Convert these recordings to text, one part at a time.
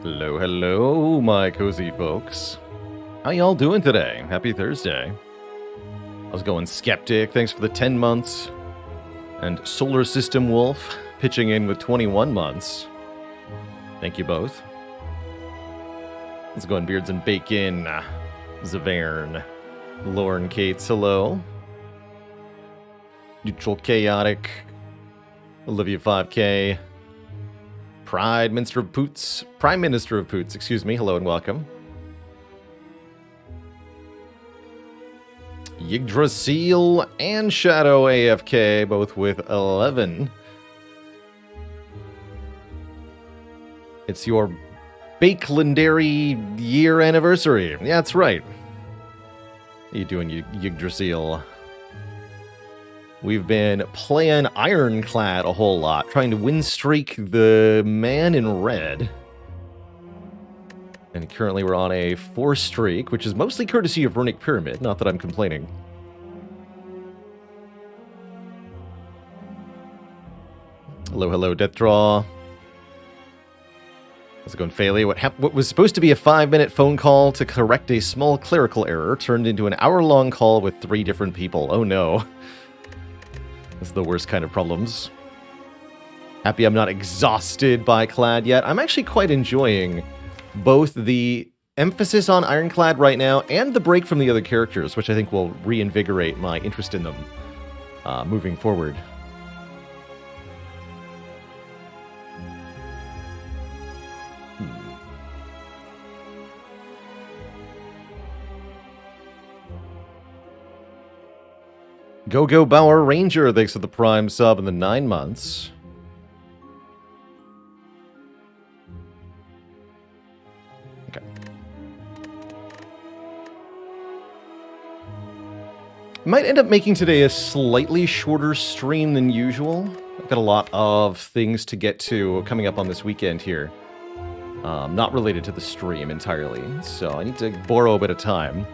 Hello, hello, my cozy folks. How y'all doing today? Happy Thursday. How's it going, Skeptic? Thanks for the 10 months. And Solar System Wolf pitching in with 21 months. Thank you both. How's it going, Beards and Bacon? Zavern. Lauren Cates, hello. Neutral Chaotic. Olivia 5K. Prime Minister of Poots, excuse me, hello and welcome. Yggdrasil and Shadow AFK, both with 11. It's your Bakelandary year anniversary. Yeah, that's right. How you doing, Yggdrasil? We've been playing Ironclad a whole lot, trying to win streak the man in red. And currently we're on a 4 streak, which is mostly courtesy of Runic Pyramid, not that I'm complaining. Hello, hello, Deathdraw. How's it going, Failey? What was supposed to be a 5-minute phone call to correct a small clerical error turned into an hour-long call with 3 different people. Oh no. That's the worst kind of problems. Happy I'm not exhausted by Clad yet. I'm actually quite enjoying both the emphasis on Ironclad right now and the break from the other characters, which I think will reinvigorate my interest in them moving forward. Go Bauer Ranger, thanks for the Prime sub and the 9 months. Okay. Might end up making today a slightly shorter stream than usual. I've got a lot of things to get to coming up on this weekend here. Not related to the stream entirely, so I need to borrow a bit of time.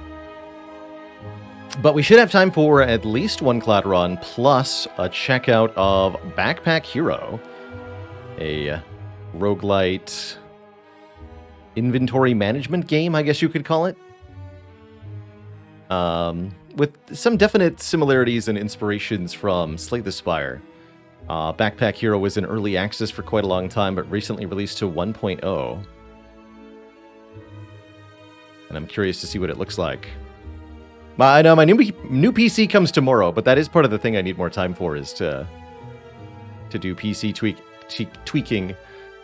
But we should have time for at least one Clad run, plus a checkout of Backpack Hero, a roguelite inventory management game, I guess you could call it. With some definite similarities and inspirations from Slay the Spire. Backpack Hero was in early access for quite a long time, but recently released to 1.0. And I'm curious to see what it looks like. I know my new PC comes tomorrow, but that is part of the thing I need more time for, is to do PC tweaking.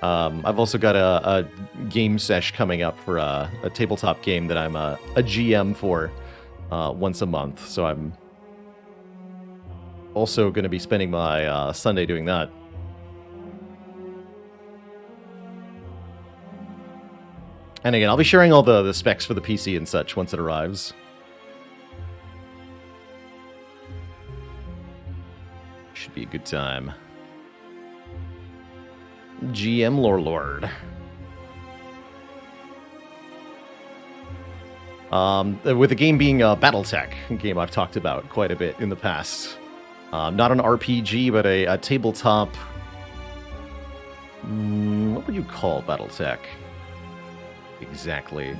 I've also got a game sesh coming up for a tabletop game that I'm a GM for once a month, so I'm also going to be spending my Sunday doing that. And again, I'll be sharing all the specs for the PC and such once it arrives. Should be a good time. GM Lord. With the game being a Battletech, a game I've talked about quite a bit in the past. Not an RPG, but a tabletop... what would you call Battletech? Exactly.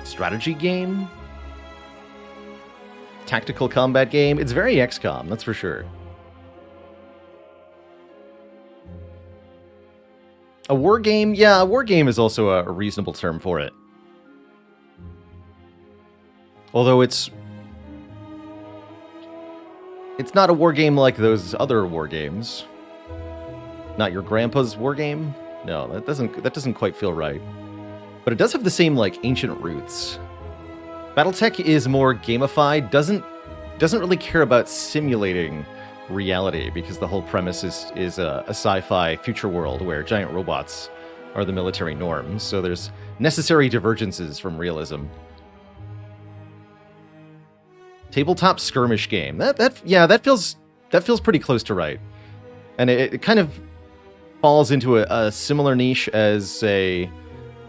Strategy game? Tactical combat game. It's very XCOM, that's for sure. A war game? Yeah, a war game is also a reasonable term for it. Although it's not a war game like those other war games. Not your grandpa's war game? No, that doesn't quite feel right. But it does have the same, like, ancient roots. Battletech is more gamified, doesn't really care about simulating reality, because the whole premise is a sci-fi future world where giant robots are the military norm, so there's necessary divergences from realism. Tabletop skirmish game. That feels pretty close to right. And it kind of falls into a similar niche as, say,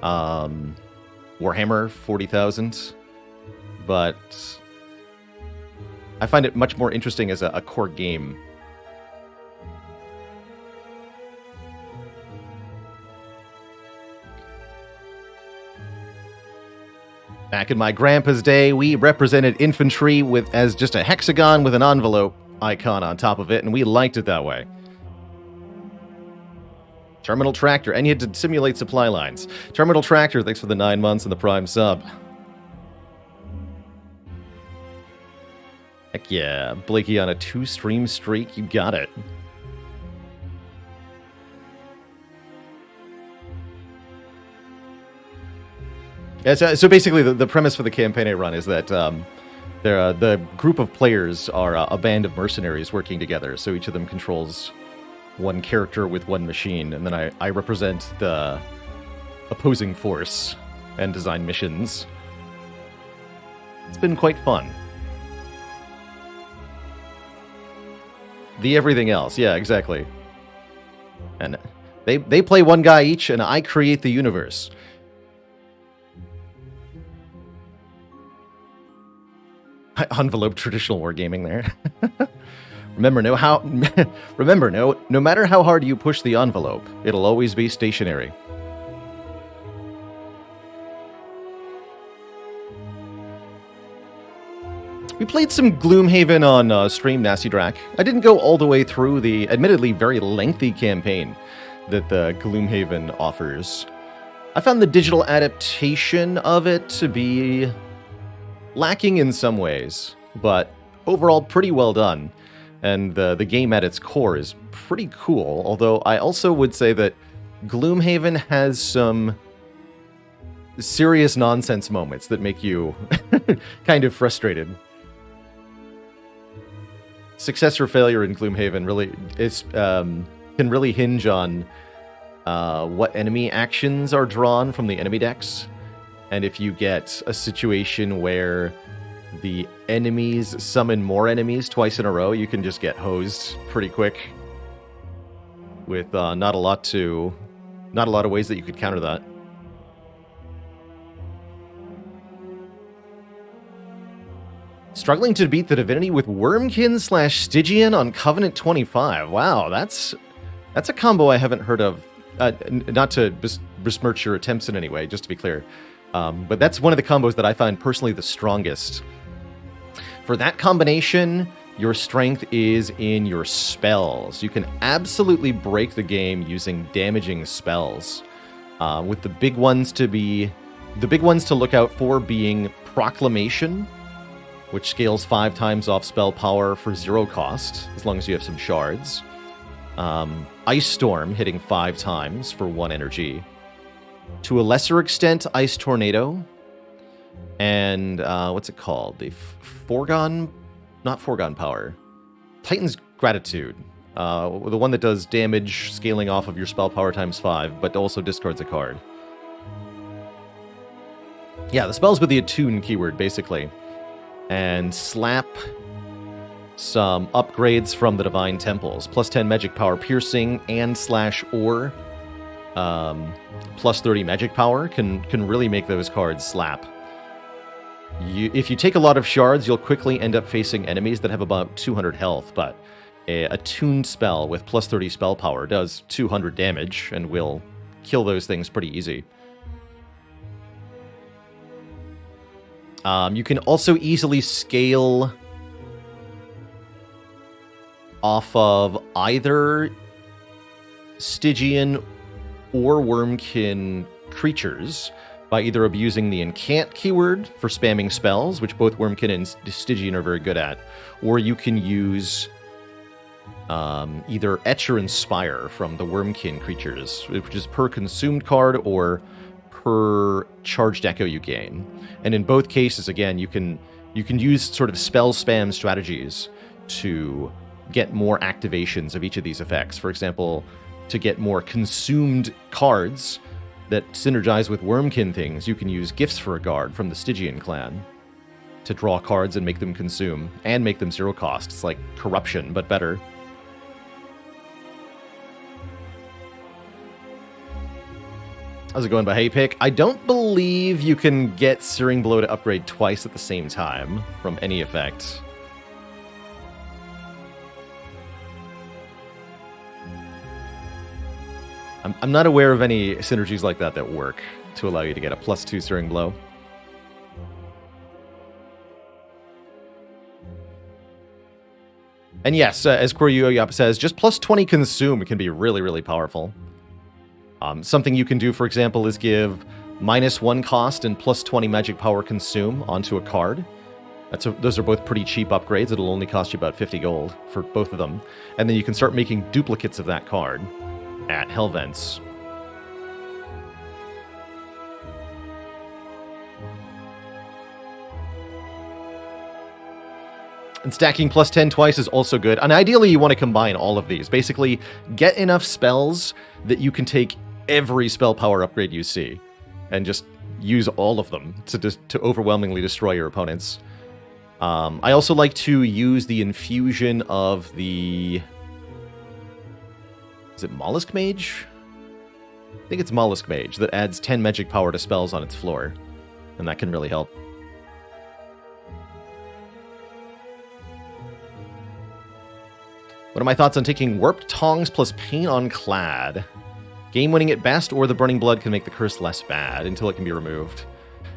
Warhammer 40,000. But I find it much more interesting as a core game. Back in my grandpa's day, we represented infantry as just a hexagon with an envelope icon on top of it, and we liked it that way. Terminal Tractor, and you had to simulate supply lines. Terminal Tractor, thanks for the 9 months and the Prime sub. Heck yeah, Blakey on a 2-stream streak, you got it. Yeah, so basically, the premise for the campaign I run is that the group of players are a band of mercenaries working together. So each of them controls one character with one machine, and then I represent the opposing force and design missions. It's been quite fun. The everything else, yeah, exactly. And they play one guy each, and I create the universe. Envelope traditional wargaming there. Remember, no matter how hard you push the envelope, it'll always be stationary. We played some Gloomhaven on stream, Nasty Drac. I didn't go all the way through the admittedly very lengthy campaign that the Gloomhaven offers. I found the digital adaptation of it to be lacking in some ways, but overall pretty well done. And the game at its core is pretty cool, although I also would say that Gloomhaven has some serious nonsense moments that make you kind of frustrated. Success or failure in Gloomhaven really can really hinge on what enemy actions are drawn from the enemy decks. And if you get a situation where the enemies summon more enemies twice in a row, you can just get hosed pretty quick with not a lot of ways that you could counter that. Struggling to beat the Divinity with Wormkin/Stygian on Covenant 25. Wow, that's a combo I haven't heard of. Not to besmirch your attempts in any way, just to be clear. But that's one of the combos that I find personally the strongest. For that combination, your strength is in your spells. You can absolutely break the game using damaging spells. With the big ones to look out for being Proclamation, which scales 5 times off spell power for 0 cost, as long as you have some shards. Ice Storm hitting 5 times for 1 energy. To a lesser extent, Ice Tornado. And what's it called? The not Foregone Power. Titan's Gratitude. The one that does damage scaling off of your spell power times 5, but also discards a card. Yeah, the spells with the attune keyword, basically. And slap some upgrades from the Divine Temples. Plus 10 magic power piercing and /or. Plus 30 magic power can really make those cards slap. If you take a lot of shards, you'll quickly end up facing enemies that have about 200 health, but a attuned spell with plus 30 spell power does 200 damage and will kill those things pretty easy. You can also easily scale off of either Stygian or Wormkin creatures by either abusing the Incant keyword for spamming spells, which both Wormkin and Stygian are very good at, or you can use either Etch or Inspire from the Wormkin creatures, which is per consumed card or per charged echo you gain. And in both cases, again, you can use sort of spell spam strategies to get more activations of each of these effects. For example, to get more consumed cards that synergize with Wormkin things, you can use Gifts for a Guard from the Stygian clan to draw cards and make them consume, and make them 0 cost. It's like Corruption, but better. How's it going, Hey Pick? I don't believe you can get Searing Blow to upgrade twice at the same time from any effect. I'm not aware of any synergies like that work to allow you to get a +2 Searing Blow. And yes, as Koryu says, just plus 20 consume can be really, really powerful. Something you can do, for example, is give -1 cost and plus 20 magic power consume onto a card. Those are both pretty cheap upgrades. It'll only cost you about 50 gold for both of them. And then you can start making duplicates of that card at Hellvents. And stacking plus 10 twice is also good. And ideally, you want to combine all of these. Basically, get enough spells that you can take every spell power upgrade you see and just use all of them to overwhelmingly destroy your opponents. I also like to use the infusion of the... Is it Mollusk Mage? I think it's Mollusk Mage that adds 10 magic power to spells on its floor. And that can really help. What are my thoughts on taking Warped Tongs plus Pain on Clad? Game winning at best, or the Burning Blood can make the curse less bad until it can be removed.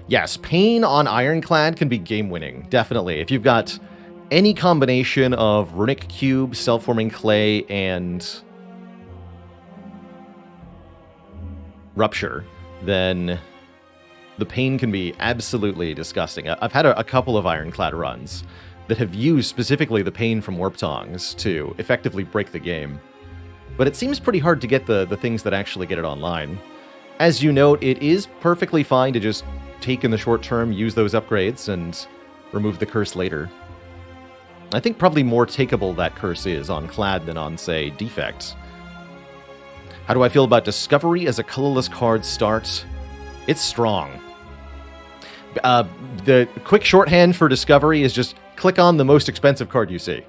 Yes, Pain on Ironclad can be game winning, definitely. If you've got any combination of Runic Cube, Self-Forming Clay, and Rupture, then the Pain can be absolutely disgusting. I've had a couple of Ironclad runs that have used specifically the Pain from Warp Tongs to effectively break the game. But it seems pretty hard to get the things that actually get it online. As you note, it is perfectly fine to just take in the short term, use those upgrades, and remove the curse later. I think probably more takeable that curse is on Clad than on, say, Defect. How do I feel about Discovery as a colorless card start? It's strong. The quick shorthand for Discovery is just click on the most expensive card you see.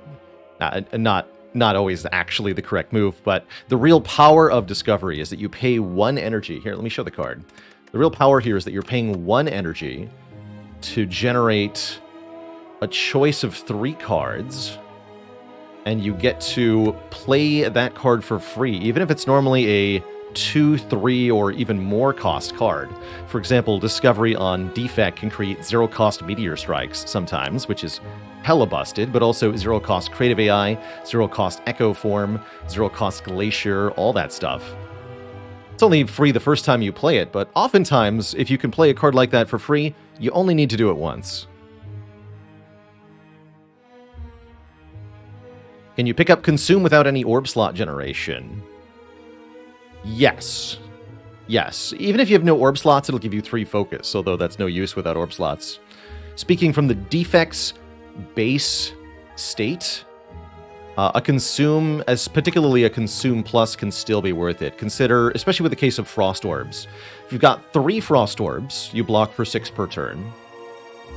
Not always actually the correct move, but the real power of Discovery is that you pay 1 energy. Here, let me show the card. The real power here is that you're paying 1 energy to generate a choice of 3 cards, and you get to play that card for free, even if it's normally a 2, 3, or even more cost card. For example, Discovery on Defect can create 0-cost Meteor Strikes sometimes, which is hella busted, but also 0-cost Creative AI, 0-cost Echo Form, 0-cost Glacier, all that stuff. It's only free the first time you play it, but oftentimes, if you can play a card like that for free, you only need to do it once. Can you pick up Consume without any orb slot generation? Yes. Yes. Even if you have no orb slots, it'll give you 3 focus, although that's no use without orb slots. Speaking from the Defect's base state, a Consume, particularly a Consume Plus, can still be worth it. Consider, especially with the case of Frost Orbs. If you've got 3 Frost Orbs, you block for 6 per turn.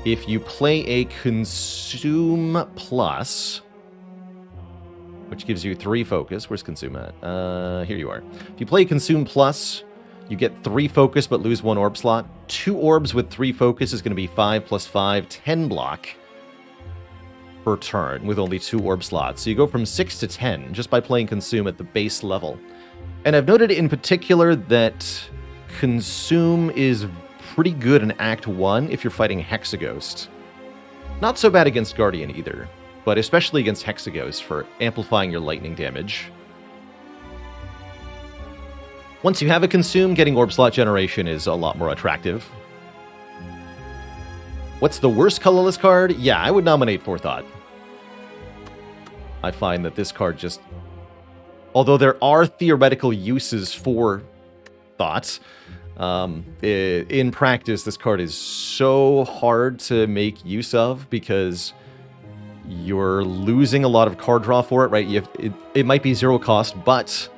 If you play a Consume Plus, which gives you 3 focus. Where's Consume at? Here you are. If you play Consume Plus, you get 3 focus but lose 1 orb slot. 2 orbs with 3 focus is going to be 5 plus 5, 10 block per turn with only 2 orb slots. So you go from 6 to 10 just by playing Consume at the base level. And I've noted in particular that Consume is pretty good in Act 1 if you're fighting Hexaghost. Not so bad against Guardian either, but especially against Hexaghost for amplifying your lightning damage. Once you have a Consume, getting orb slot generation is a lot more attractive. What's the worst colorless card? Yeah, I would nominate Forethought. I find that this card just... Although there are theoretical uses for Thought, in practice, this card is so hard to make use of because you're losing a lot of card draw for it, right? It might be 0 cost, but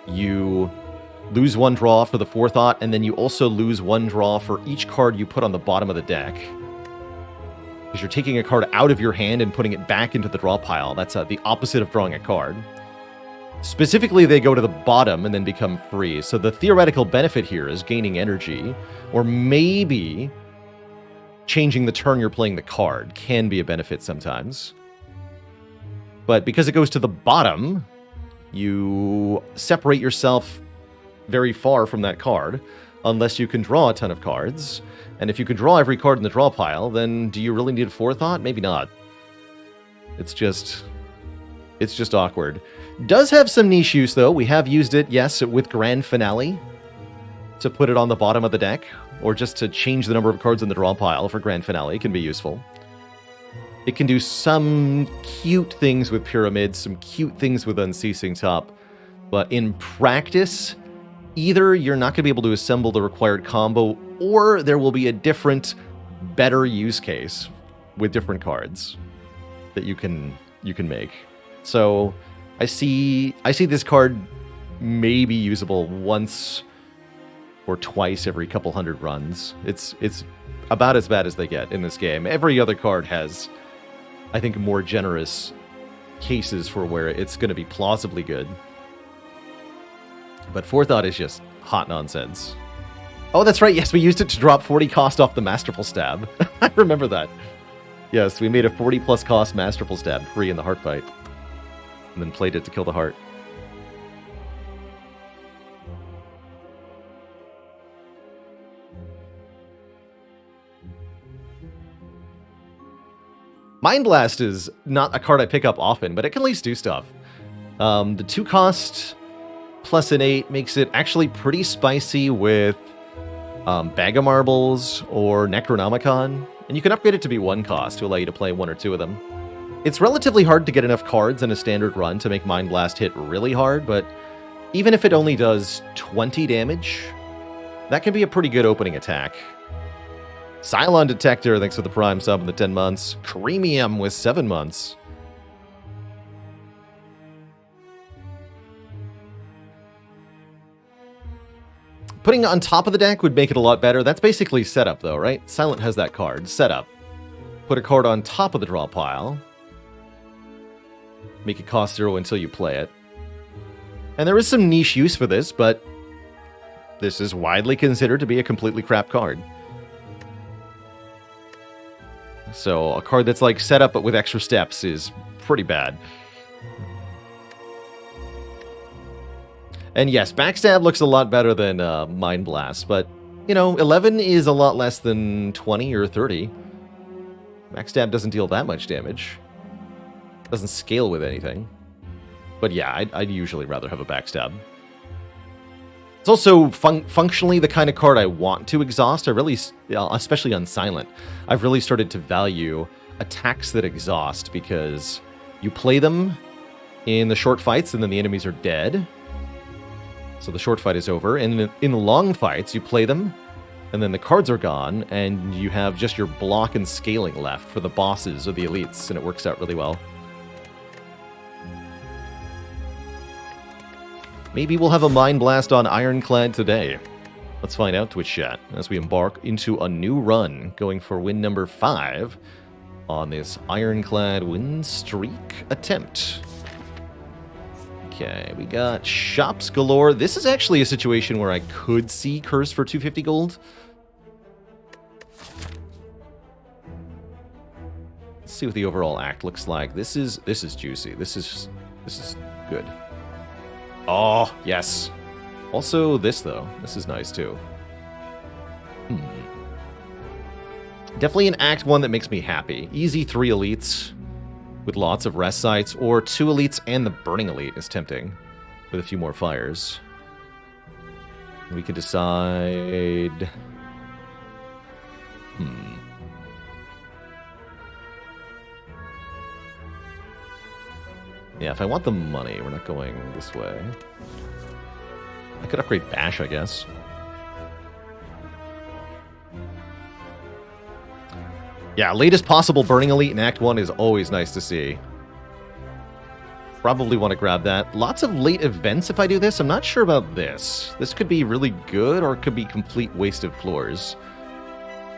you lose 1 draw for the Forethought, and then you also lose 1 draw for each card you put on the bottom of the deck. Because you're taking a card out of your hand and putting it back into the draw pile. That's the opposite of drawing a card. Specifically, they go to the bottom and then become free. So the theoretical benefit here is gaining energy, or maybe changing the turn you're playing the card can be a benefit sometimes. But because it goes to the bottom, you separate yourself very far from that card, unless you can draw a ton of cards. And if you can draw every card in the draw pile, then do you really need a Forethought? Maybe not. It's just... It's just awkward. Does have some niche use, though. We have used it, yes, with Grand Finale to put it on the bottom of the deck, or just to change the number of cards in the draw pile for Grand Finale. It can be useful. It can do some cute things with Pyramids, some cute things with Unceasing Top, but in practice, either you're not going to be able to assemble the required combo, or there will be a different, better use case with different cards that you can make. So I see this card maybe usable once or twice every couple hundred runs. It's about as bad as they get in this game. Every other card has, I think, more generous cases for where it's going to be plausibly good. But Forethought is just hot nonsense. Oh, that's right. Yes, we used it to drop 40 cost off the Masterful Stab. I remember that. Yes, we made a 40 plus cost Masterful Stab free in the Heart fight. And then played it to kill the Heart. Mind Blast is not a card I pick up often, but it can at least do stuff. The 2 cost plus an 8 makes it actually pretty spicy with Bag of Marbles or Necronomicon, and you can upgrade it to be 1 cost to allow you to play 1 or 2 of them. It's relatively hard to get enough cards in a standard run to make Mind Blast hit really hard, but even if it only does 20 damage, that can be a pretty good opening attack. Cylon Detector, thanks for the Prime sub in the 10 months. Creamium with 7 months. Putting it on top of the deck would make it a lot better. That's basically setup, though, right? Silent has that card. Setup. Put a card on top of the draw pile. Make it cost 0 until you play it. And there is some niche use for this, but this is widely considered to be a completely crap card. So a card that's like setup but with extra steps is pretty bad. And yes, Backstab looks a lot better than Mind Blast, but, you know, 11 is a lot less than 20 or 30. Backstab doesn't deal that much damage. Doesn't scale with anything. But yeah, I'd usually rather have a Backstab. It's also functionally the kind of card I want to exhaust. I really, especially on Silent, I've really started to value attacks that exhaust because you play them in the short fights and then the enemies are dead. So the short fight is over. And in the long fights, you play them and then the cards are gone and you have just your block and scaling left for the bosses or the elites, and it works out really well. Maybe we'll have a Mind Blast on Ironclad today. Let's find out, Twitch chat, as we embark into a new run, going for win number 5 on this Ironclad win streak attempt. Okay, we got shops galore. This is actually a situation where I could see Curse for 250 gold. Let's see what the overall act looks like. This is juicy. This is good. Oh, yes. Also, this, though. This is nice, too. Definitely an Act 1 that makes me happy. Easy 3 elites with lots of rest sites, or 2 elites and the Burning Elite is tempting with a few more fires. We could decide... Yeah, if I want the money, we're not going this way. I could upgrade Bash, I guess. Yeah, latest possible Burning Elite in Act 1 is always nice to see. Probably want to grab that. Lots of late events if I do this. I'm not sure about this. This could be really good, or it could be complete waste of floors.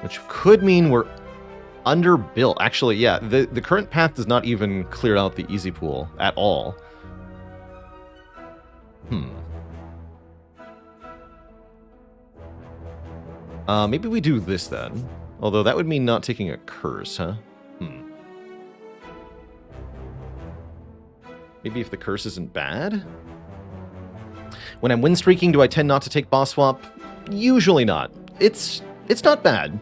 Which could mean we're underbuilt. Actually, yeah, the current path does not even clear out the easy pool at all. Maybe we do this then. Although that would mean not taking a curse, huh? Maybe if the curse isn't bad? When I'm win streaking, do I tend not to take boss swap? Usually not. It's not bad.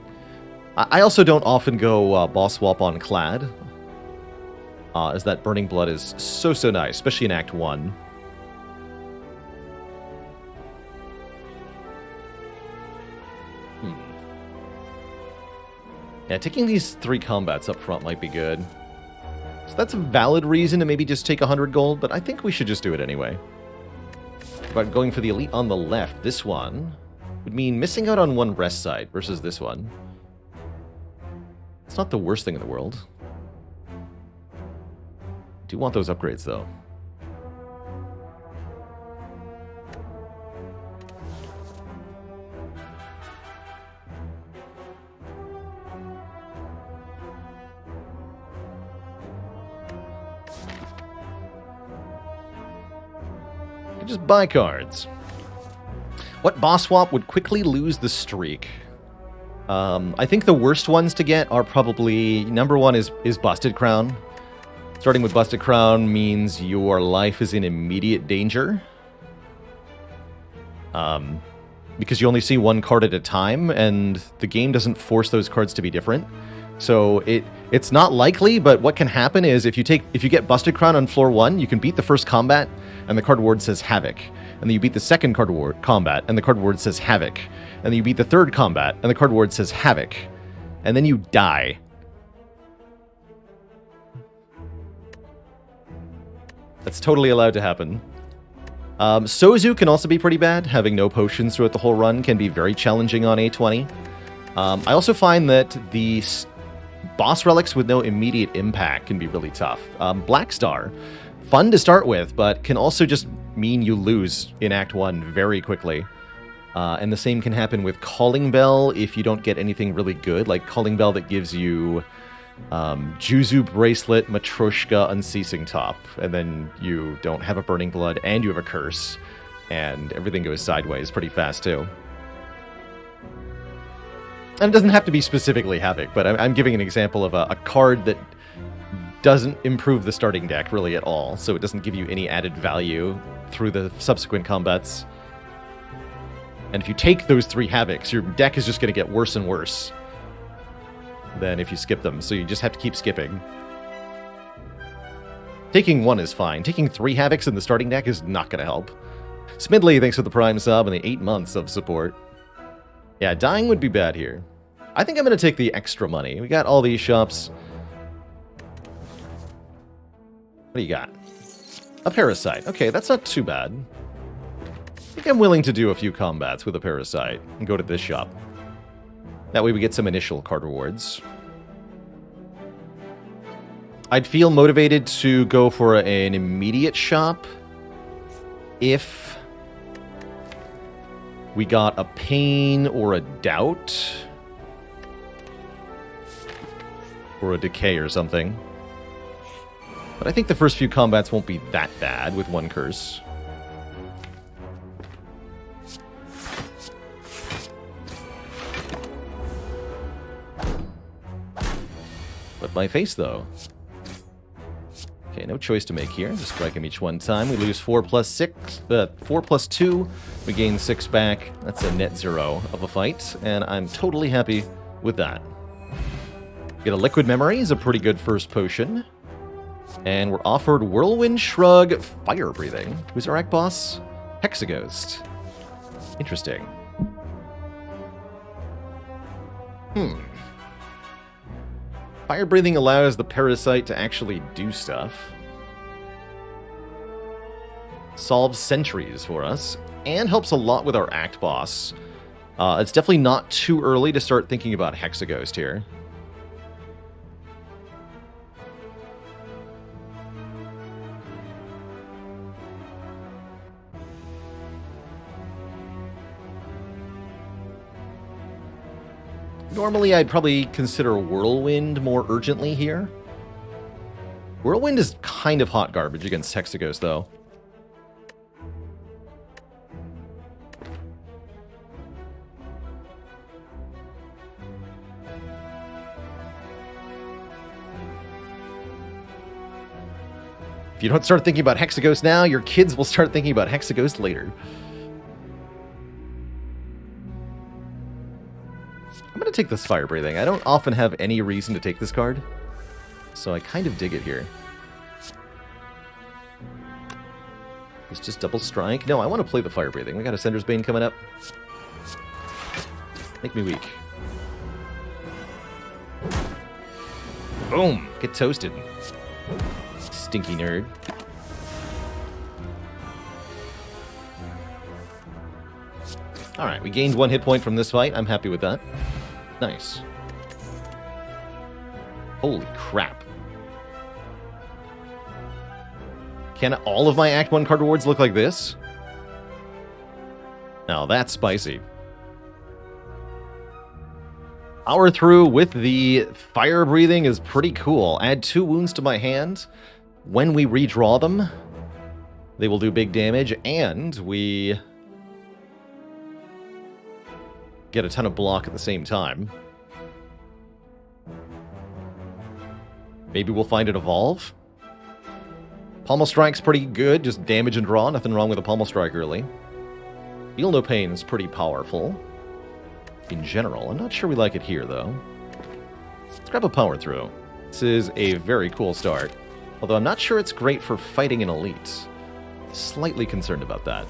I also don't often go boss swap on Clad. is that Burning Blood is so nice, especially in Act 1. Yeah, taking these 3 combats up front might be good. So that's a valid reason to maybe just take 100 gold, but I think we should just do it anyway. But going for the elite on the left, this one would mean missing out on 1 rest site versus this one. It's not the worst thing in the world. Do want those upgrades, though. Just buy cards. What boss swap would quickly lose the streak? I think the worst ones to get are probably... Number 1 is Busted Crown. Starting with Busted Crown means your life is in immediate danger. Because you only see 1 card at a time, and the game doesn't force those cards to be different. So it's not likely, but what can happen is if you get Busted Crown on floor 1, you can beat the first combat, and the card ward says Havoc. And then you beat the second combat, and the card ward says Havoc. And then you beat the third combat, and the card ward says Havoc. And then you die. That's totally allowed to happen. Sozu can also be pretty bad. Having no potions throughout the whole run can be very challenging on A20. I also find that the boss relics with no immediate impact can be really tough. Black Star, fun to start with, but can also just mean you lose in Act 1 very quickly. And the same can happen with Calling Bell if you don't get anything really good, like Calling Bell that gives you Juzu Bracelet, Matryoshka, Unceasing Top, and then you don't have a Burning Blood and you have a Curse, and everything goes sideways pretty fast too. And it doesn't have to be specifically Havoc, but I'm giving an example of a card that doesn't improve the starting deck really at all, so it doesn't give you any added value through the subsequent combats. And if you take those 3 Havocs, your deck is just going to get worse and worse than if you skip them, so you just have to keep skipping. Taking 1 is fine. Taking 3 Havocs in the starting deck is not going to help. Smidley, thanks for the Prime sub and the 8 months of support. Yeah, dying would be bad here. I think I'm going to take the extra money. We got all these shops. What do you got? A Parasite. Okay, that's not too bad. I think I'm willing to do a few combats with a Parasite and go to this shop. That way we get some initial card rewards. I'd feel motivated to go for an immediate shop if we got a Pain or a Doubt. Or a Decay or something. But I think the first few combats won't be that bad with 1 curse. But my face, though. Okay, no choice to make here. Just strike him each one time. We lose 4 plus 2. We gain 6 back. That's a net 0 of a fight, and I'm totally happy with that. Get a Liquid Memory is a pretty good first potion. And we're offered Whirlwind Shrug, Fire Breathing. Who's our act boss? Hexaghost. Interesting. Fire Breathing allows the Parasite to actually do stuff. Solves sentries for us, and helps a lot with our act boss. It's definitely not too early to start thinking about Hexaghost here. Normally, I'd probably consider Whirlwind more urgently here. Whirlwind is kind of hot garbage against Hexaghost, though. If you don't start thinking about Hexaghost now, your kids will start thinking about Hexaghost later. I'm going to take this Fire Breathing. I don't often have any reason to take this card, so I kind of dig it here. It's just double strike. No, I want to play the fire breathing. We got a Sender's Bane coming up. Make me weak. Boom! Get toasted. Stinky nerd. Alright, we gained 1 hit point from this fight. I'm happy with that. Nice. Holy crap. Can all of my Act 1 card rewards look like this? Now that's spicy. Power through with the fire breathing is pretty cool. Add 2 wounds to my hand. When we redraw them, they will do big damage, and we get a ton of block at the same time. Maybe we'll find it evolve. Pommel Strike's pretty good, just damage and draw. Nothing wrong with a Pommel Strike early. Feel No Pain is pretty powerful. In general, I'm not sure we like it here, though. Let's grab a Power Through. This is a very cool start. Although I'm not sure it's great for fighting an elite. Slightly concerned about that.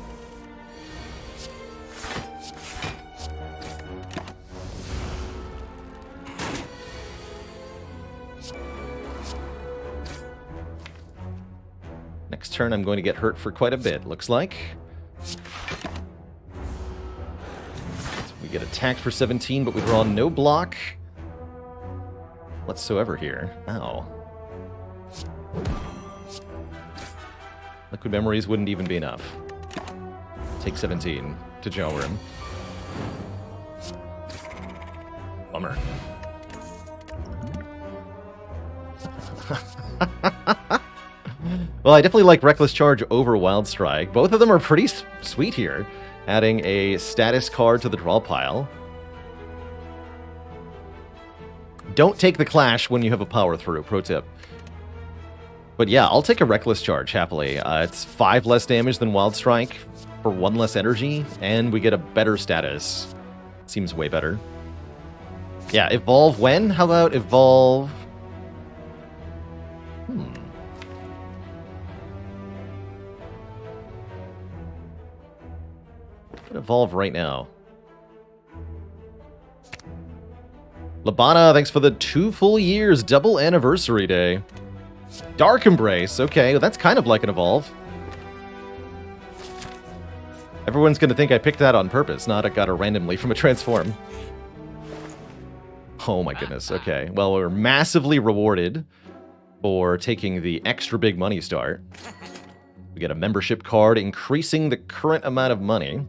Next turn, I'm going to get hurt for quite a bit, looks like. We get attacked for 17, but we draw no block whatsoever here. Ow. Liquid Memories wouldn't even be enough. Take 17 to Jower him. Bummer. Well, I definitely like Reckless Charge over Wild Strike. Both of them are pretty sweet here. Adding a status card to the draw pile. Don't take the Clash when you have a Power Through, pro tip. But yeah, I'll take a Reckless Charge, happily. It's 5 less damage than Wild Strike for 1 less energy, and we get a better status. Seems way better. Yeah, evolve when? How about evolve... Evolve right now. Labana, thanks for the 2 full years, double anniversary day. Dark Embrace, okay, well, that's kind of like an evolve. Everyone's gonna think I picked that on purpose, not I got it randomly from a transform. Oh my goodness, okay. Well, we're massively rewarded for taking the extra big money start. We get a membership card, increasing the current amount of money.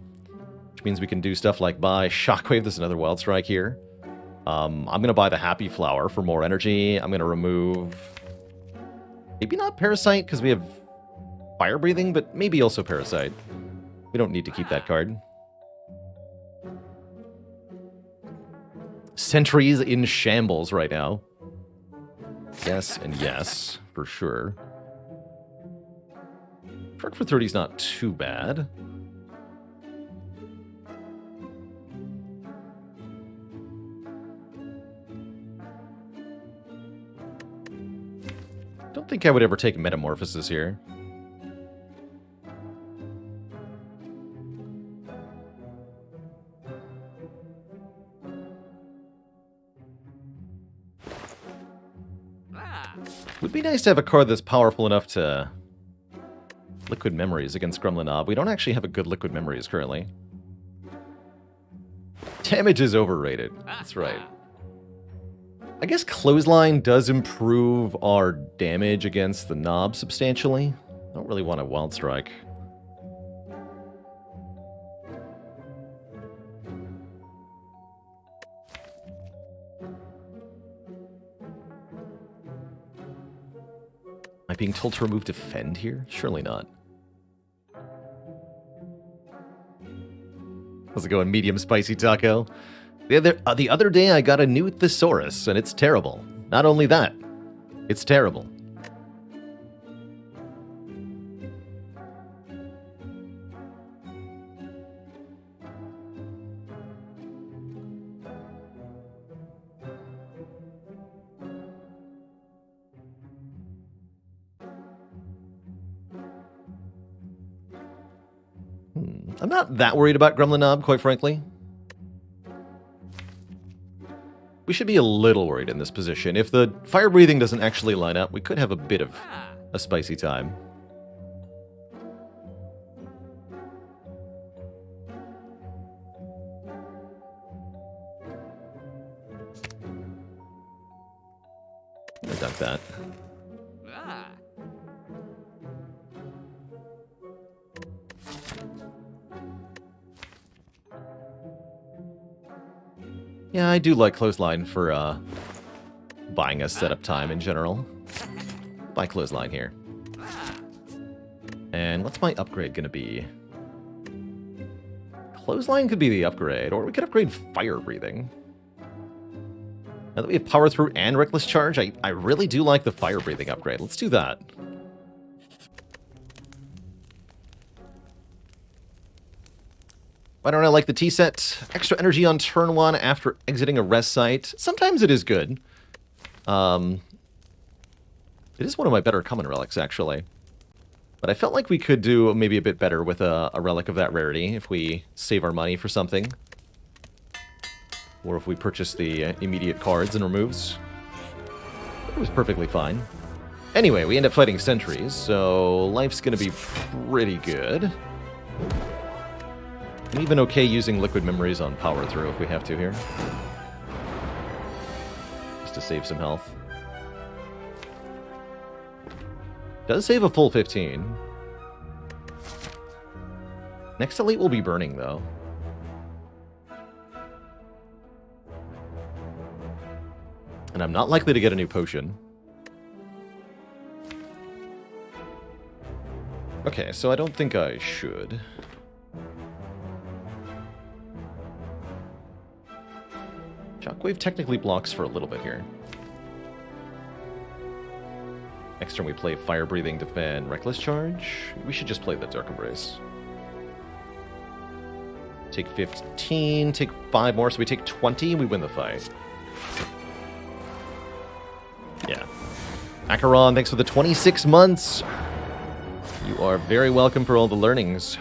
Which means we can do stuff like buy Shockwave. There's another Wild Strike here. I'm going to buy the Happy Flower for more energy. I'm going to remove... Maybe not Parasite, because we have Fire Breathing, but maybe also Parasite. We don't need to keep that card. Sentries in shambles right now. Yes and yes, for sure. Truck for 30 is not too bad. Don't think I would ever take Metamorphosis here. Would be nice to have a card that's powerful enough to Liquid Memories against Gremlin Knob. We don't actually have a good Liquid Memories currently. Damage is overrated. That's right. I guess Clothesline does improve our damage against the Knob substantially. I don't really want a Wild Strike. Am I being told to remove Defend here? Surely not. How's it going, medium spicy taco? The other day I got a new Thesaurus, and it's terrible. Not only that, it's terrible. I'm not that worried about Gremlin Knob, quite frankly. We should be a little worried in this position. If the fire breathing doesn't actually line up, we could have a bit of a spicy time. I'll dunk that. Yeah, I do like Clothesline for buying us setup time in general. Buy Clothesline here. And what's my upgrade going to be? Clothesline could be the upgrade, or we could upgrade Fire Breathing. Now that we have Power Through and Reckless Charge, I really do like the Fire Breathing upgrade. Let's do that. Why don't I like the T-set? Extra energy on turn 1 after exiting a rest site. Sometimes it is good. It is one of my better common relics, actually. But I felt like we could do maybe a bit better with a relic of that rarity if we save our money for something. Or if we purchase the immediate cards and removes. It was perfectly fine. Anyway, we end up fighting sentries, so life's going to be pretty good. I'm even okay using liquid memories on power through if we have to here. Just to save some health. Does save a full 15. Next elite will be burning, though. And I'm not likely to get a new potion. Okay, so I don't think I should. Shockwave technically blocks for a little bit here. Next turn we play Fire Breathing, Defend, Reckless Charge. We should just play the Dark Embrace. Take 15, take 5 more, so we take 20, we win the fight. Yeah. Acheron, thanks for the 26 months. You are very welcome for all the learnings.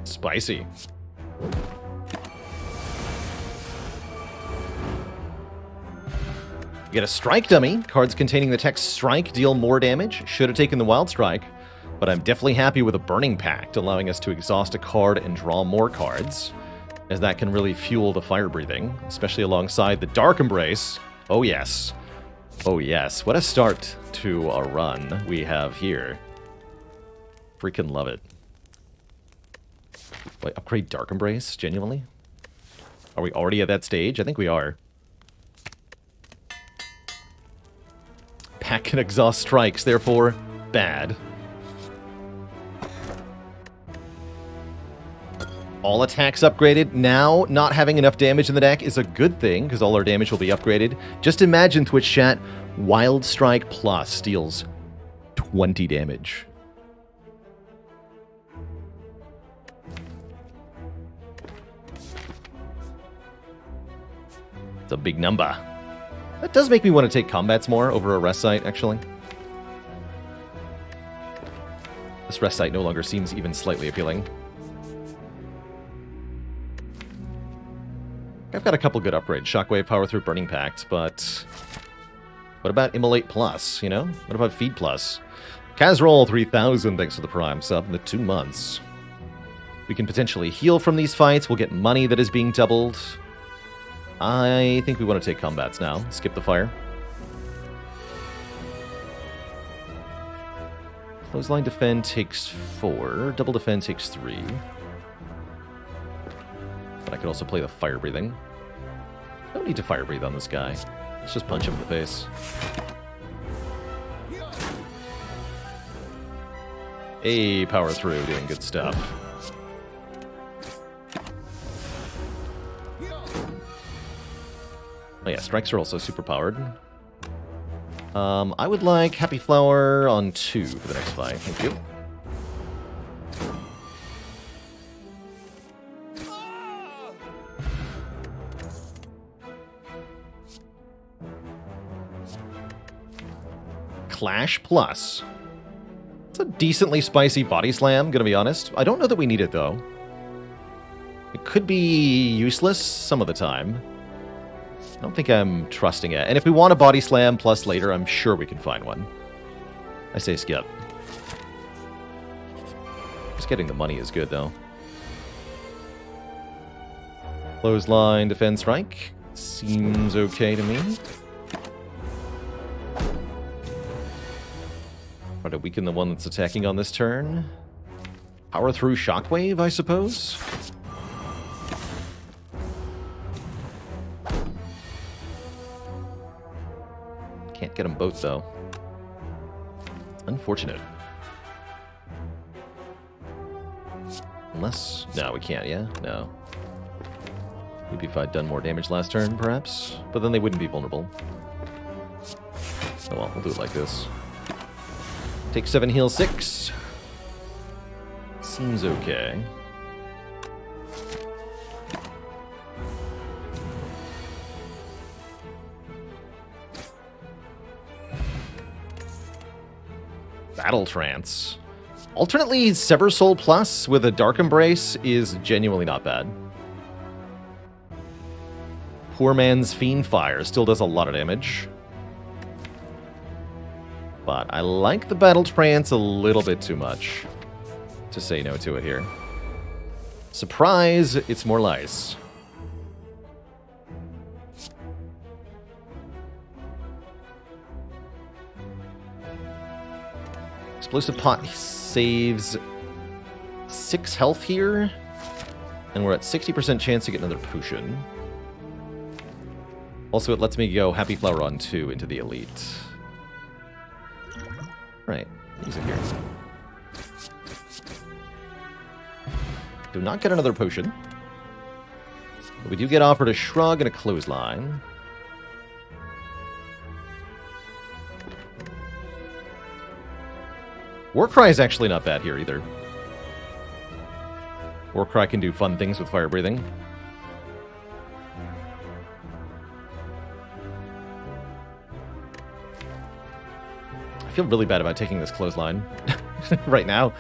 Spicy. You get a strike dummy. Cards containing the text strike deal more damage. Should have taken the wild strike, but I'm definitely happy with a burning pact, allowing us to exhaust a card and draw more cards, as that can really fuel the fire breathing, especially alongside the Dark Embrace. Oh yes. Oh yes. What a start to a run we have here. Freaking love it. Wait, upgrade Dark Embrace? Genuinely? Are we already at that stage? I think we are. Pack can exhaust strikes, therefore, bad. All attacks upgraded. Now, not having enough damage in the deck is a good thing, because all our damage will be upgraded. Just imagine, Twitch chat, Wild Strike Plus deals 20 damage. It's a big number. That does make me want to take combats more over a rest site, actually. This rest site no longer seems even slightly appealing. I've got a couple good upgrades. Shockwave, Power Through, Burning Pact, but... what about Immolate Plus, you know? What about Feed Plus? Kazroll, 3000, thanks for the Prime sub in the 2 months. We can potentially heal from these fights. We'll get money that is being doubled. I think we want to take combats now. Skip the fire. Clothesline Defend takes 4. Double Defend takes 3. But I could also play the Fire Breathing. Don't need to Fire Breathe on this guy. Let's just punch him in the face. Hey, Power Through, doing good stuff. Oh yeah, strikes are also super powered. I would like Happy Flower on 2 for the next fight. Thank you. Clash Plus. It's a decently spicy body slam, gonna be honest. I don't know that we need it, though. It could be useless some of the time. I don't think I'm trusting it. And if we want a body slam plus later, I'm sure we can find one. I say skip. Just getting the money is good, though. Clothesline, defense strike. Seems okay to me. Try to weaken the one that's attacking on this turn. Power through Shockwave, I suppose? Can't get them both, though. Unfortunate. Unless... No, we can't, yeah? No. Maybe if I'd done more damage last turn, perhaps? But then they wouldn't be vulnerable. Oh well, we'll do it like this. Take 7, heal 6. Seems okay. Battle Trance. Alternately, Sever Soul Plus with a Dark Embrace is genuinely not bad. Poor Man's Fiend Fire still does a lot of damage. But I like the Battle Trance a little bit too much to say no to it here. Surprise, it's more lice. Explosive Pot saves 6 health here, and we're at 60% chance to get another potion. Also, it lets me go Happy Flower on 2 into the Elite. Right, use it here. Do not get another potion. But we do get offered a Shrug and a Clothesline. Warcry is actually not bad here either. Warcry can do fun things with fire breathing. I feel really bad about taking this Clothesline right now.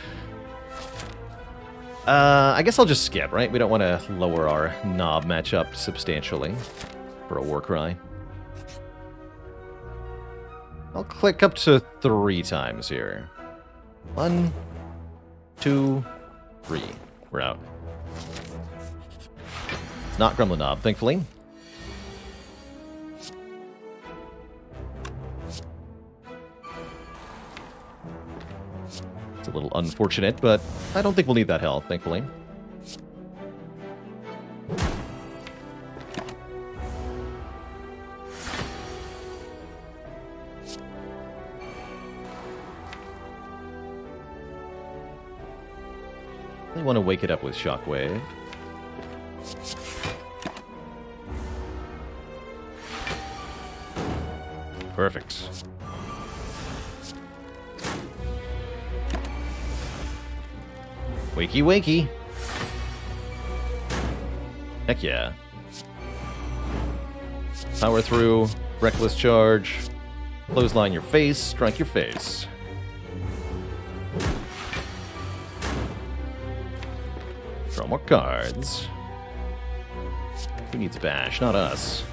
I guess I'll just skip, right? We don't want to lower our knob matchup substantially for a Warcry. I'll click up to 3 times here. 1, 2, 3. We're out. Not Gremlin Knob, thankfully. It's a little unfortunate, but I don't think we'll need that health, thankfully. I want to wake it up with Shockwave. Perfect. Wakey, wakey. Heck yeah. Power through, reckless charge, clothesline your face, strike your face. Draw more cards. Who needs bash? Not us.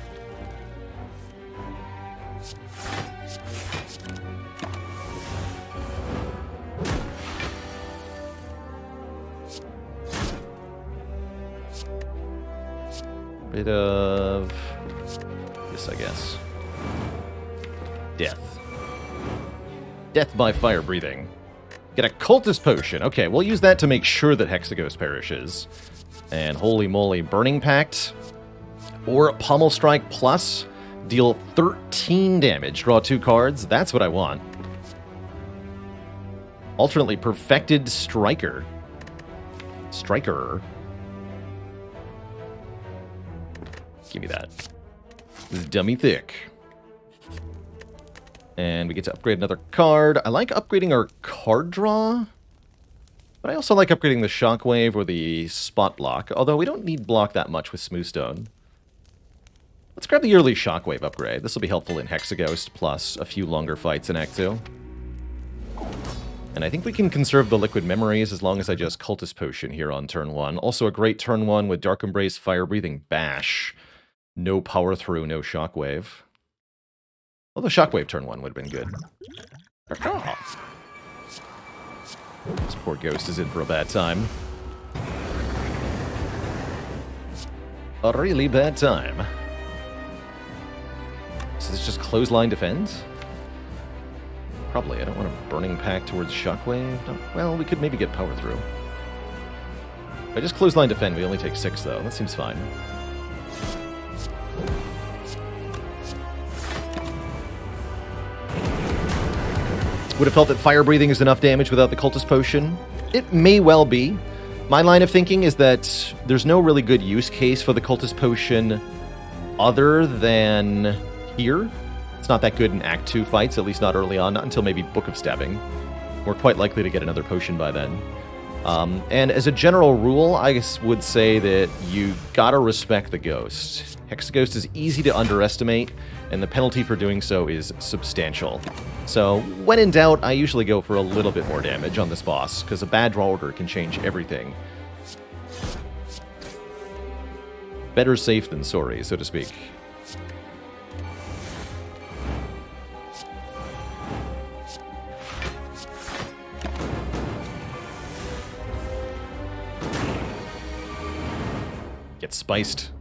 Bit of this, I guess. Death. Death by fire breathing. Get a cultist potion. Okay, we'll use that to make sure that Hexaghost perishes. And holy moly, Burning Pact or Pommel Strike Plus. Deal 13 damage. Draw 2 cards. That's what I want. Alternately, Perfected Striker. Striker. Give me that. This is dummy thick. And we get to upgrade another card. I like upgrading our card draw. But I also like upgrading the Shockwave or the Spot Block. Although we don't need block that much with Smoothstone. Let's grab the early Shockwave upgrade. This will be helpful in Hexaghost, plus a few longer fights in Act 2. And I think we can conserve the Liquid Memories as long as I just Cultist Potion here on turn 1. Also a great turn 1 with Dark Embrace, Fire Breathing, Bash. No Power Through, no Shockwave. Although Shockwave turn 1 would have been good. This poor Ghost is in for a bad time. A really bad time. So this just Clothesline defend? Probably. I don't want a Burning Pact towards Shockwave. No. Well, we could maybe get Power Through. If I just Clothesline defend, we only take 6, though. That seems fine. Would have felt that Fire Breathing is enough damage without the Cultist Potion. It may well be. My line of thinking is that there's no really good use case for the Cultist Potion other than here. It's not that good in Act 2 fights, at least not early on, not until maybe Book of Stabbing. We're quite likely to get another potion by then. And as a general rule, I would say that you gotta respect the Ghost. Hexaghost is easy to underestimate, and the penalty for doing so is substantial. So, when in doubt, I usually go for a little bit more damage on this boss, because a bad draw order can change everything. Better safe than sorry, so to speak. Get spiced.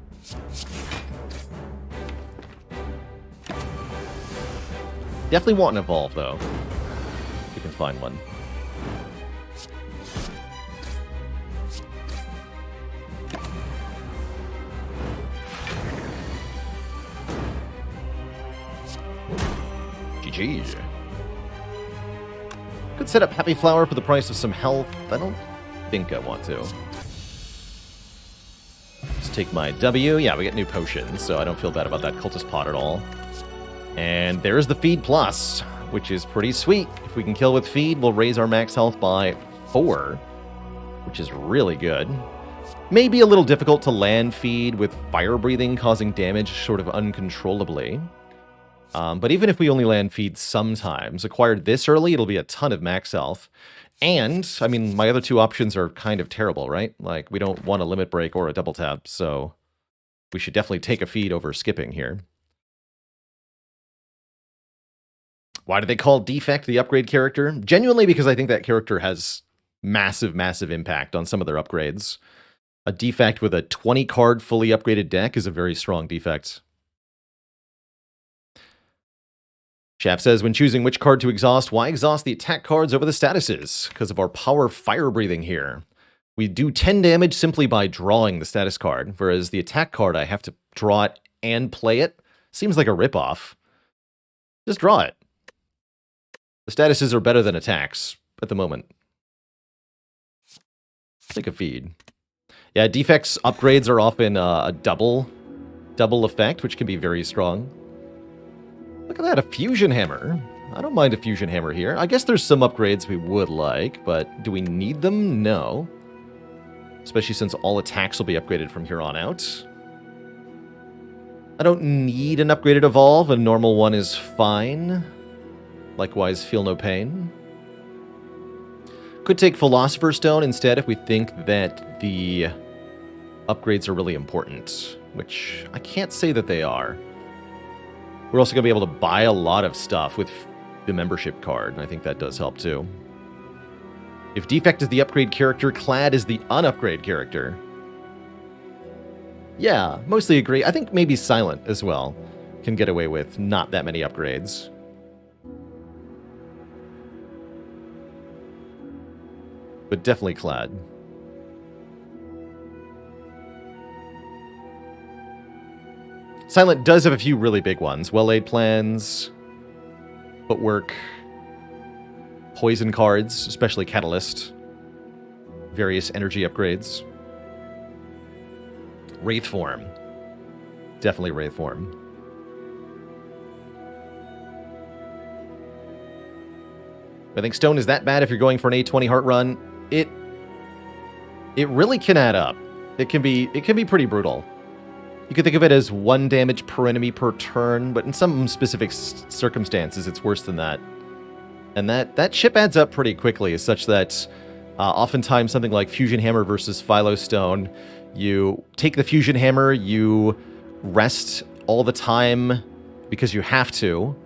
Definitely want an evolve, though. If you can find one. GG. Could set up Happy Flower for the price of some health. I don't think I want to. Let's take my W. Yeah, we get new potions, so I don't feel bad about that Cultist Pot at all. And there's the Feed Plus, which is pretty sweet. If we can kill with Feed, we'll raise our max health by 4, which is really good. Maybe a little difficult to land Feed with Fire Breathing causing damage sort of uncontrollably. But even if we only land Feed sometimes, acquired this early, it'll be a ton of max health. And, I mean, my other two options are kind of terrible, right? Like, we don't want a Limit Break or a Double Tap, so we should definitely take a Feed over skipping here. Why do they call Defect the upgrade character? Genuinely because I think that character has massive, massive impact on some of their upgrades. A Defect with a 20-card fully upgraded deck is a very strong Defect. Shaft says, when choosing which card to exhaust, why exhaust the attack cards over the statuses? Because of our power Fire Breathing here. We do 10 damage simply by drawing the status card, whereas the attack card, I have to draw it and play it. Seems like a ripoff. Just draw it. The statuses are better than attacks at the moment. Take a Feed. Yeah, Defects upgrades are often a double effect, which can be very strong. Look at that, a Fusion Hammer. I don't mind a Fusion Hammer here. I guess there's some upgrades we would like, but do we need them? No. Especially since all attacks will be upgraded from here on out. I don't need an upgraded Evolve. A normal one is fine. Likewise, Feel No Pain. Could take Philosopher's Stone instead if we think that the upgrades are really important, which I can't say that they are. We're also going to be able to buy a lot of stuff with the membership card, and I think that does help too. If Defect is the upgrade character, Clad is the unupgrade character. Yeah, mostly agree. I think maybe Silent as well can get away with not that many upgrades. But definitely Clad. Silent does have a few really big ones. Well-laid plans, footwork, poison cards, especially Catalyst, various energy upgrades. Wraith Form. Definitely Wraith Form. I think Stone is that bad if you're going for an A20 heart run. It really can add up. It can be pretty brutal. You could think of it as 1 damage per enemy per turn, but in some specific circumstances, it's worse than that. And that chip adds up pretty quickly, such that oftentimes something like Fusion Hammer versus Philo Stone, you take the Fusion Hammer, you rest all the time because you have to,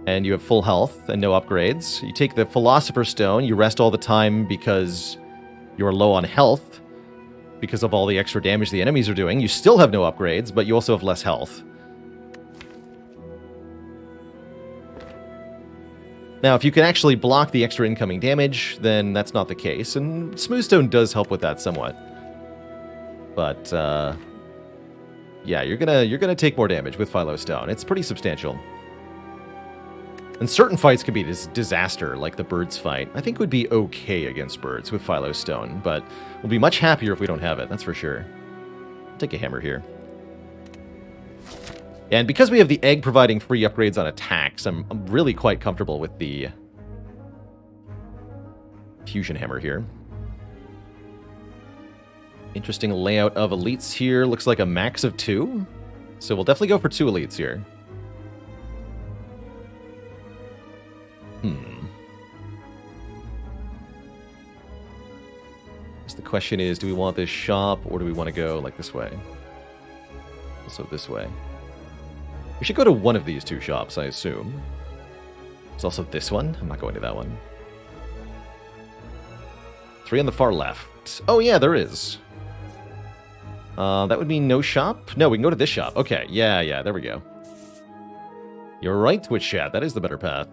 and you have full health and no upgrades. You take the Philosopher's Stone, you rest all the time because you're low on health, because of all the extra damage the enemies are doing. You still have no upgrades, but you also have less health. Now, if you can actually block the extra incoming damage, then that's not the case, and Smoothstone does help with that somewhat. But, yeah, you're gonna take more damage with Philo Stone. It's pretty substantial. And certain fights can be this disaster, like the birds fight. I think would be okay against birds with Philo Stone, but we'll be much happier if we don't have it, that's for sure. I'll take a hammer here. And because we have the egg providing free upgrades on attacks, I'm really quite comfortable with the Fusion Hammer here. Interesting layout of elites here. Looks like a max of 2. So we'll definitely go for 2 elites here. So the question is, do we want this shop, or do we want to go like this way? Also this way. We should go to one of these 2 shops, I assume. There's also this one. I'm not going to that one. 3 on the far left. Oh yeah, there is. That would mean no shop? No, we can go to this shop. Okay, yeah, there we go. You're right, Twitch chat. That is the better path.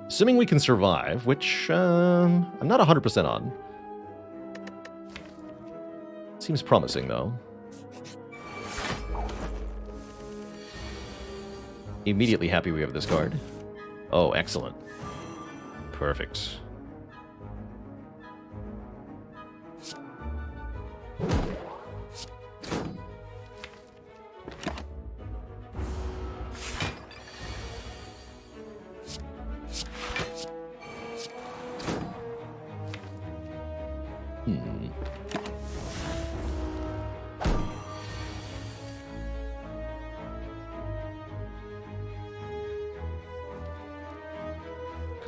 Assuming we can survive, which I'm not 100% on. Seems promising, though. Immediately happy we have this card. Oh, excellent. Perfect.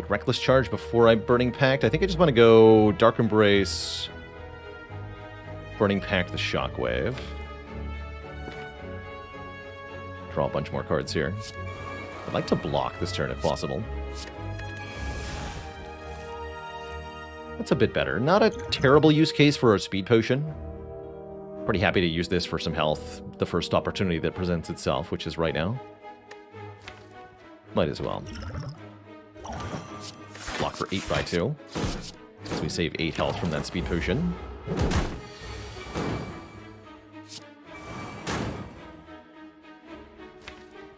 Reckless Charge before I Burning Pact. I think I just want to go Dark Embrace, Burning Pact, the Shockwave. Draw a bunch more cards here. I'd like to block this turn if possible. That's a bit better. Not a terrible use case for a Speed Potion. Pretty happy to use this for some health the first opportunity that presents itself, which is right now. Might as well. Block for 8x2. So we save 8 health from that Speed Potion.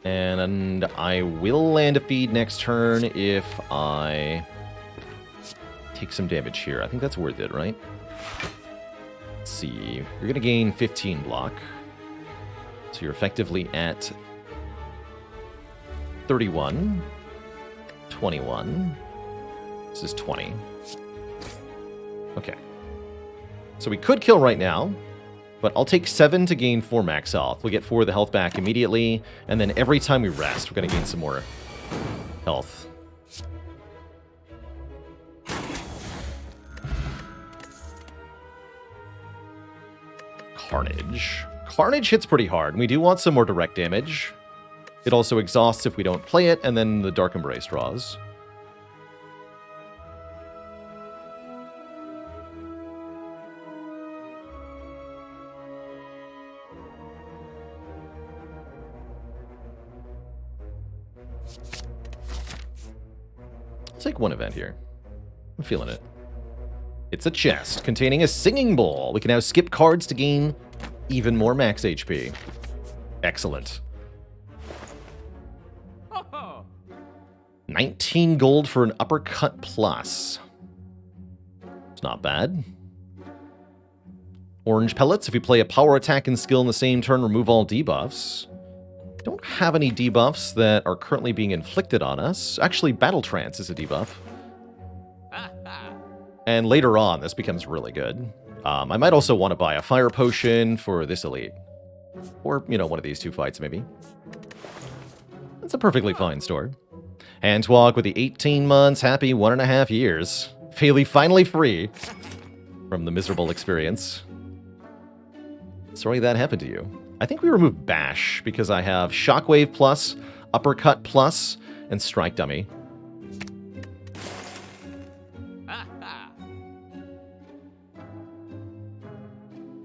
And I will land a feed next turn if I take some damage here. I think that's worth it, right? Let's see. You're going to gain 15 block. So you're effectively at 31, 21. This is 20. Okay. So we could kill right now, but I'll take 7 to gain 4 max health. We'll get 4 of the health back immediately, and then every time we rest, we're going to gain some more health. Carnage. Carnage hits pretty hard, and we do want some more direct damage. It also exhausts if we don't play it, and then the Dark Embrace draws. Let's take one event here. I'm feeling it. It's a chest containing a singing bowl. We can now skip cards to gain even more max HP. Excellent. 19 gold for an uppercut plus. It's not bad. Orange pellets. If we play a power attack and skill in the same turn, remove all debuffs. Don't have any debuffs that are currently being inflicted on us. Actually, Battle Trance is a debuff. And later on, this becomes really good. I might also want to buy a Fire Potion for this elite. Or, you know, one of these two fights, maybe. That's a perfectly fine store. Handwalk with the 18 months, happy 1.5 years. Fairly finally free from the miserable experience. Sorry that happened to you. I think we removed Bash because I have Shockwave Plus, Uppercut Plus, and Strike Dummy.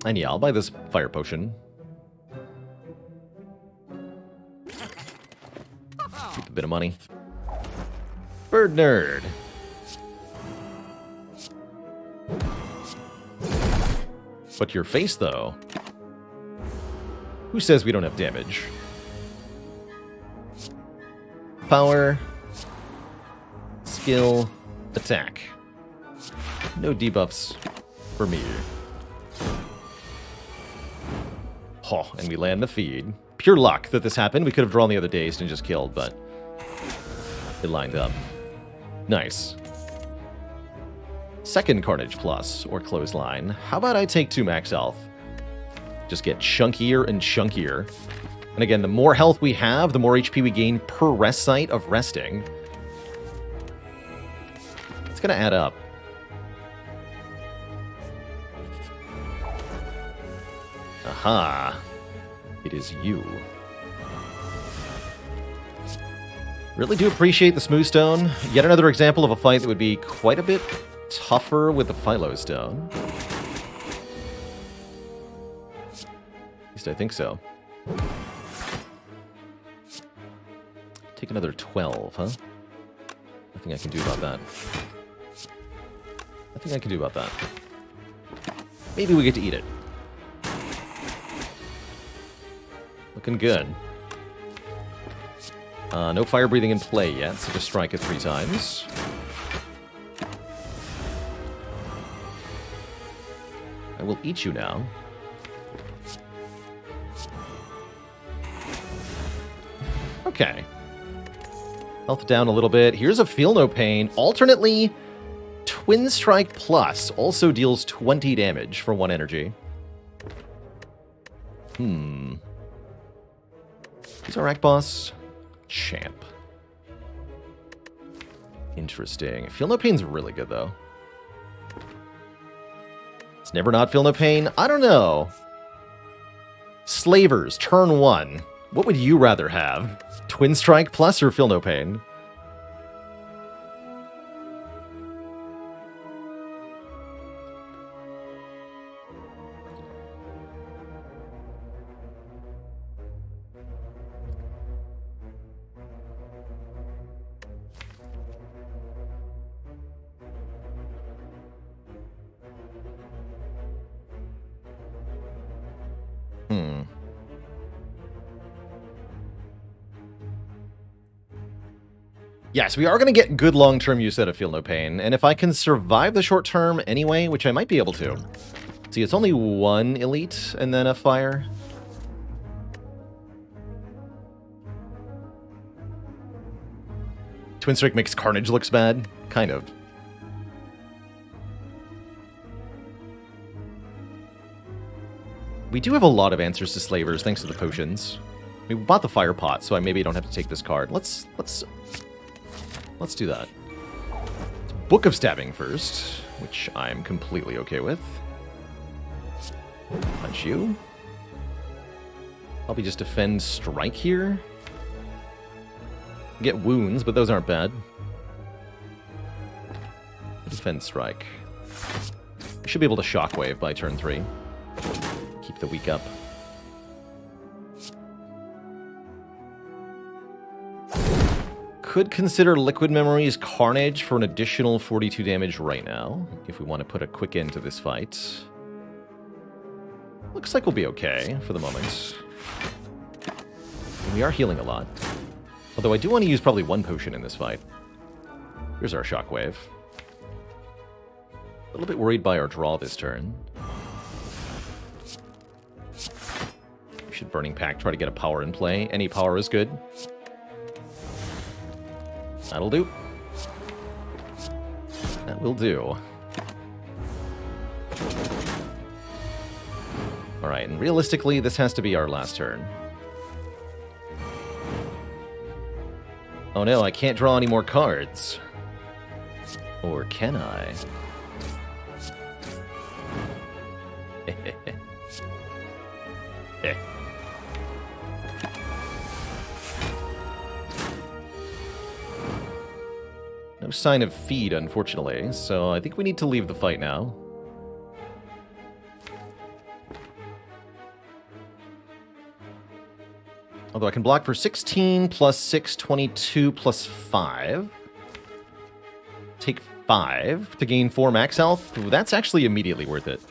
And yeah, I'll buy this Fire Potion. Keep a bit of money. Bird Nerd. But your face, though. Who says we don't have damage? Power. Skill. Attack. No debuffs for me. Oh, and we land the feed. Pure luck that this happened. We could have drawn the other dazed and just killed, but it lined up. Nice. Second Carnage Plus, or Clothesline. How about I take 2 max health? Just get chunkier and chunkier. And again, the more health we have, the more HP we gain per rest site of resting. It's gonna add up. Aha. It is you. Really do appreciate the Smooth Stone. Yet another example of a fight that would be quite a bit tougher with the Philo Stone. At least I think so. Take another 12, huh? Nothing I can do about that. Nothing I can do about that. Maybe we get to eat it. Looking good. No fire breathing in play yet, so just strike it 3 times. I will eat you now. Okay. Health down a little bit. Here's a Feel No Pain. Alternately, Twin Strike Plus also deals 20 damage for 1 energy. Who's our Rack Boss? Champ. Interesting. Feel No Pain's really good, though. It's never not Feel No Pain. I don't know. Slavers, turn 1. What would you rather have? Twin Strike Plus or Feel No Pain? Yes, we are going to get good long-term use out of Feel No Pain, and if I can survive the short-term anyway, which I might be able to. See, it's only 1 elite and then a fire. Twin Strike makes Carnage looks bad? Kind of. We do have a lot of answers to Slavers thanks to the potions. We bought the Fire Pot, so I maybe don't have to take this card. Let's do that. Book of Stabbing first, which I'm completely okay with. Punch you. Probably just defend strike here. Get wounds, but those aren't bad. Defend strike. We should be able to shockwave by turn 3. Keep the weak up. Could consider Liquid Memory's Carnage for an additional 42 damage right now, if we want to put a quick end to this fight. Looks like we'll be okay for the moment. And we are healing a lot. Although I do want to use probably 1 potion in this fight. Here's our Shockwave. A little bit worried by our draw this turn. We should Burning Pact try to get a power in play. Any power is good. That'll do. That will do. Alright, and realistically, this has to be our last turn. Oh no, I can't draw any more cards. Or can I? No sign of feed, unfortunately, so I think we need to leave the fight now. Although I can block for 16 plus 6, 22 plus 5. Take 5 to gain 4 max health. Ooh, that's actually immediately worth it.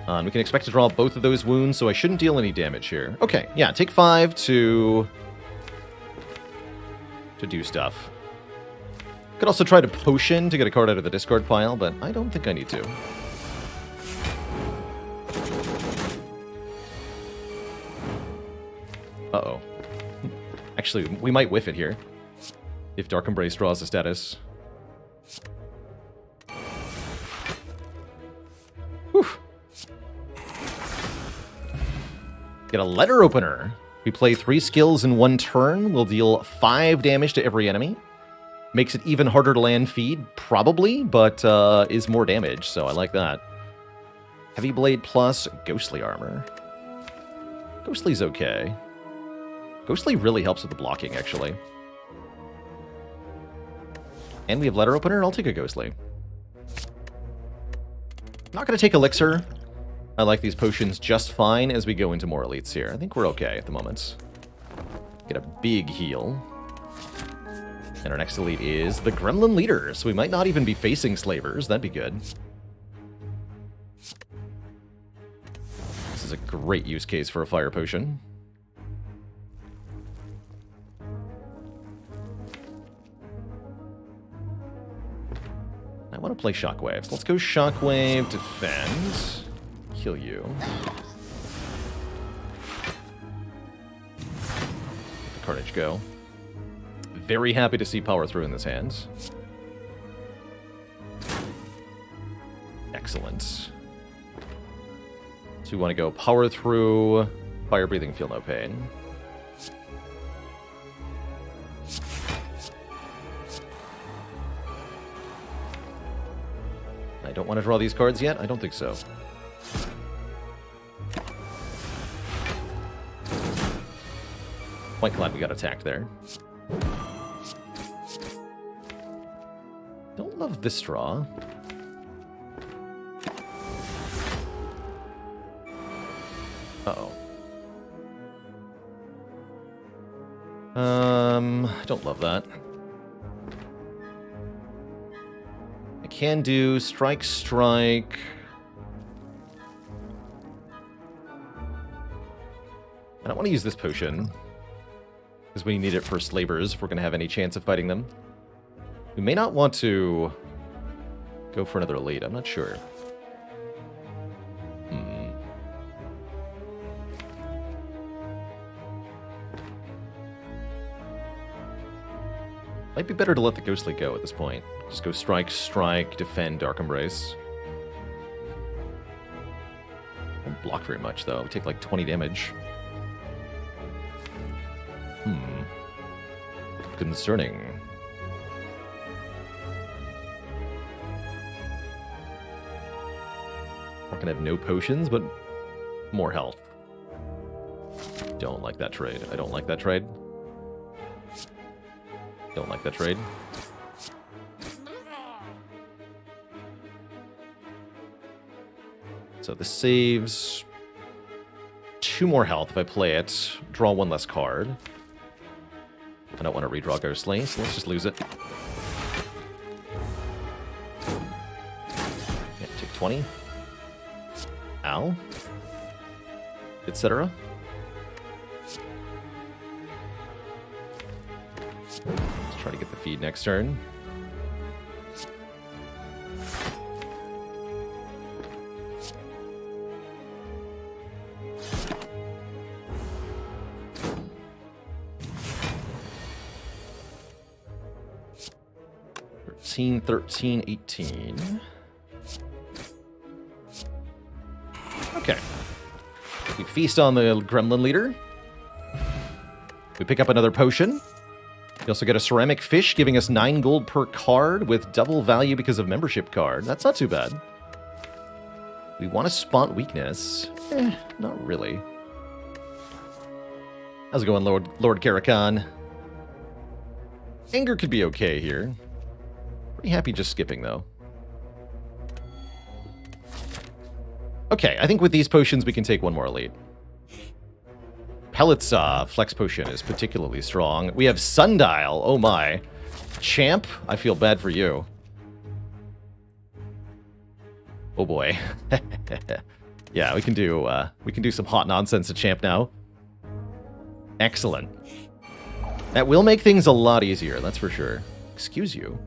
And we can expect to draw both of those wounds, so I shouldn't deal any damage here. Okay, yeah, take 5 to do stuff. Could also try to potion to get a card out of the discard pile, but I don't think I need to. Uh-oh. Actually, we might whiff it here. If Dark Embrace draws a status. Whew. Get a letter opener. We play 3 skills in 1 turn. We'll deal 5 damage to every enemy. Makes it even harder to land feed, probably, but is more damage, so I like that. Heavy Blade plus Ghostly Armor. Ghostly's okay. Ghostly really helps with the blocking, actually. And we have Letter Opener. I'll take a Ghostly. Not going to take Elixir. I like these potions just fine as we go into more elites here. I think we're okay at the moment. Get a big heal. And our next elite is the Gremlin Leader, so we might not even be facing Slavers. That'd be good. This is a great use case for a fire potion. I want to play Shockwaves. Let's go Shockwave, defend. Kill you. Let the Carnage go. Very happy to see Power Through in this hand. Excellent. So we want to go Power Through, Fire Breathing, Feel No Pain. I don't want to draw these cards yet? I don't think so. Quite glad we got attacked there. Don't love this draw. Uh-oh. I don't love that. I can do Strike, Strike. I don't want to use this potion, because we need it for slavers if we're going to have any chance of fighting them. We may not want to go for another elite. I'm not sure. Might be better to let the Ghostly go at this point. Just go Strike, Strike, Defend, Dark Embrace. Won't block very much, though. We take like 20 damage. Concerning. We're gonna have no potions, but more health. Don't like that trade. I don't like that trade. Don't like that trade. So this saves 2 more health if I play it. Draw 1 less card. I don't want to redraw Ghostly, so let's just lose it. Yeah, take 20. Ow. Etc. Let's try to get the feed next turn. 13, 13, 18. Okay. We feast on the gremlin leader. We pick up another potion. We also get a ceramic fish, giving us 9 gold per card with double value because of membership card. That's not too bad. We want to spot weakness. Not really. How's it going, Lord Karakan? Anger could be okay here. Pretty happy just skipping, though. Okay, I think with these potions we can take one more elite. Pellet's Flex Potion is particularly strong. We have Sundial. Oh my. Champ, I feel bad for you. Oh boy. Yeah, we can do some hot nonsense to Champ now. Excellent. That will make things a lot easier, that's for sure. Excuse you.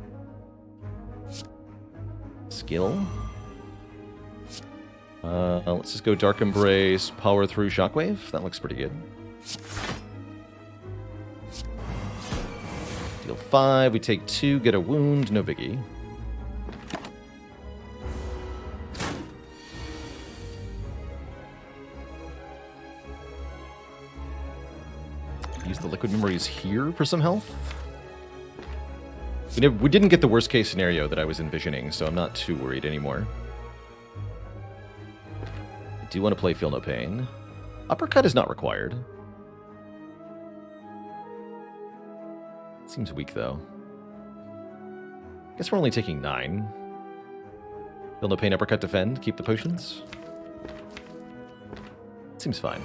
Skill. Let's just go Dark Embrace, Power Through Shockwave. That looks pretty good. Deal 5, we take 2, get a wound, no biggie. Use the liquid memories here for some health. We didn't get the worst case scenario that I was envisioning, so I'm not too worried anymore. I do want to play Feel No Pain. Uppercut is not required. Seems weak, though. Guess we're only taking 9. Feel No Pain, Uppercut, Defend, keep the potions. Seems fine.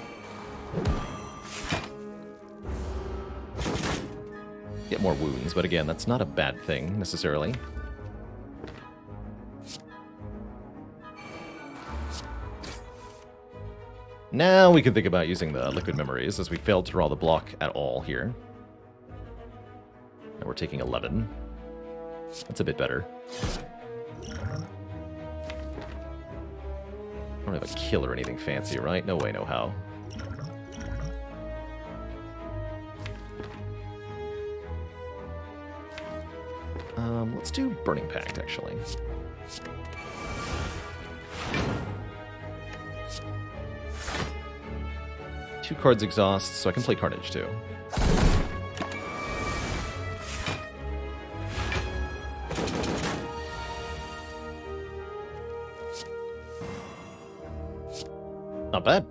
Get more wounds, but again, that's not a bad thing, necessarily. Now we can think about using the liquid memories, as we failed to draw the block at all here. And we're taking 11. That's a bit better. I don't have a kill or anything fancy, right? No way, no how. Let's do Burning Pact, actually. Two cards exhaust, so I can play Carnage, too. Not bad.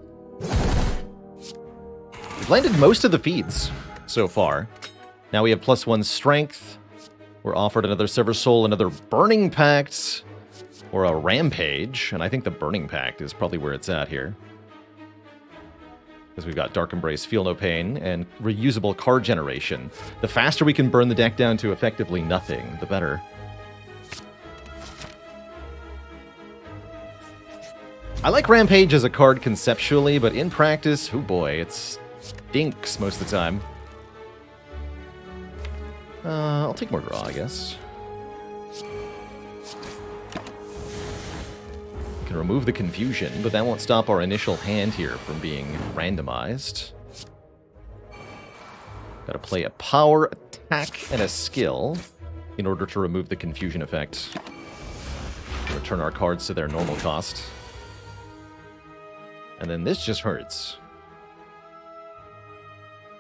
We've landed most of the feeds so far. Now we have +1 strength. We're offered another Sever Soul, another Burning Pact, or a Rampage, and I think the Burning Pact is probably where it's at here. Because we've got Dark Embrace, Feel No Pain, and reusable card generation. The faster we can burn the deck down to effectively nothing, the better. I like Rampage as a card conceptually, but in practice, oh boy, it stinks most of the time. I'll take more draw, I guess. We can remove the confusion, but that won't stop our initial hand here from being randomized. Gotta play a power, attack, and a skill in order to remove the confusion effect. Return our cards to their normal cost. And then this just hurts.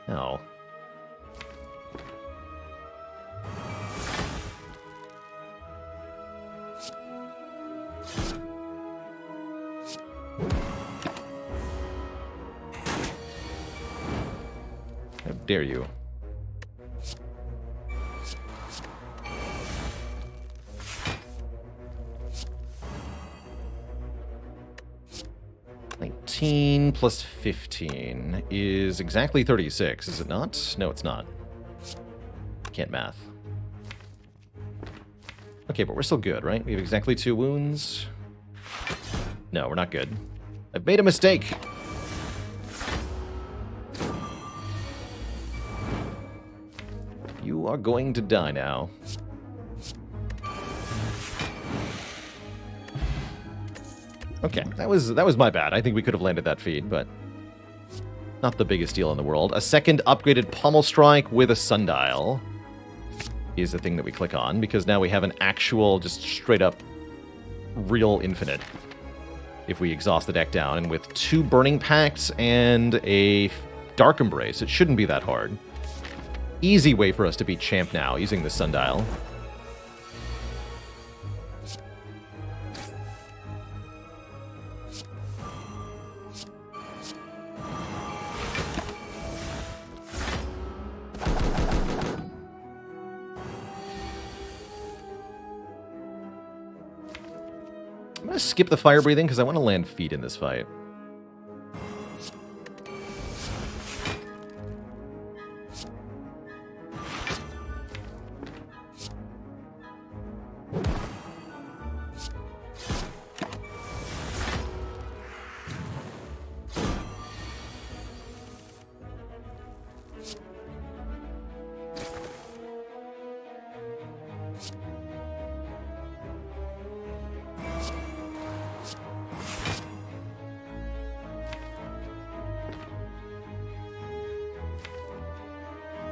Oh. How dare you? Plus 15 is exactly 36, is it not? No, it's not. Can't math. Okay, but we're still good, right? We have exactly 2 wounds. No, we're not good. I've made a mistake. You are going to die now. Okay, that was my bad. I think we could have landed that feed, but not the biggest deal in the world. A second upgraded Pommel Strike with a Sundial. is the thing that we click on, because now we have an actual, just straight up, real infinite. If we exhaust the deck down, and with 2 Burning Pacts and a Dark Embrace, it shouldn't be that hard. Easy way for us to beat Champ now, using the Sundial. I'm going to skip the fire breathing because I want to land feet in this fight.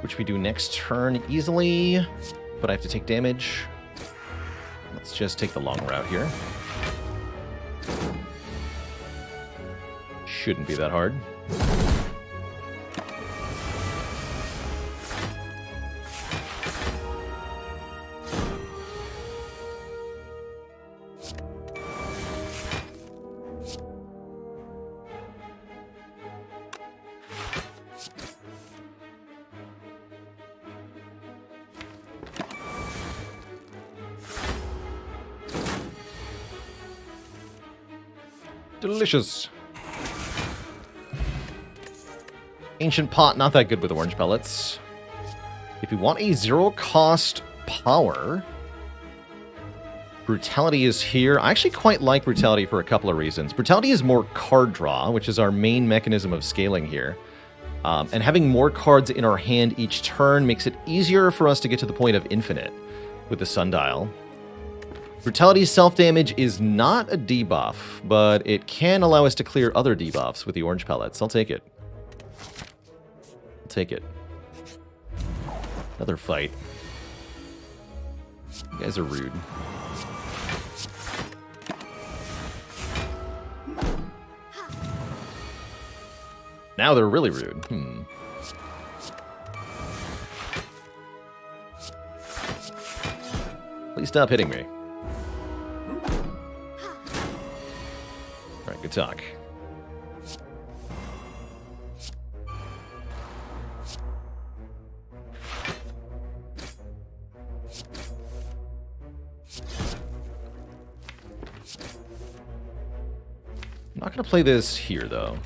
Which we do next turn easily, but I have to take damage. Let's just take the long route here. Shouldn't be that hard. Delicious. Ancient Pot, not that good with orange pellets. If you want a zero-cost power, Brutality is here. I actually quite like Brutality for a couple of reasons. Brutality is more card draw, which is our main mechanism of scaling here. And having more cards in our hand each turn makes it easier for us to get to the point of infinite with the Sundial. Brutality's self-damage is not a debuff, but it can allow us to clear other debuffs with the orange pellets. I'll take it. I'll take it. Another fight. You guys are rude. Now they're really rude. Please stop hitting me. Alright, good talk. I'm not going to play this here, though.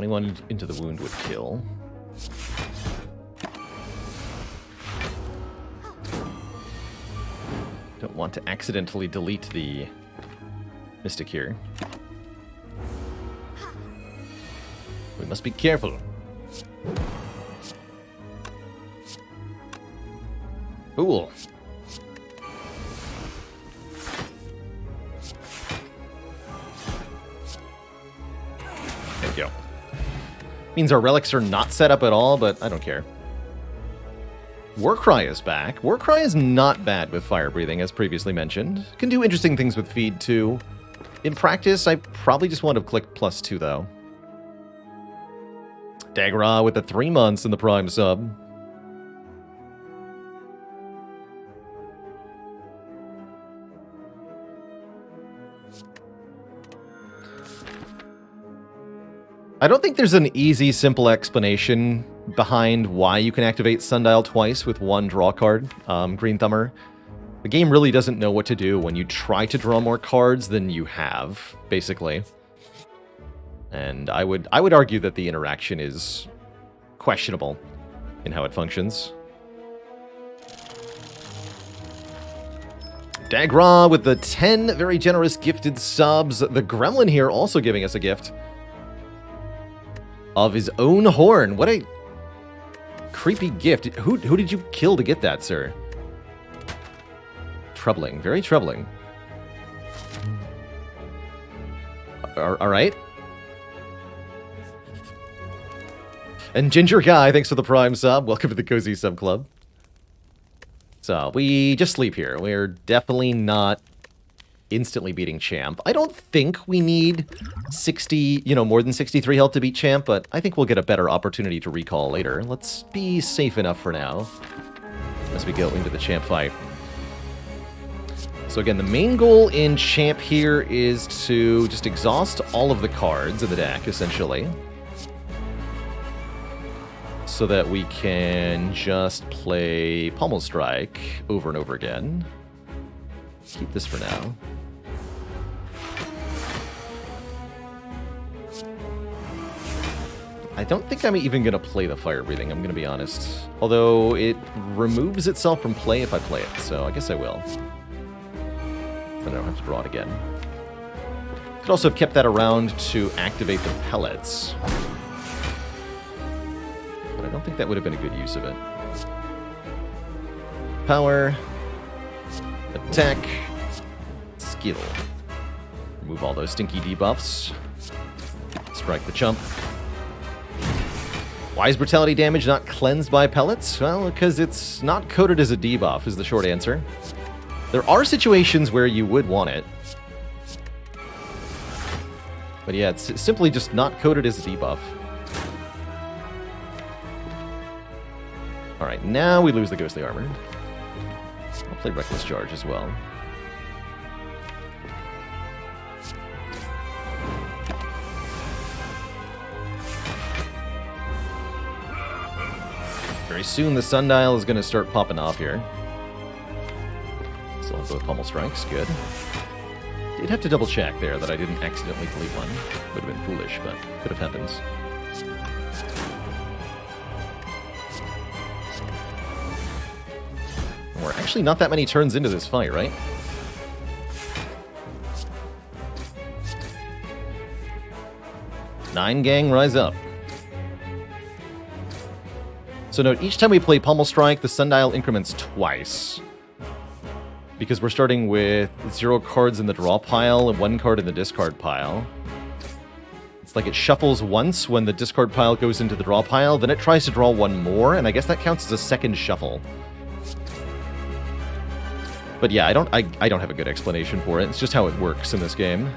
One into the wound would kill. Don't want to accidentally delete the Mystic here. We must be careful. Cool. Thank you. Means our relics are not set up at all, but I don't care. Warcry is back. Warcry is not bad with fire breathing, as previously mentioned. Can do interesting things with feed, too. In practice, I probably just want to click +2, though. Dagra with the 3 months in the Prime sub. I don't think there's an easy, simple explanation behind why you can activate Sundial twice with 1 draw card, Green Thumber. The game really doesn't know what to do when you try to draw more cards than you have, basically. And I would argue that the interaction is questionable in how it functions. Dagra with the 10 very generous gifted subs. The Gremlin here also giving us a gift of his own horn. What a creepy gift. Who did you kill to get that, sir? troubling. Very troubling. All right. And Ginger Guy, thanks for the Prime sub. Welcome to the Cozy Sub Club. So, we just sleep here. We're definitely not instantly beating Champ. I don't think we need 60, more than 63 health to beat Champ, but I think we'll get a better opportunity to recall later. Let's be safe enough for now as we go into the Champ fight. So again, the main goal in Champ here is to just exhaust all of the cards in the deck, essentially, so that we can just play Pommel Strike over and over again. Keep this for now. I don't think I'm even going to play the Fire Breathing, I'm going to be honest. Although it removes itself from play if I play it, so I guess I will. Then I don't have to draw it again. Could also have kept that around to activate the pellets. But I don't think that would have been a good use of it. Power. Attack. Skill. Remove all those stinky debuffs. Strike the chump. Why is Brutality damage not cleansed by pellets? Well, because it's not coded as a debuff, is the short answer. There are situations where you would want it. But yeah, it's simply just not coded as a debuff. Alright, now we lose the Ghostly Armor. I'll play Reckless Charge as well. Very soon the Sundial is going to start popping off here. Still have both Pommel Strikes, good. Did have to double check there that I didn't accidentally delete one. Would have been foolish, but could have happened. We're actually not that many turns into this fight, right? Nine gang, rise up. So note, each time we play Pommel Strike, the Sundial increments twice. Because we're starting with 0 cards in the draw pile and 1 card in the discard pile. It's like it shuffles once when the discard pile goes into the draw pile, then it tries to draw one more, and I guess that counts as a second shuffle. But yeah, I don't have a good explanation for it. It's just how it works in this game.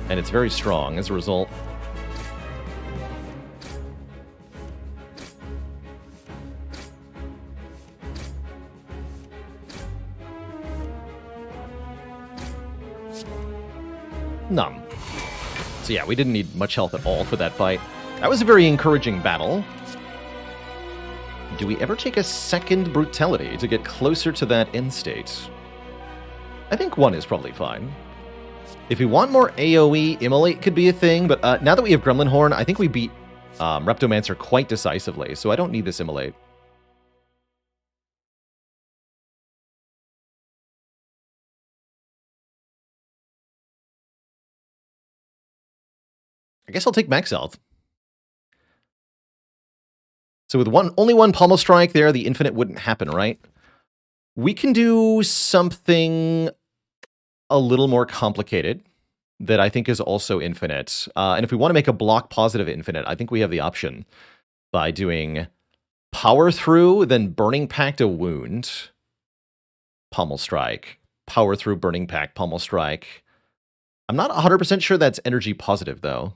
And it's very strong as a result. Numb. So yeah, we didn't need much health at all for that fight. That was a very encouraging battle. Do we ever take a second Brutality to get closer to that end state? I think 1 is probably fine. If we want more AoE, Immolate could be a thing, but now that we have Gremlin Horn, I think we beat Reptomancer quite decisively, so I don't need this Immolate. I guess I'll take max health. So with only one Pommel Strike there, the infinite wouldn't happen, right? We can do something a little more complicated that I think is also infinite. And if we want to make a block positive infinite, I think we have the option by doing Power Through, then Burning Pact a wound, Pommel Strike, Power Through, Burning Pact, Pommel Strike. I'm not 100% sure that's energy positive, though.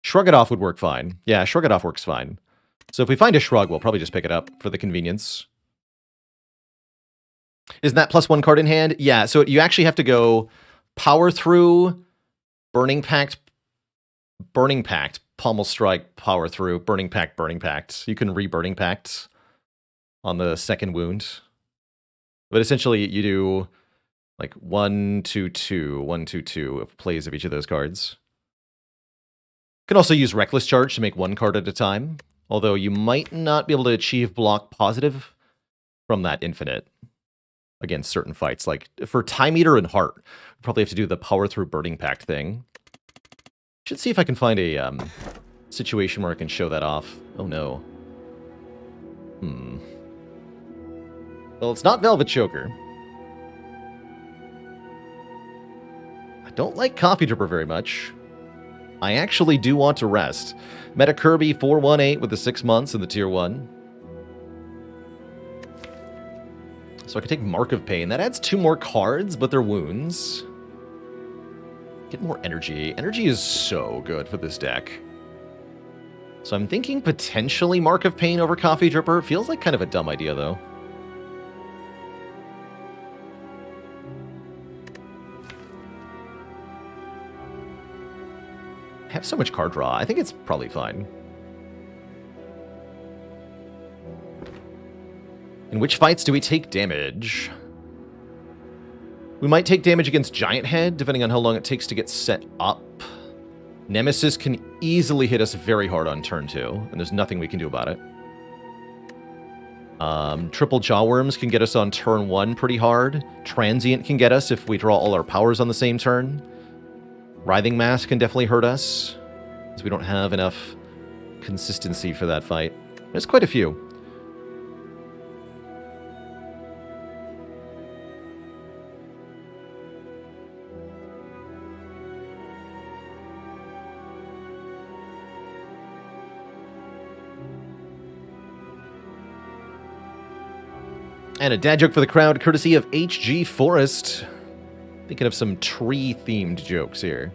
Shrug It Off would work fine. Yeah, Shrug It Off works fine. So if we find a Shrug, we'll probably just pick it up for the convenience. Isn't that +1 card in hand? Yeah, so you actually have to go Power Through, Burning Pact, Pommel Strike, Power Through, Burning Pact. You can re-Burning Pact on the second wound. But essentially, you do like 1, 2, 2, 1, 2, 2 of plays of each of those cards. You can also use Reckless Charge to make 1 card at a time, although you might not be able to achieve block positive from that infinite against certain fights. Like for Time Eater and Heart, you probably have to do the Power Through Burning Pact thing. Should see if I can find a situation where I can show that off. Oh no. Well, it's not Velvet Choker. I don't like Coffee Dripper very much. I actually do want to rest. Meta Kirby 418 with the 6 months in the tier 1. So I can take Mark of Pain. That adds 2 more cards, but they're wounds. Get more energy. Energy is so good for this deck. So I'm thinking potentially Mark of Pain over Coffee Dripper. Feels like kind of a dumb idea, though. I have so much card draw. I think it's probably fine. In which fights do we take damage? We might take damage against Giant Head, depending on how long it takes to get set up. Nemesis can easily hit us very hard on turn 2, and there's nothing we can do about it. Triple Jawworms can get us on turn 1 pretty hard. Transient can get us if we draw all our powers on the same turn. Writhing Mass can definitely hurt us, because we don't have enough consistency for that fight. There's quite a few. And a dad joke for the crowd, courtesy of HG Forest. Thinking of some tree-themed jokes here.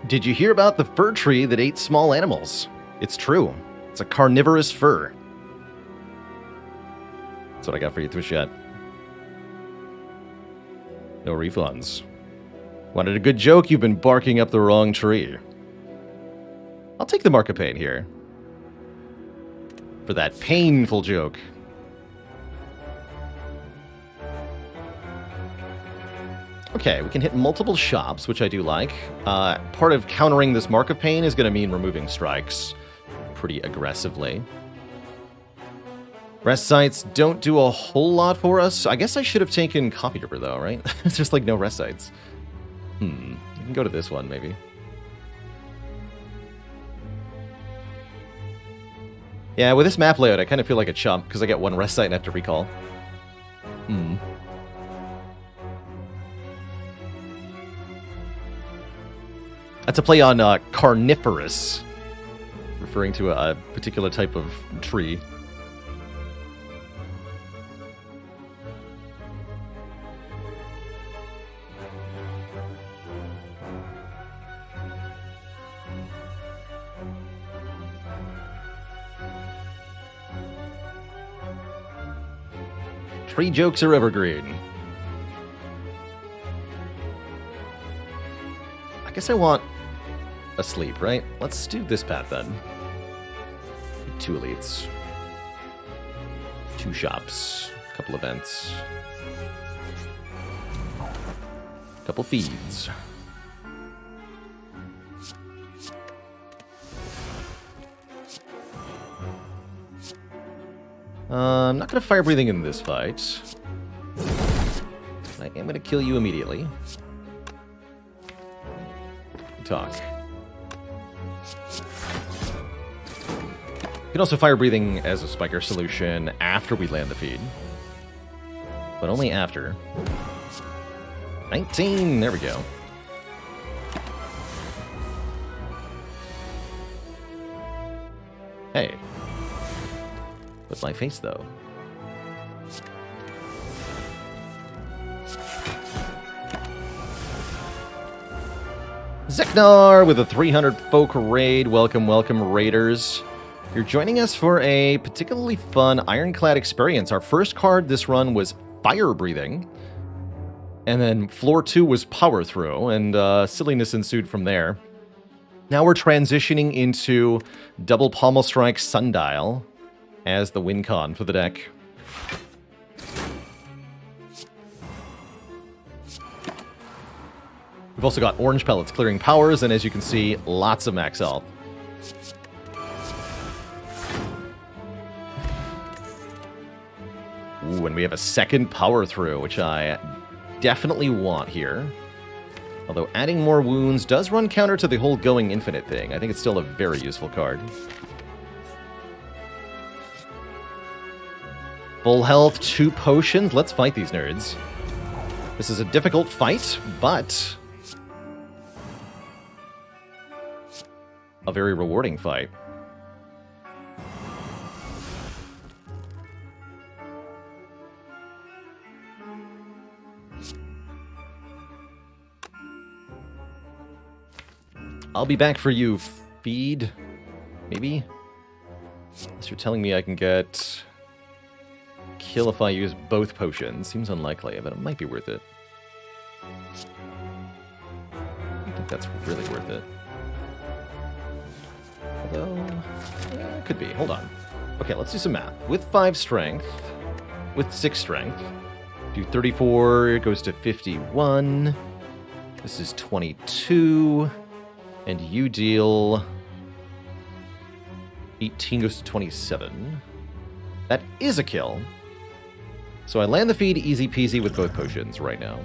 Did you hear about the fir tree that ate small animals? It's true. It's a carnivorous fir. That's what I got for you, Twitchat. No refunds. Wanted a good joke? You've been barking up the wrong tree. I'll take the Mark of Pain here. For that painful joke. Okay, we can hit multiple shops, which I do like. Part of countering this Mark of Pain is going to mean removing strikes pretty aggressively. Rest sites don't do a whole lot for us. I guess I should have taken Coffee Dripper, though, right? It's just like no rest sites. You can go to this one, maybe. Yeah, with this map layout, I kind of feel like a chump, because I get 1 rest site and have to recall. That's a play on carnivorous, referring to a particular type of tree. Tree jokes are evergreen. I guess I want a sleep, right? Let's do this path then. 2 elites. 2 shops. A couple events. A couple feeds. I'm not going to fire breathing in this fight. I am going to kill you immediately. Talk. You can also fire breathing as a spiker solution after we land the feed. But only after. 19! There we go. Hey. With my face, though. Zeknar with a 300 folk raid. Welcome, welcome, raiders. You're joining us for a particularly fun Ironclad experience. Our first card this run was fire breathing. And then floor 2 was power through, and silliness ensued from there. Now we're transitioning into double pommel strike sundial as the win con for the deck. We've also got orange pellets clearing powers, and as you can see, lots of max health. Ooh, and we have a second power through, which I definitely want here. Although adding more wounds does run counter to the whole going infinite thing. I think it's still a very useful card. Full health, 2 potions. Let's fight these nerds. This is a difficult fight, but a very rewarding fight. I'll be back for you, feed. Maybe? Unless you're telling me I can get kill if I use both potions. Seems unlikely, but it might be worth it. I think that's really worth it. Although, yeah, it could be. Hold on. Okay, let's do some math. With 5 strength, with 6 strength, do 34, it goes to 51. This is 22. And you deal 18 goes to 27. That is a kill. So I land the feed easy peasy with both potions right now.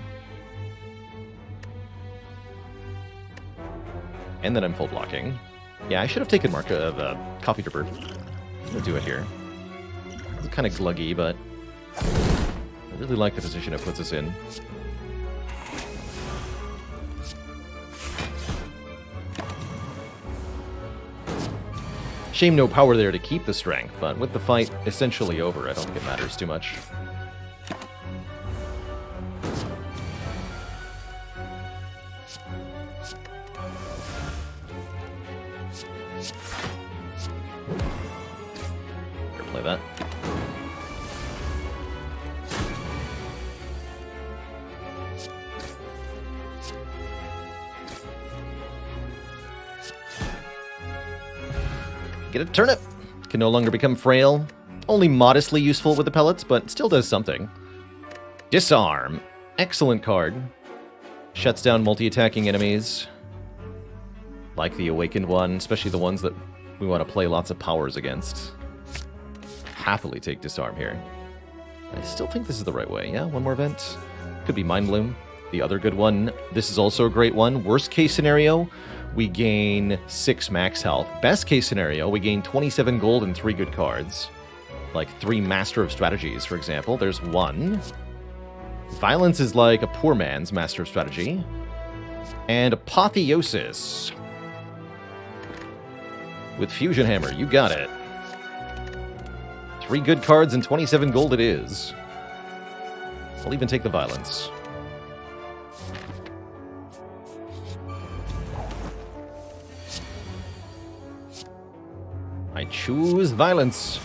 And then I'm full blocking. Yeah, I should have taken Mark of Coffee Dripper. I'm gonna do it here. It's kind of gluggy, but I really like the position it puts us in. Shame no power there to keep the strength, but with the fight essentially over, I don't think it matters too much. Here, play that. Get a turnip! Can no longer become frail. Only modestly useful with the pellets, but still does something. Disarm. Excellent card. Shuts down multi-attacking enemies. Like the Awakened one, especially the ones that we want to play lots of powers against. Happily take Disarm here. I still think this is the right way. Yeah, one more event. Could be Mind Bloom. The other good one. This is also a great one. Worst case scenario, we gain 6 max health. Best case scenario, we gain 27 gold and 3 good cards. Like 3 Master of Strategies, for example. There's 1. Violence is like a poor man's Master of Strategy. And Apotheosis. With Fusion Hammer, you got it. 3 good cards and 27 gold it is. I'll even take the Violence. I choose Violence.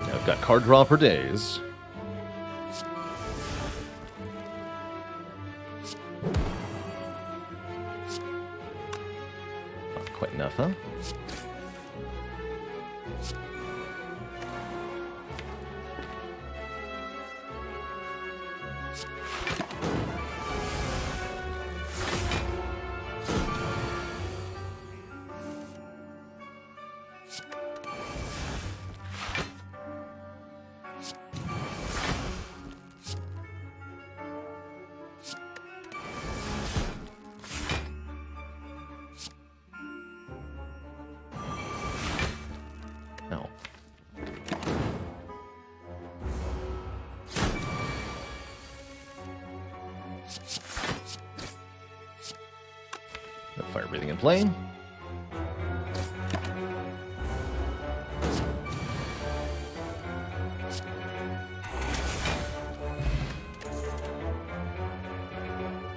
I've got card draw for days. Quite enough, huh? No. No fire breathing in play.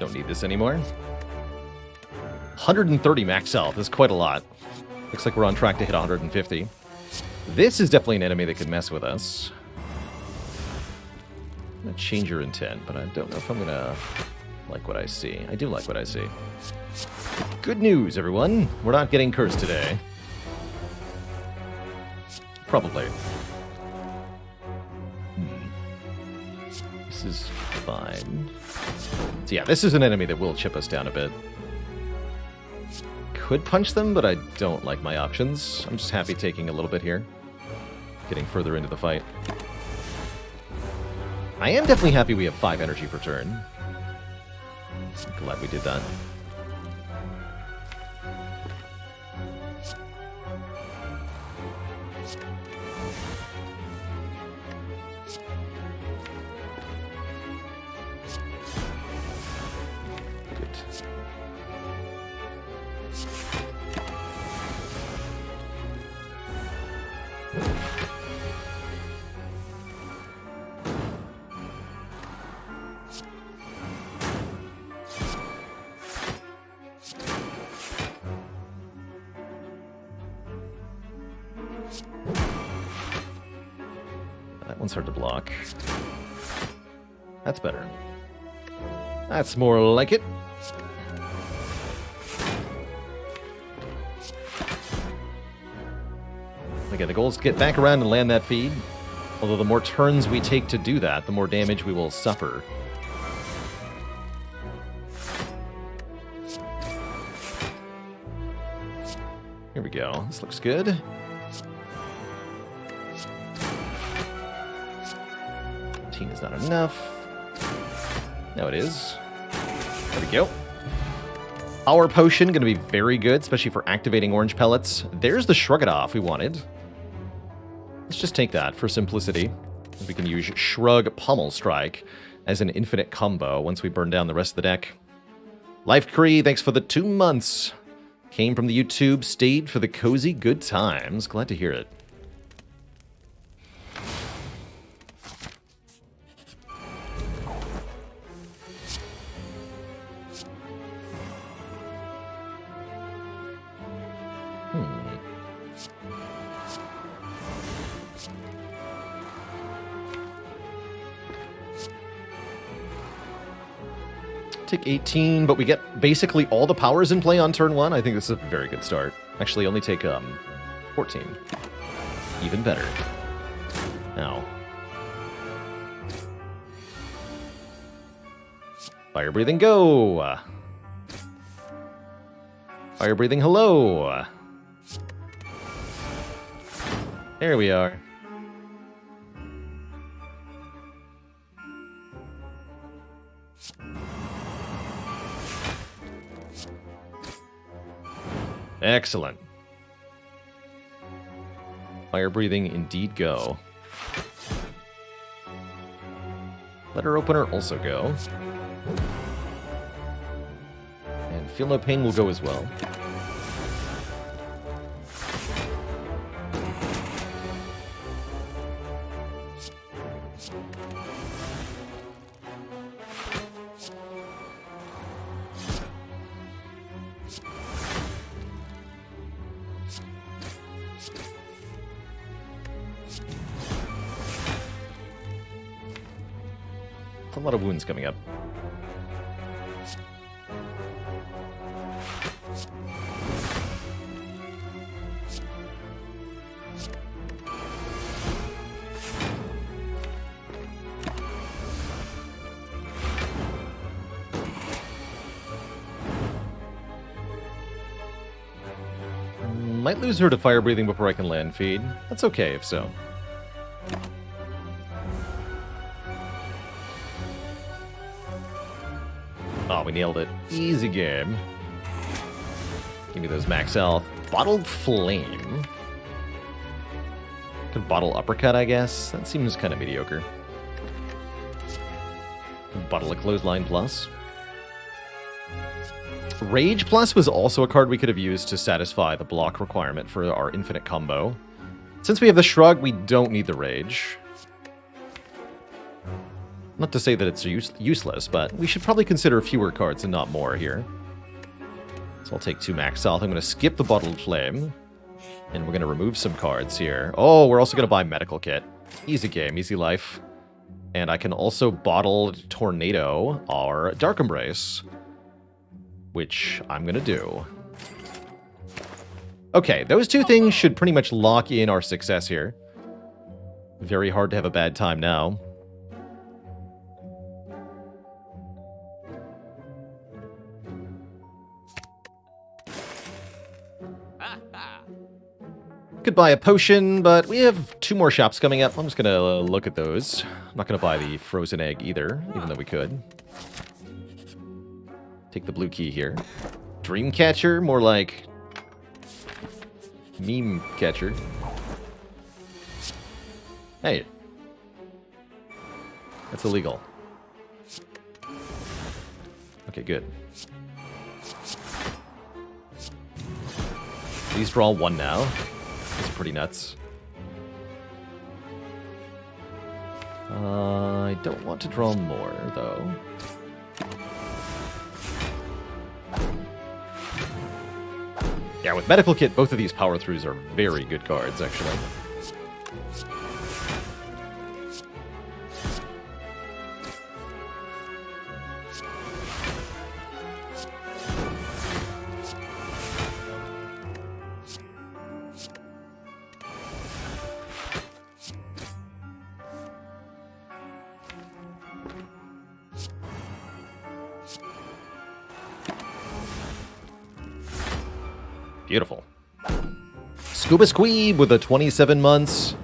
Don't need this anymore. 130 max health is quite a lot. Looks like we're on track to hit 150. This is definitely an enemy that could mess with us. I'm going to change your intent, but I don't know if I'm going to like what I see. I do like what I see. Good news, everyone. We're not getting cursed today. Probably. This is fine. So yeah, this is an enemy that will chip us down a bit. Could punch them, but I don't like my options. I'm just happy taking a little bit here. Getting further into the fight. I am definitely happy we have 5 energy per turn. I'm glad we did that. That one's hard to block. That's better. That's more like it. Okay, the goal is to get back around and land that feed. Although the more turns we take to do that, the more damage we will suffer. Here we go. This looks good. Is not enough. Now it is. There we go. Power potion going to be very good, especially for activating orange pellets. There's the Shrug It Off we wanted. Let's just take that for simplicity. We can use Shrug Pummel Strike as an infinite combo once we burn down the rest of the deck. Life Cree, thanks for the 2 months. Came from the YouTube, stayed for the cozy good times. Glad to hear it. Take 18, but we get basically all the powers in play on turn 1. I think this is a very good start. Actually, only take 14. Even better. Now. Fire breathing, go! Fire breathing, hello! There we are. Excellent. Fire breathing, indeed go. Letter opener also go. And feel no pain will go as well. A lot of wounds coming up. Might lose her to fire breathing before I can land feed. That's okay if so. Oh, we nailed it. Easy game. Give me those max health. Bottled Flame. Could bottle Uppercut, I guess. That seems kind of mediocre. Could bottle a Clothesline Plus. Rage Plus was also a card we could have used to satisfy the block requirement for our infinite combo. Since we have the Shrug, we don't need the Rage. Not to say that it's useless, but we should probably consider fewer cards and not more here. So I'll take 2 max health. I'm going to skip the Bottled Flame. And we're going to remove some cards here. Oh, we're also going to buy Medical Kit. Easy game, easy life. And I can also bottle Tornado our Dark Embrace, which I'm going to do. Okay, those 2 things should pretty much lock in our success here. Very hard to have a bad time now. Could buy a potion, but we have 2 more shops coming up. I'm just going to look at those. I'm not going to buy the frozen egg either, even though we could. Take the blue key here. Dreamcatcher, more like meme catcher. Hey. That's illegal. Okay, good. Please draw 1 now. These are pretty nuts. I don't want to draw more, though. Yeah, with Medical Kit, both of these power-throughs are very good cards, actually. Beautiful. Scuba Squeeb with a 27 months.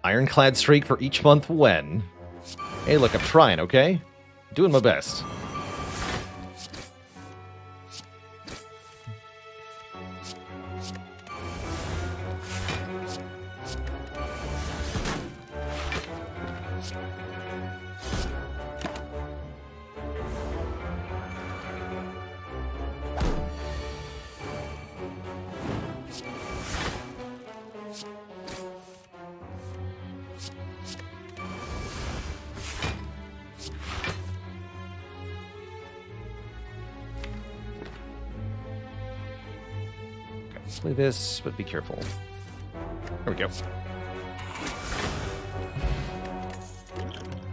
Ironclad streak for each month when. Hey, look, I'm trying, okay? Doing my best. Play this, but be careful. There we go.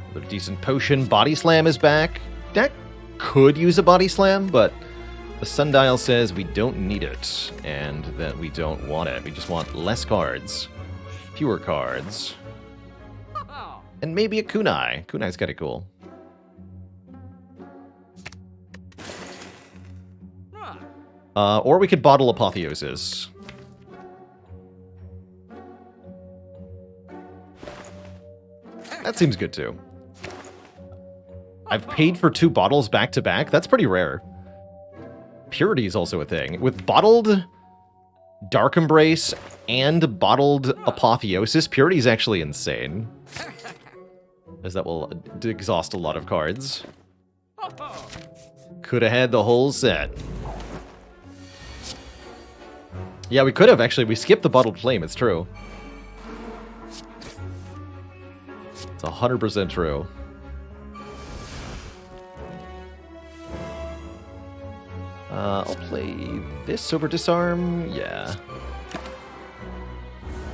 Another decent potion. Body Slam is back. That could use a Body Slam, but the sundial says we don't need it, and that we don't want it. We just want less cards. Fewer cards. And maybe a Kunai. Kunai's kind of cool. Or we could bottle Apotheosis. That seems good too. I've paid for 2 bottles back to back. That's pretty rare. Purity is also a thing. With bottled Dark Embrace and bottled Apotheosis, Purity is actually insane. As that will exhaust a lot of cards. Could have had the whole set. Yeah, we could have, actually. We skipped the Bottled Flame, it's true. It's 100% true. I'll play this over Disarm. Yeah.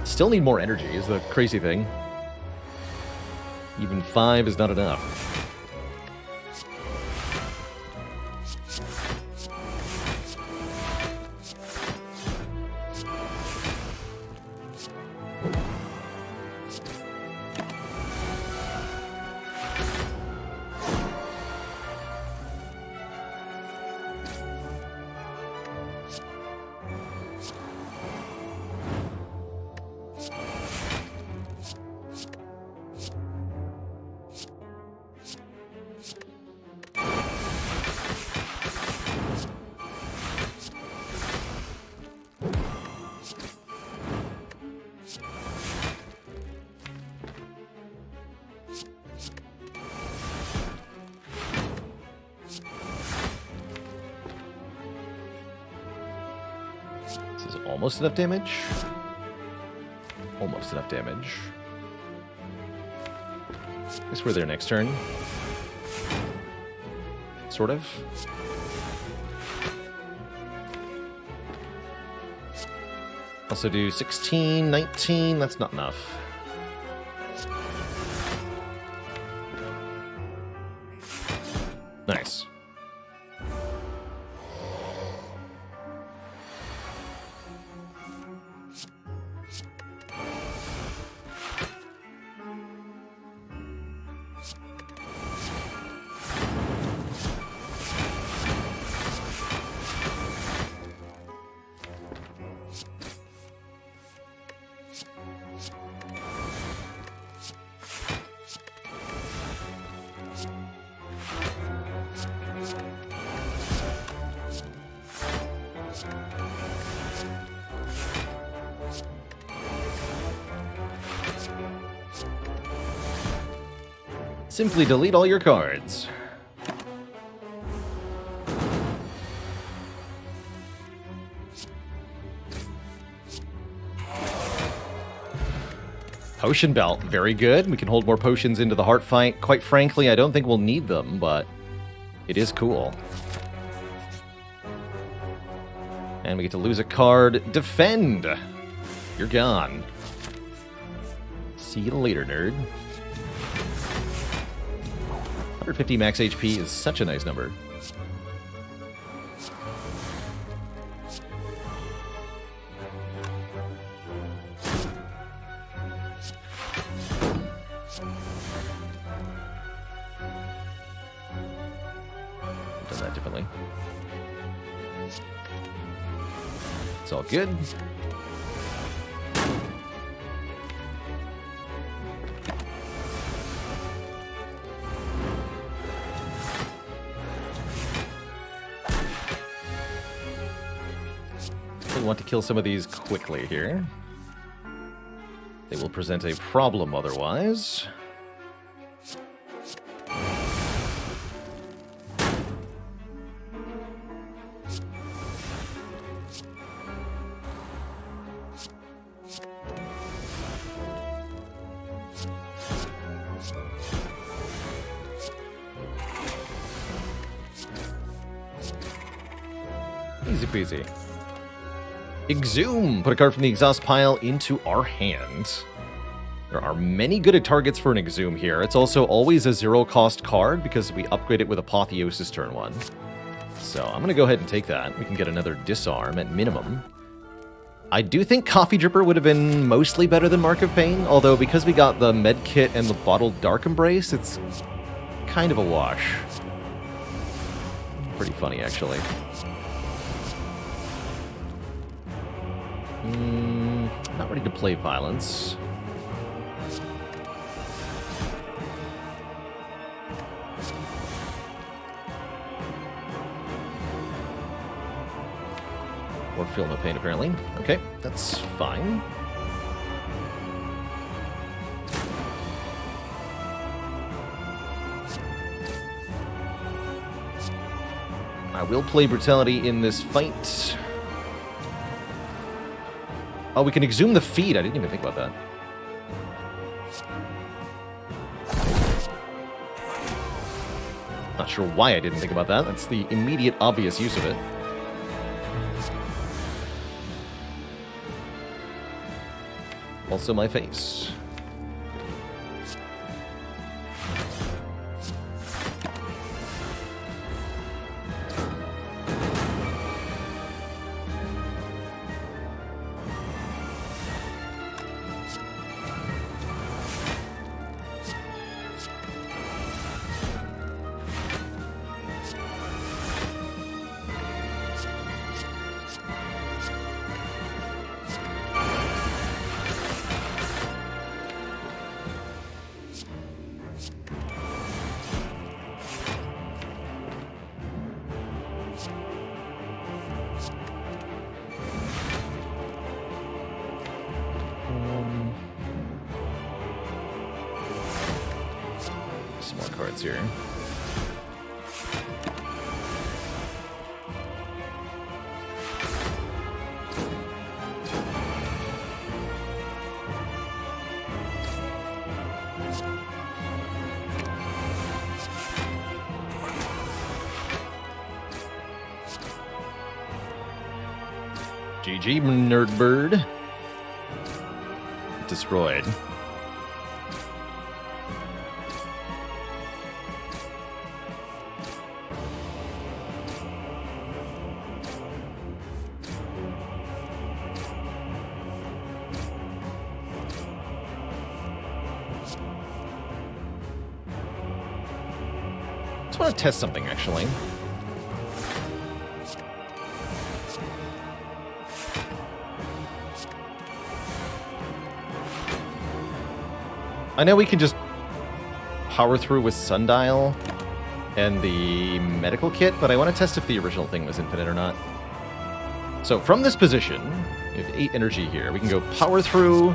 Still need more energy, is the crazy thing. Even 5 is not enough. Almost enough damage? Almost enough damage. I guess we're there next turn. Sort of. Also do 16, 19, that's not enough. Nice. Simply delete all your cards. Potion belt, very good. We can hold more potions into the heart fight. Quite frankly, I don't think we'll need them, but it is cool. And we get to lose a card. Defend! You're gone. See you later, nerd. 150 max HP is such a nice number. Done that differently. It's all good. Want to kill some of these quickly here. They will present a problem otherwise. Easy peasy. Exhume! Put a card from the exhaust pile into our hand. There are many good targets for an Exhume here. It's also always a zero-cost card because we upgrade it with Apotheosis turn 1. So I'm going to go ahead and take that. We can get another Disarm at minimum. I do think Coffee Dripper would have been mostly better than Mark of Pain, although because we got the Med Kit and the Bottled Dark Embrace, it's kind of a wash. Pretty funny, actually. Not ready to play violence. Or feel no pain, apparently. Okay, that's fine. I will play Brutality in this fight. Oh, we can exhume the feed. I didn't even think about that. Not sure why I didn't think about that. That's the immediate obvious use of it. Also my face. Some more cards here. GG, nerd bird. Destroyed. I just want to test something, actually. I know we can just power through with Sundial and the medical kit, but I want to test if the original thing was infinite or not. So from this position, we have 8 energy here. We can go power through,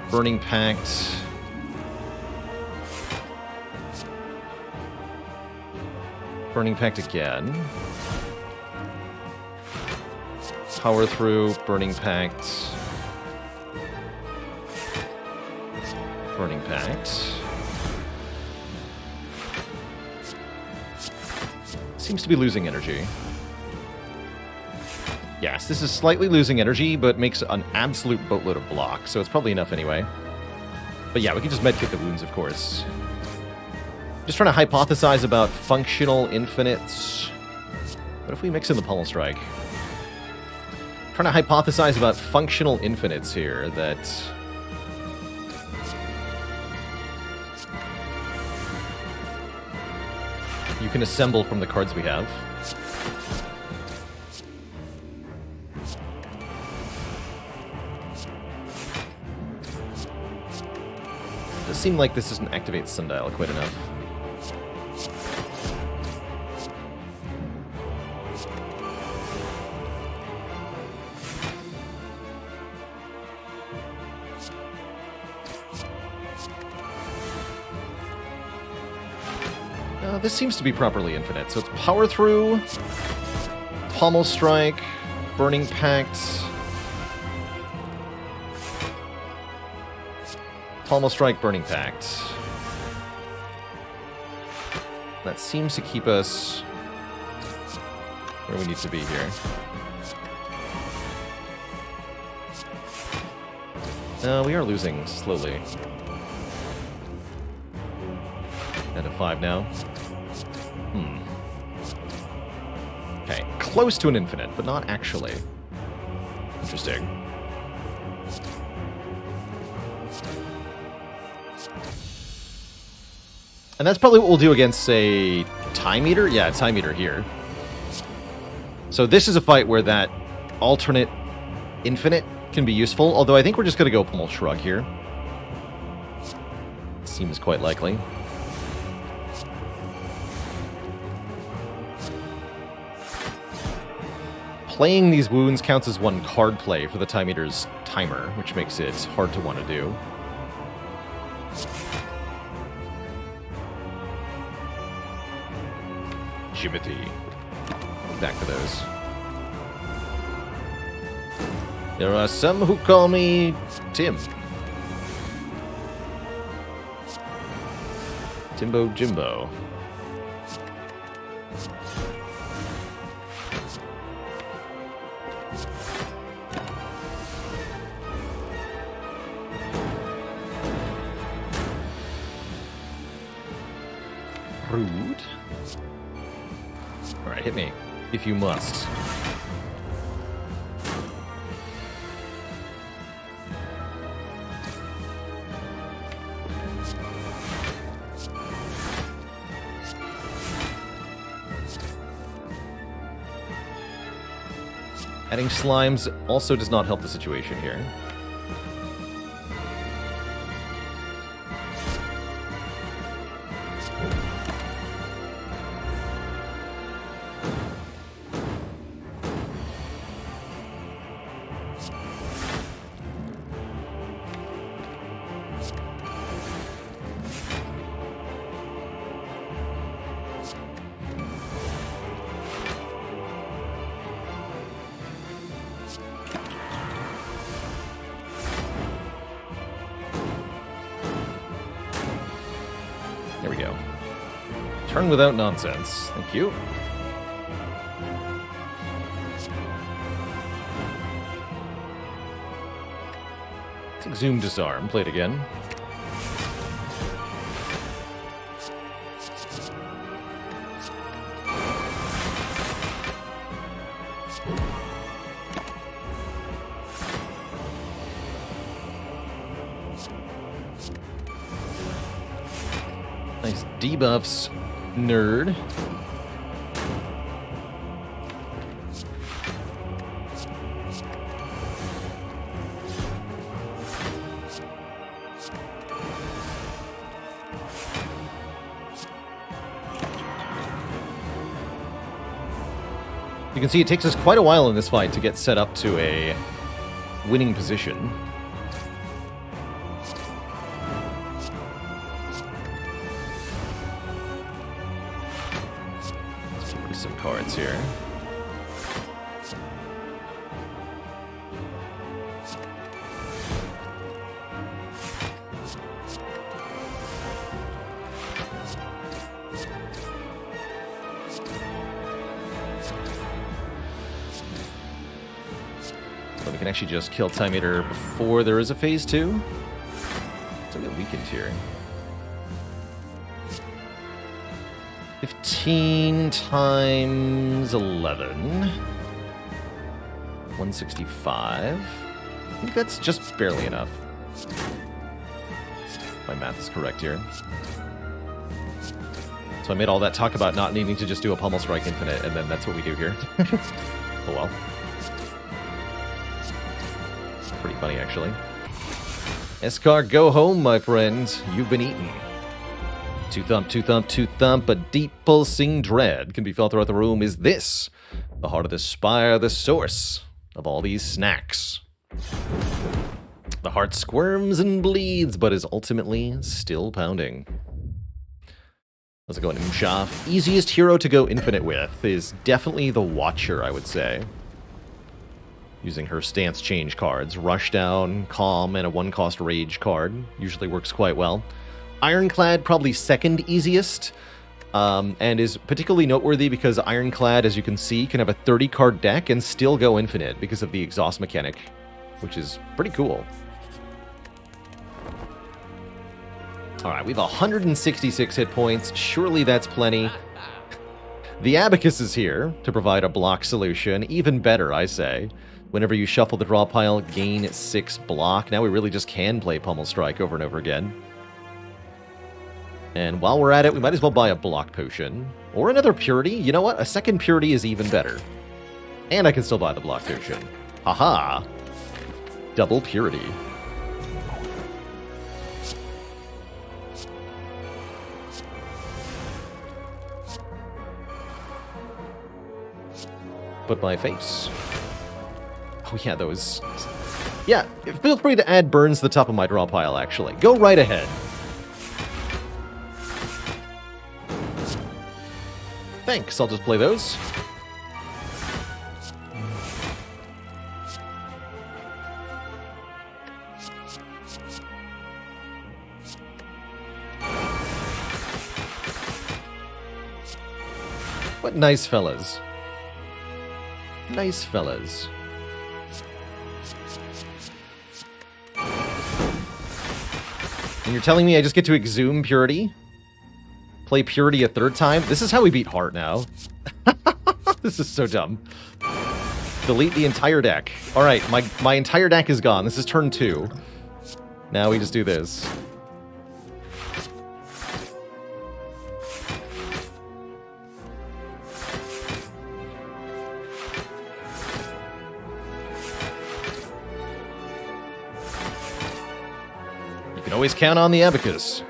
Burning Pact, Burning Pact again, power through, Burning Pact, Burning Pact. Seems to be losing energy. Yes, this is slightly losing energy, but makes an absolute boatload of block, so it's probably enough anyway. But yeah, we can just medkit the wounds, of course. Just trying to hypothesize about functional infinites. What if we mix in the Pummel Strike? Trying to hypothesize about functional infinites here that... you can assemble from the cards we have. It does seem like this doesn't activate Sundial quite enough. This seems to be properly infinite. So it's power through, Pommel Strike, Burning Pact, Pommel Strike, Burning Pact. That seems to keep us where we need to be here. We are losing slowly. Down to 5 now. Okay, close to an infinite, but not actually. Interesting. And that's probably what we'll do against, say, Time Eater? Yeah, Time Eater here. So this is a fight where that alternate infinite can be useful, although I think we're just going to go Pummel Shrug here. Seems quite likely. Playing these wounds counts as one card play for the Time Eater's timer, which makes it hard to want to do. Jimothy. Back to those. There are some who call me Tim. Timbo Jimbo. Rude. Alright, hit me, if you must. Adding slimes also does not help the situation here. There we go. Turn without nonsense. Thank you. Exhume Disarm. Play it again. Nice debuffs, nerd. You can see it takes us quite a while in this fight to get set up to a winning position. Let's play some cards here. So we can actually just kill Time Eater before there is a phase 2. So we get weakened here. 15 times 11. 165. I think that's just barely enough. My math is correct here. So I made all that talk about not needing to just do a Pummel Strike Infinite, and then that's what we do here. Oh well. Pretty funny, actually. Eskar, go home, my friend. You've been eaten. Two thump, two thump, two thump. A deep pulsing dread can be felt throughout the room. Is this the heart of the Spire, the source of all these snacks? The heart squirms and bleeds, but is ultimately still pounding. Let's go into Mshaf. Easiest hero to go infinite with is definitely the Watcher, I would say. Using her stance change cards. Rushdown, Calm, and a 1-cost Rage card. Usually works quite well. Ironclad, probably second easiest. And is particularly noteworthy because Ironclad, as you can see, can have a 30-card deck and still go infinite because of the exhaust mechanic, which is pretty cool. Alright, we have 166 hit points. Surely that's plenty. The Abacus is here to provide a block solution. Even better, I say. Whenever you shuffle the draw pile, gain 6 block. Now we really just can play Pummel Strike over and over again. And while we're at it, we might as well buy a block potion. Or another Purity. You know what? A second Purity is even better. And I can still buy the block potion. Haha. Double Purity. Put my face. Oh yeah, those... Yeah, feel free to add burns to the top of my draw pile, actually. Go right ahead. Thanks, I'll just play those. What nice fellas. Nice fellas. And you're telling me I just get to exhume Purity? Play Purity a third time? This is how we beat Heart now. This is so dumb. Delete the entire deck. Alright, my entire deck is gone. This is turn 2. Now we just do this. You can always count on the Abacus.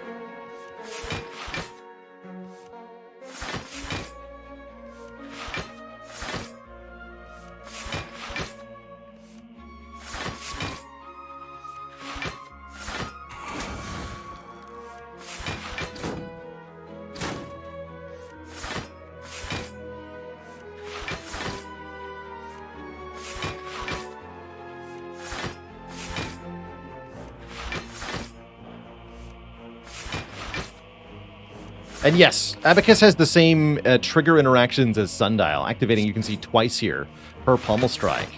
And yes, Abacus has the same trigger interactions as Sundial. Activating, you can see twice here per Pummel Strike.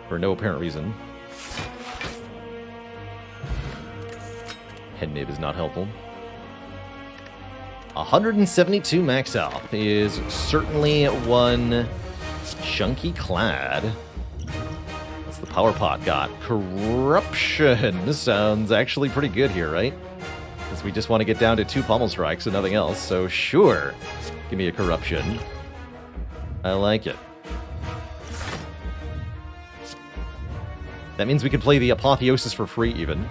For no apparent reason. Head nib is not helpful. 172 max health is certainly one chunky clad. What's the power pot got? Corruption sounds actually pretty good here, right? Because we just want to get down to 2 pommel strikes and nothing else, so sure. Give me a corruption. I like it. That means we can play the Apotheosis for free, even.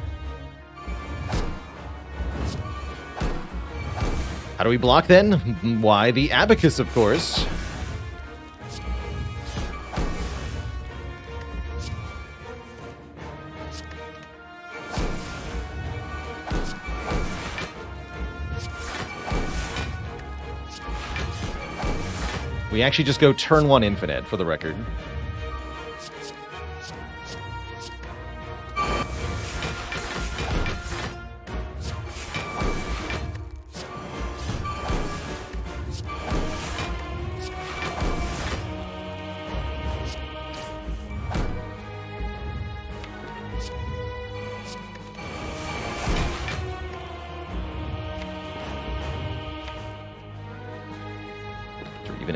How do we block, then? Why, the Abacus, of course. We actually just go turn 1 infinite, for the record.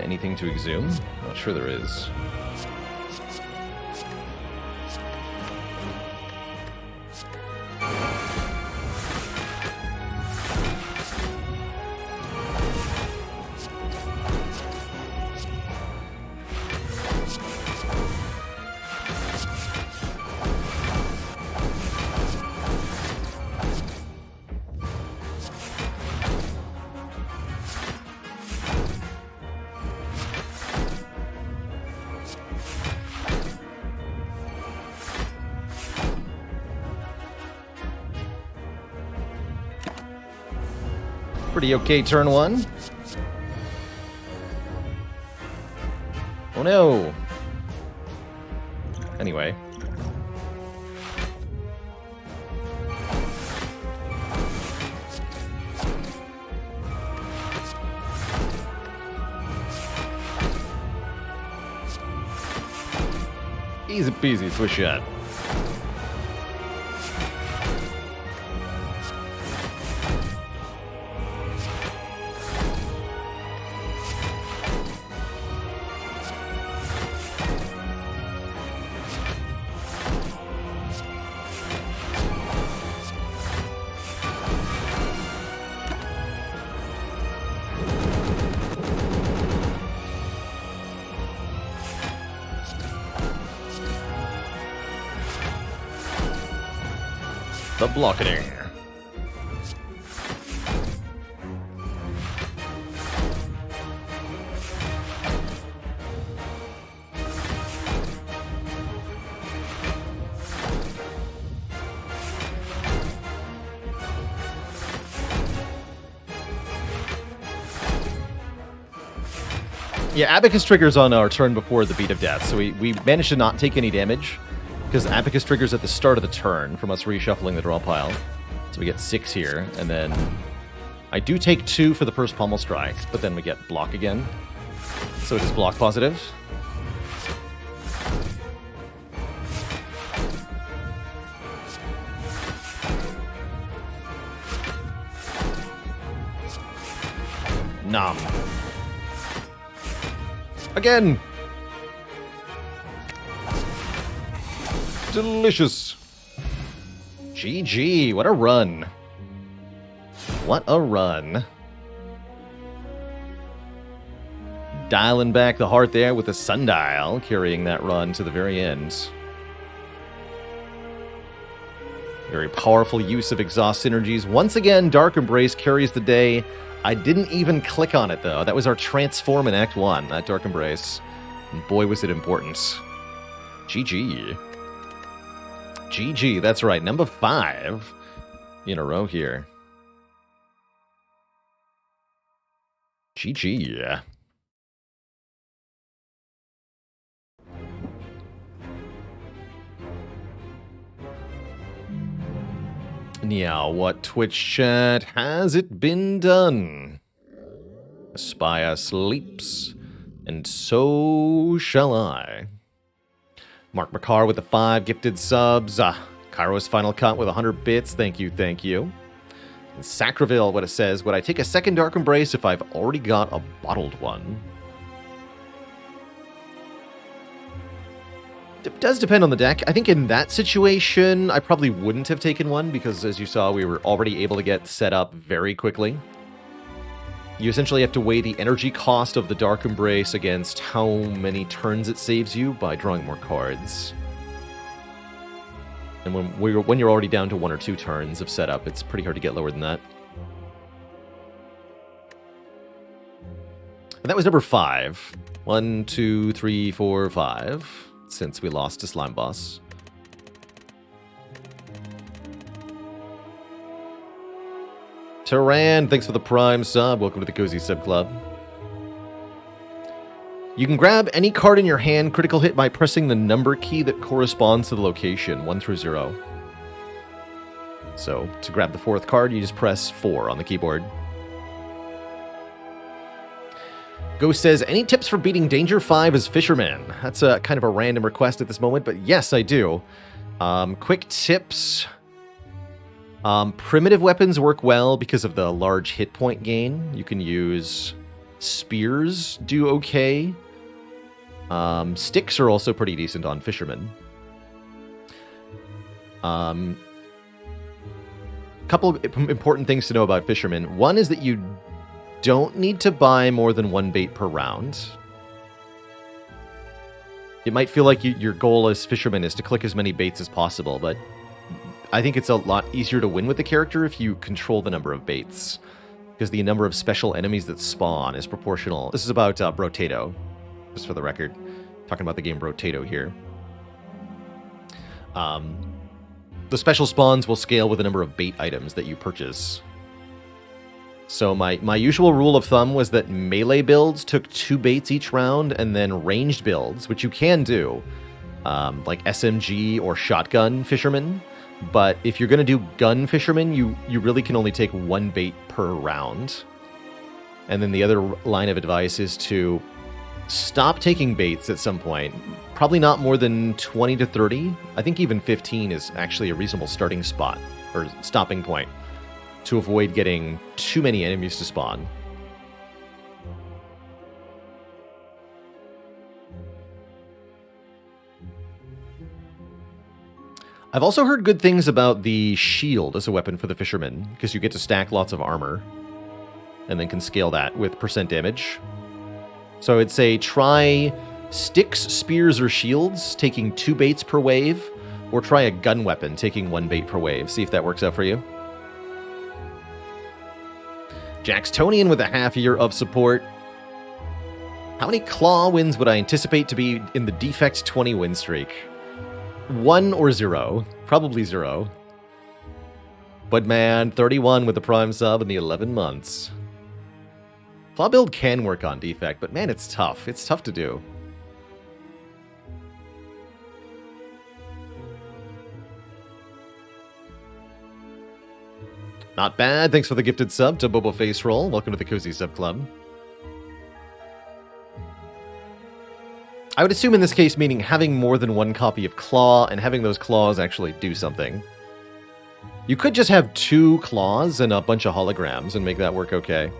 Anything to exhume? Not sure there is. Pretty okay turn 1. Oh no! Anyway. Easy peasy, switch shot. The blocketing. Yeah, Abacus triggers on our turn before the Beat of Death, so we managed to not take any damage. Because Abacus triggers at the start of the turn from us reshuffling the draw pile. So we get 6 here, and then I do take 2 for the first pommel strike, but then we get block again. So it is block positive. Nom. Again! Delicious. GG, what a run. What a run. Dialing back the heart there with the sundial, carrying that run to the very end. Very powerful use of exhaust synergies. Once again, Dark Embrace carries the day. I didn't even click on it, though. That was our transform in Act 1, that Dark Embrace. And boy, was it important. GG. GG, that's right. Number 5 in a row here. GG. Now, what Twitch chat has it been done? Spire sleeps, and so shall I. Mark McCarr with the 5 gifted subs. Kairos Final Cut with 100 bits. Thank you, thank you. In Sacraville, what it says, would I take a second Dark Embrace if I've already got a bottled one? It does depend on the deck. I think in that situation, I probably wouldn't have taken one because, as you saw, we were already able to get set up very quickly. You essentially have to weigh the energy cost of the Dark Embrace against how many turns it saves you by drawing more cards. And when you're already down to 1 or 2 turns of setup, it's pretty hard to get lower than that. And that was number 5. 1, 2, 3, 4, 5. Since we lost to Slime Boss. Taran, thanks for the Prime sub. Welcome to the Cozy Sub Club. You can grab any card in your hand, critical hit by pressing the number key that corresponds to the location, 1 through 0. So, to grab the 4th card, you just press 4 on the keyboard. Ghost says, any tips for beating Danger 5 as Fisherman? That's a kind of a random request at this moment, but yes, I do. Quick tips. Primitive weapons work well because of the large hit point gain. You can use spears, do okay. Sticks are also pretty decent on Fisherman. Couple important things to know about Fisherman. One is that you don't need to buy more than 1 bait per round. It might feel like your goal as Fisherman is to click as many baits as possible, but I think it's a lot easier to win with the character if you control the number of baits, because the number of special enemies that spawn is proportional. This is about Brotato, just for the record. Talking about the game Brotato here. The special spawns will scale with the number of bait items that you purchase. So my usual rule of thumb was that melee builds took 2 baits each round, and then ranged builds, which you can do, like SMG or shotgun Fisherman. But if you're going to do gun Fisherman, you really can only take 1 bait per round. And then the other line of advice is to stop taking baits at some point. Probably not more than 20 to 30. I think even 15 is actually a reasonable starting spot, or stopping point, to avoid getting too many enemies to spawn. I've also heard good things about the shield as a weapon for the Fisherman, because you get to stack lots of armor, and then can scale that with % damage. So I'd say try sticks, spears, or shields, taking 2 baits per wave, or try a gun weapon, taking 1 bait per wave. See if that works out for you. Jackstonian with a half year of support. How many claw wins would I anticipate to be in the Defect 20 win streak? 1 or 0. Probably 0. But man, 31 with the Prime sub in the 11 months. Claw build can work on Defect, but man, it's tough. It's tough to do. Not bad. Thanks for the gifted sub to Bobo Face Roll. Welcome to the Cozy Sub Club. I would assume in this case meaning having more than 1 copy of Claw and having those claws actually do something. You could just have 2 claws and a bunch of holograms and make that work okay.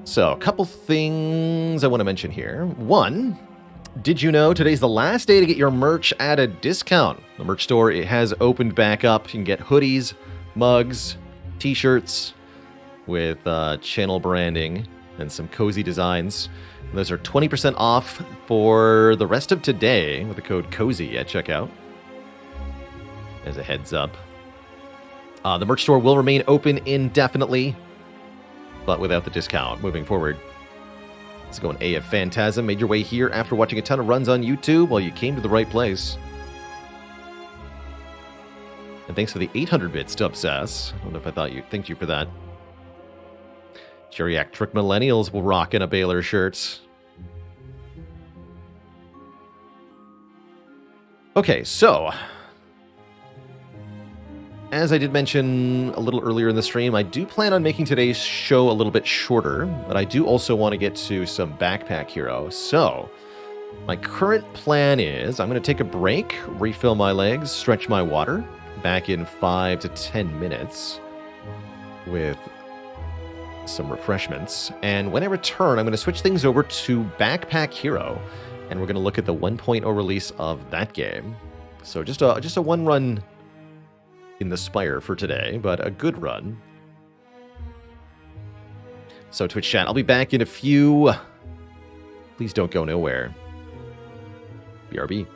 So, a couple things I want to mention here. One, did you know today's the last day to get your merch at a discount? The merch store, it has opened back up. You can get hoodies, mugs, t-shirts with channel branding and some cozy designs. And those are 20% off for the rest of today with the code COZY at checkout. As a heads up. The merch store will remain open indefinitely, but without the discount moving forward. Let's go an A of Phantasm. Made your way here after watching a ton of runs on YouTube. Well, you came to the right place. And thanks for the 800 bits to Obsess. I don't know if I thought you thanked you for that. Geriatric Millennials will rock in a Baylor shirt. Okay, so as I did mention a little earlier in the stream, I do plan on making today's show a little bit shorter, but I do also want to get to some Backpack Hero. So, My current plan is I'm going to take a break, refill my legs, stretch my water, back in 5 to 10 minutes with some refreshments. And when I return, I'm going to switch things over to Backpack Hero, and we're going to look at the 1.0 release of that game. So just a one run in the Spire for today, but a good run. So Twitch chat, I'll be back in a few. Please don't go nowhere. BRB.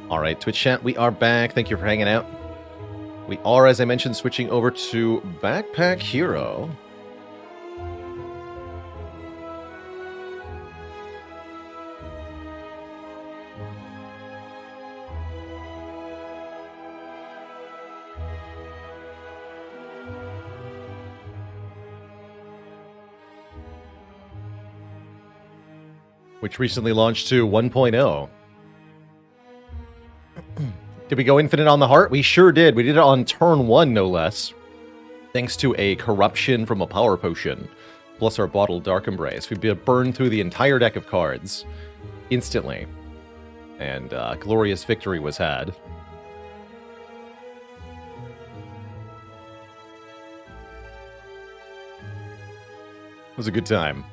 All right, Twitch chat, we are back. Thank you for hanging out. We are, as I mentioned, switching over to Backpack Hero. Which recently launched to 1.0. Did we go infinite on the heart? We sure did. We did it on turn 1, no less. Thanks to a corruption from a power potion. Plus our bottled Dark Embrace. We burned through the entire deck of cards instantly. And glorious victory was had. It was a good time.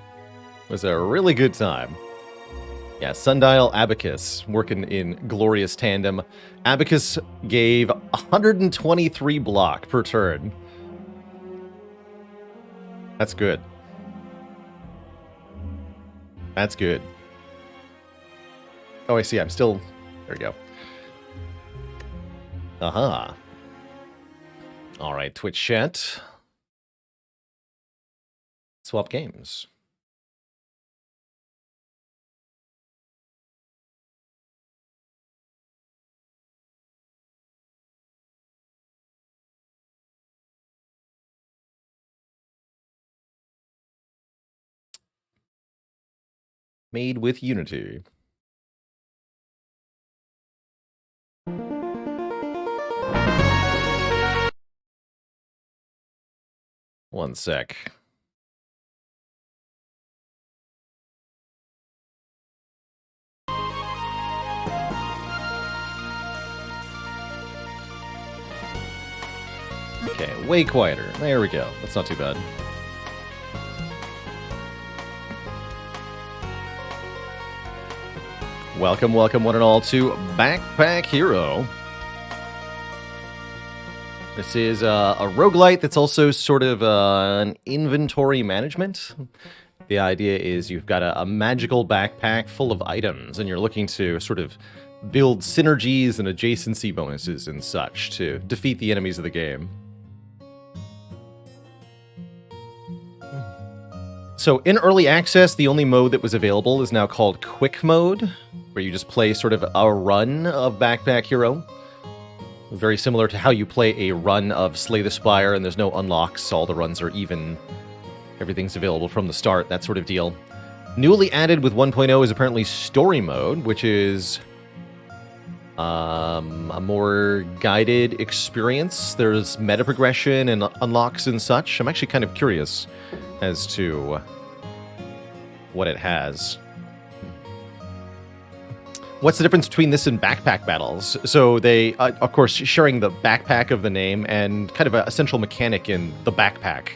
It was a really good time. Yeah, Sundial Abacus working in glorious tandem. Abacus gave 123 block per turn. That's good. That's good. Oh, I see. I'm still... There we go. Aha. All right, Twitch chat. Swap games. Made with Unity. One sec. Okay, way quieter. There we go. That's not too bad. Welcome, welcome one and all to Backpack Hero. This is a roguelite that's also sort of an inventory management. The idea is you've got a magical backpack full of items, and you're looking to sort of build synergies and adjacency bonuses and such to defeat the enemies of the game. So in early access, the only mode that was available is now called Quick Mode, where you just play sort of a run of Backpack Hero. Very similar to how you play a run of Slay the Spire, and there's no unlocks, all the runs are even. Everything's available from the start, that sort of deal. Newly added with 1.0 is apparently Story Mode, which is a more guided experience. There's meta progression and unlocks and such. I'm actually kind of curious as to what it has. What's the difference between this and backpack battles? So they, of course, sharing the backpack of the name and kind of a essential mechanic in the backpack.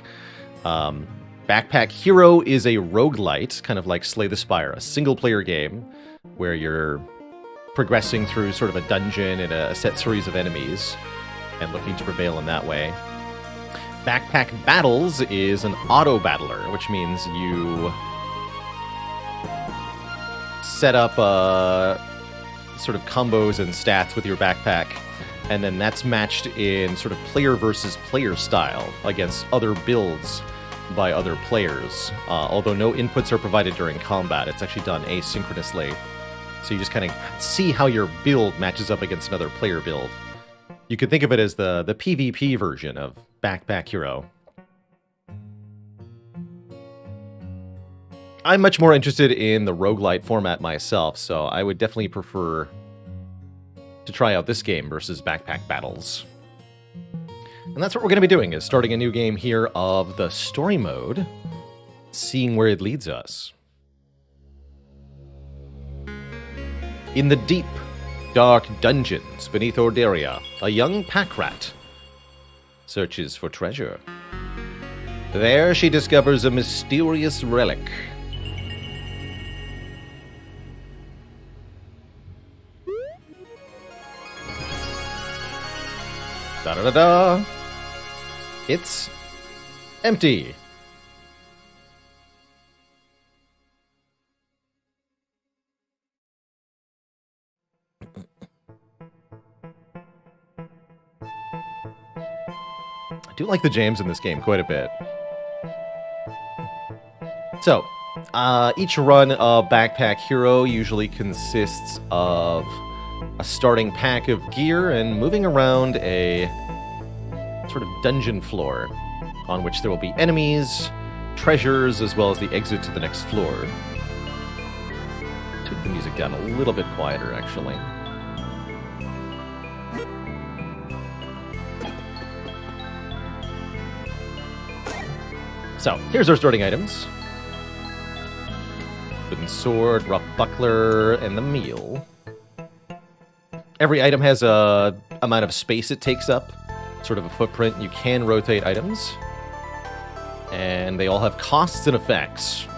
Backpack Hero is a roguelite, kind of like Slay the Spire, a single-player game where you're progressing through sort of a dungeon and a set series of enemies and looking to prevail in that way. Backpack Battles is an auto-battler, which means you set up sort of combos and stats with your backpack, and then that's matched in sort of player versus player style against other builds by other players. Although no inputs are provided during combat, it's actually done asynchronously. So you just kind of see how your build matches up against another player build. You could think of it as the PvP version of Backpack Hero. I'm much more interested in the roguelite format myself, so I would definitely prefer to try out this game versus Backpack Battles. And that's what we're going to be doing, is starting a new game here of the story mode, seeing where it leads us. In the deep, dark dungeons beneath Orderia, a young pack rat searches for treasure. There she discovers a mysterious relic. Da-da-da-da! It's empty. I do like the jams in this game quite a bit. So, each run of Backpack Hero usually consists of a starting pack of gear and moving around a sort of dungeon floor on which there will be enemies, treasures, as well as the exit to the next floor. Took the music down a little bit quieter, actually. So, here's our starting items. Wooden sword, rough buckler, and the meal. Every item has a amount of space it takes up, sort of a footprint. You can rotate items, and they all have costs and effects.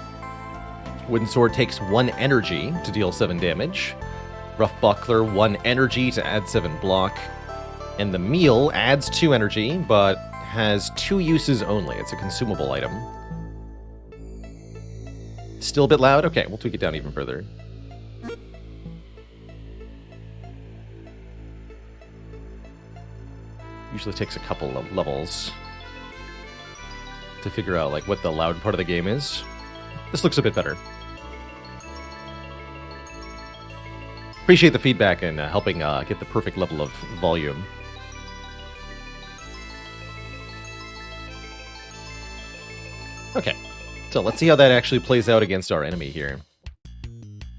Wooden sword takes 1 energy to deal 7 damage. Rough buckler, 1 energy to add 7 block. And the meal adds 2 energy, but has 2 uses only. It's a consumable item. Still a bit loud? Okay, we'll tweak it down even further. Usually takes a couple of levels to figure out like what the loud part of the game is. This looks a bit better. Appreciate the feedback and helping get the perfect level of volume. Okay, so let's see how that actually plays out against our enemy here.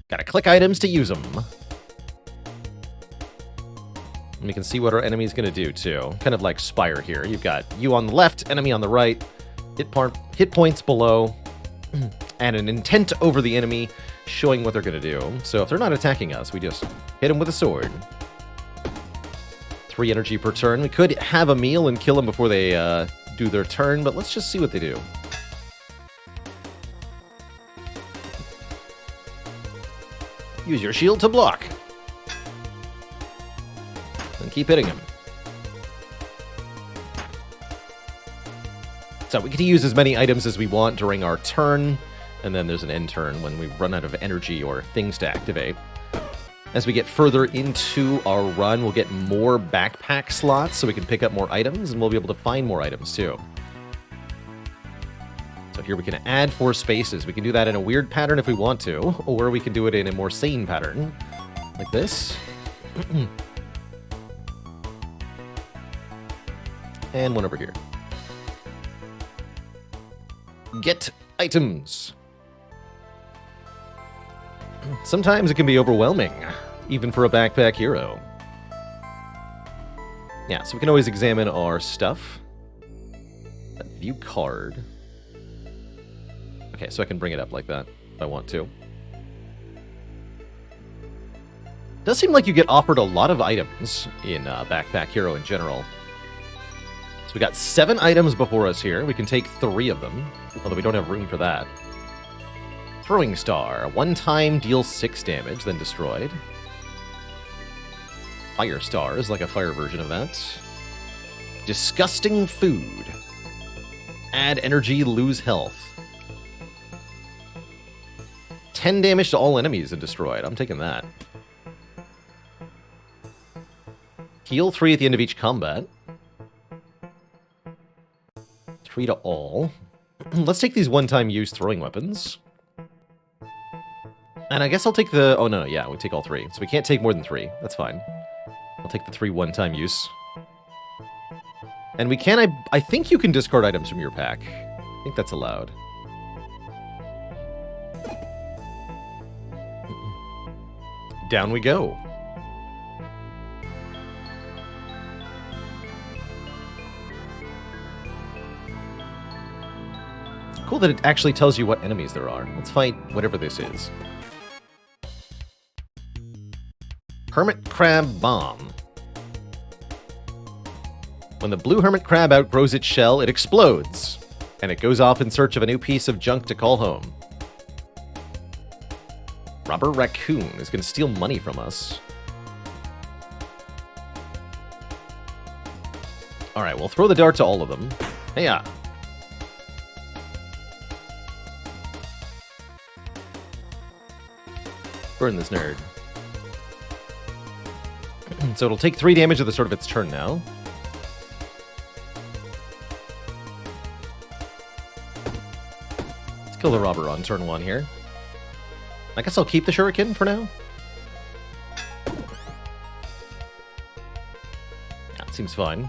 Gotta click items to use them. And we can see what our enemy's going to do, too. Kind of like Spire here. You've got you on the left, enemy on the right, hit points below, and an intent over the enemy showing what they're going to do. So if they're not attacking us, we just hit them with a sword. 3 energy per turn. We could have a meal and kill them before they do their turn, but let's just see what they do. Use your shield to block. And keep hitting him. So we get to use as many items as we want during our turn, and then there's an end turn when we run out of energy or things to activate. As we get further into our run, we'll get more backpack slots so we can pick up more items, and we'll be able to find more items too. So here we can add 4 spaces. We can do that in a weird pattern if we want to, or we can do it in a more sane pattern, like this. And one over here. Get items. Sometimes it can be overwhelming, even for a backpack hero. Yeah, so we can always examine our stuff. View card. Okay, so I can bring it up like that if I want to. Does seem like you get offered a lot of items in Backpack Hero in general. So we got 7 items before us here. We can take 3 of them, although we don't have room for that. Throwing Star. 1 time deals 6 damage, then destroyed. Fire Star is like a fire version of that. Disgusting Food. Add energy, lose health. 10 damage to all enemies and destroyed. I'm taking that. Heal 3 at the end of each combat. 3 to all. Let's take these one-time use throwing weapons. And I guess I'll take the... Oh, no, yeah, we take all 3. So we can't take more than 3. That's fine. I'll take the 3 one-time use. And we can... I think you can discard items from your pack. I think that's allowed. Down we go. Cool that it actually tells you what enemies there are. Let's fight whatever this is. Hermit Crab Bomb. When the blue hermit crab outgrows its shell, it explodes, and it goes off in search of a new piece of junk to call home. Robber Raccoon is going to steal money from us. Alright, we'll throw the dart to all of them. Hey-ya! Burn this nerd. So it'll take 3 damage at the start of its turn now. Let's kill the robber on turn 1 here. I guess I'll keep the shuriken for now. That seems fine.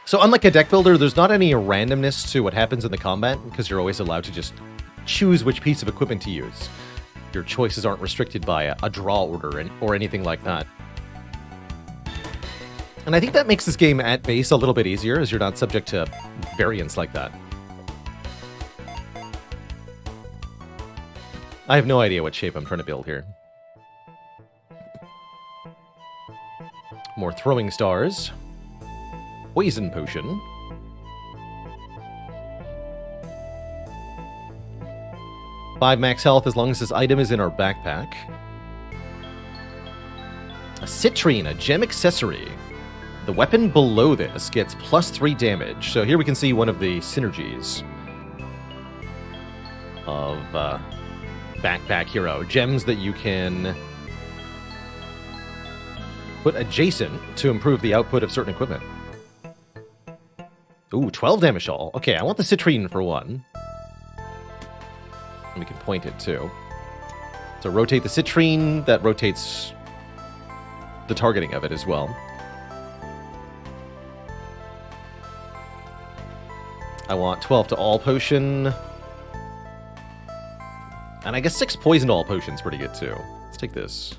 So unlike a deck builder, there's not any randomness to what happens in the combat, because you're always allowed to just choose which piece of equipment to use. Your choices aren't restricted by a draw order or anything like that. And I think that makes this game at base a little bit easier, as you're not subject to variance like that. I have no idea what shape I'm trying to build here. More throwing stars. Poison potion. Five max health as long as this item is in our backpack. A citrine, a gem accessory. The weapon below this gets +3 damage. So here we can see one of the synergies of Backpack Hero. Gems that you can put adjacent to improve the output of certain equipment. Ooh, 12 damage all. Okay, I want the citrine for 1. And we can point it too. So rotate the citrine, that rotates the targeting of it as well. I want 12 to all potion. And I guess 6 poison to all potion's pretty good too. Let's take this.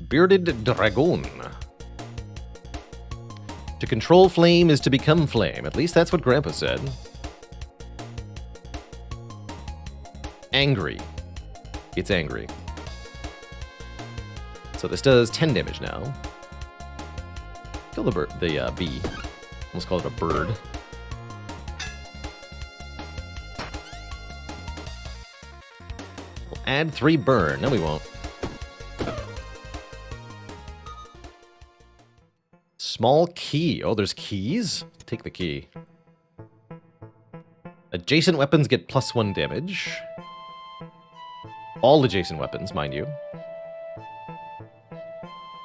Bearded Dragoon. To control flame is to become flame. At least that's what Grandpa said. Angry. It's angry. So this does 10 damage now. Kill the bird, the bee. Almost call it a bird. We'll add 3 burn. No, we won't. Small key. Oh, there's keys? Take the key. Adjacent weapons get +1 damage. All adjacent weapons, mind you.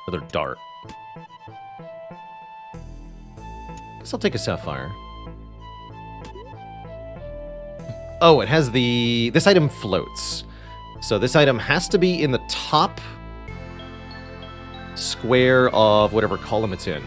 Another dart. Guess I'll take a sapphire. Oh, it has the... This item floats. So this item has to be in the top square of whatever column it's in.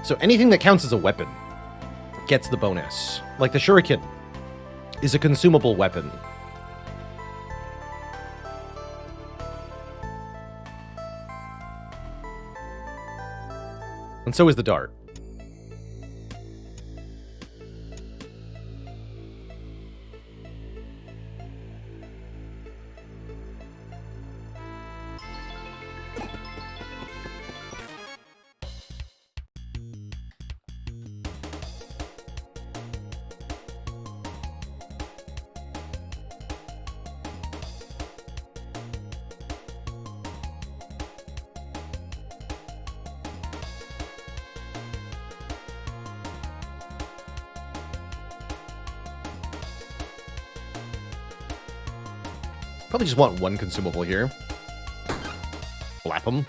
So anything that counts as a weapon gets the bonus. Like the shuriken is a consumable weapon. And so is the dart. Probably just want one consumable here. Blap them.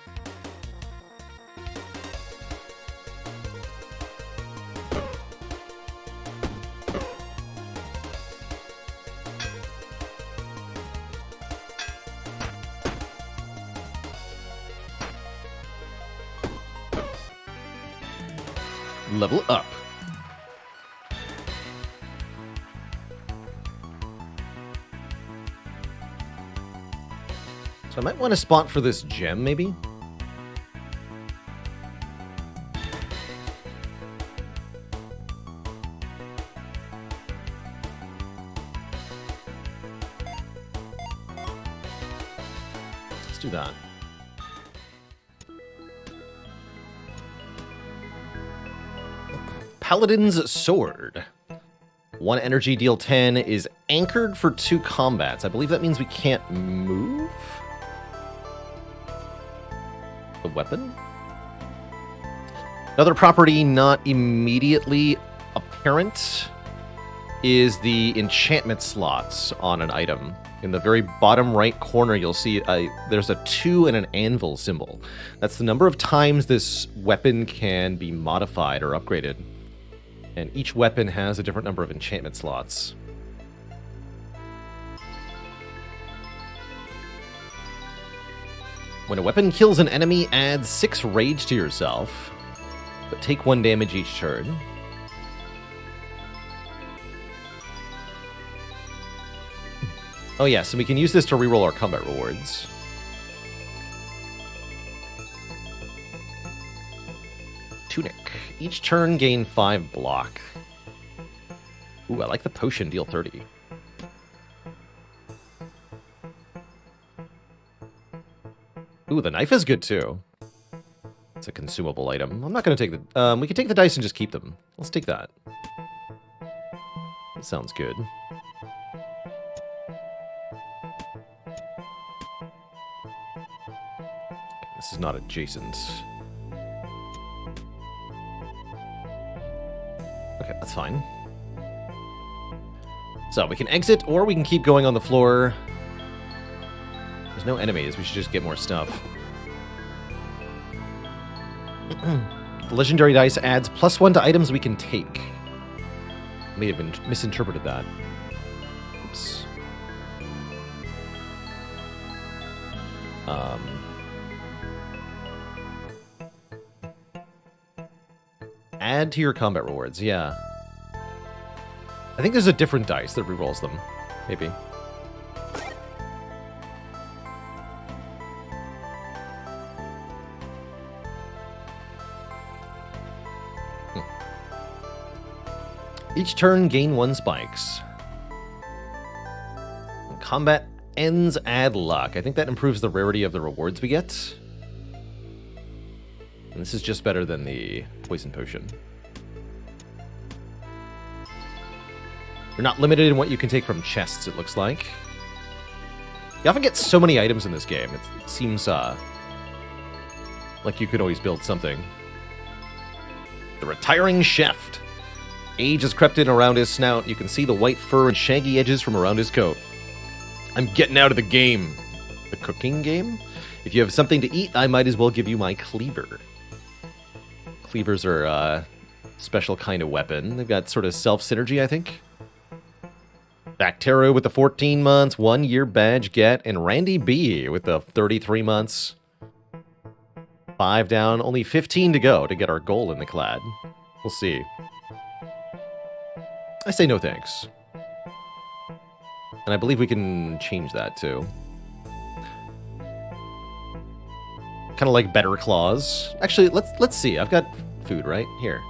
Level up. So I might want a spot for this gem, maybe? Let's do that. Paladin's Sword. 1 energy, deal 10, is anchored for 2 combats. I believe that means we can't move? The weapon? Another property not immediately apparent is the enchantment slots on an item. In the very bottom right corner, you'll see there's a 2 and an anvil symbol. That's the number of times this weapon can be modified or upgraded. And each weapon has a different number of enchantment slots. When a weapon kills an enemy, add 6 rage to yourself, but take 1 damage each turn. Oh yeah, so we can use this to reroll our combat rewards. Tunic. Each turn gain 5 block. Ooh, I like the potion, deal 30. Ooh, the knife is good too. It's a consumable item. I'm not going to take the... we can take the dice and just keep them. Let's take that. That sounds good. This is not adjacent. Okay, that's fine. So, we can exit, or we can keep going on the floor. There's no enemies, we should just get more stuff. The legendary dice adds +1 to items we can take. May have been misinterpreted that. Oops. Add to your combat rewards, yeah. I think there's a different dice that rerolls them, maybe. Each turn, gain 1 spikes. When combat ends, add luck. I think that improves the rarity of the rewards we get. And this is just better than the poison potion. You're not limited in what you can take from chests, it looks like. You often get so many items in this game. It seems like you could always build something. The retiring chef. Age has crept in around his snout. You can see the white fur and shaggy edges from around his coat. I'm getting out of the game. The cooking game? If you have something to eat, I might as well give you my cleaver. Cleavers are a special kind of weapon. They've got sort of self-synergy, I think. Bacteria with the 14 months, 1 year badge get, and Randy B with the 33 months. 5 down, only 15 to go to get our goal in the clad. We'll see. I say no thanks. And I believe we can change that too. Kind of like better claws. Actually, let's see. I've got food right here.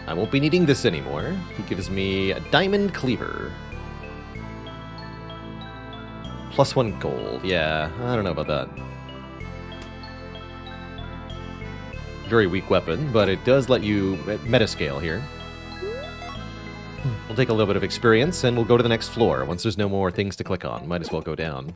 I won't be needing this anymore. He gives me a diamond cleaver. +1 gold. Yeah, I don't know about that. Very weak weapon, but it does let you metascale here. We'll take a little bit of experience, and we'll go to the next floor. Once there's no more things to click on, might as well go down.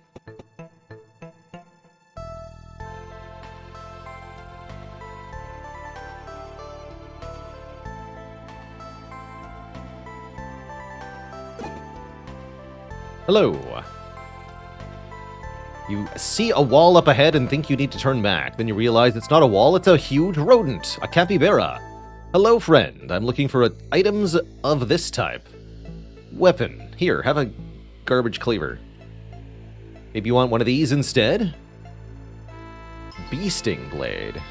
Hello. You see a wall up ahead and think you need to turn back. Then you realize it's not a wall, it's a huge rodent, a capybara. Hello, friend. I'm looking for items of this type. Weapon. Here, have a garbage cleaver. Maybe you want one of these instead? Bee sting blade.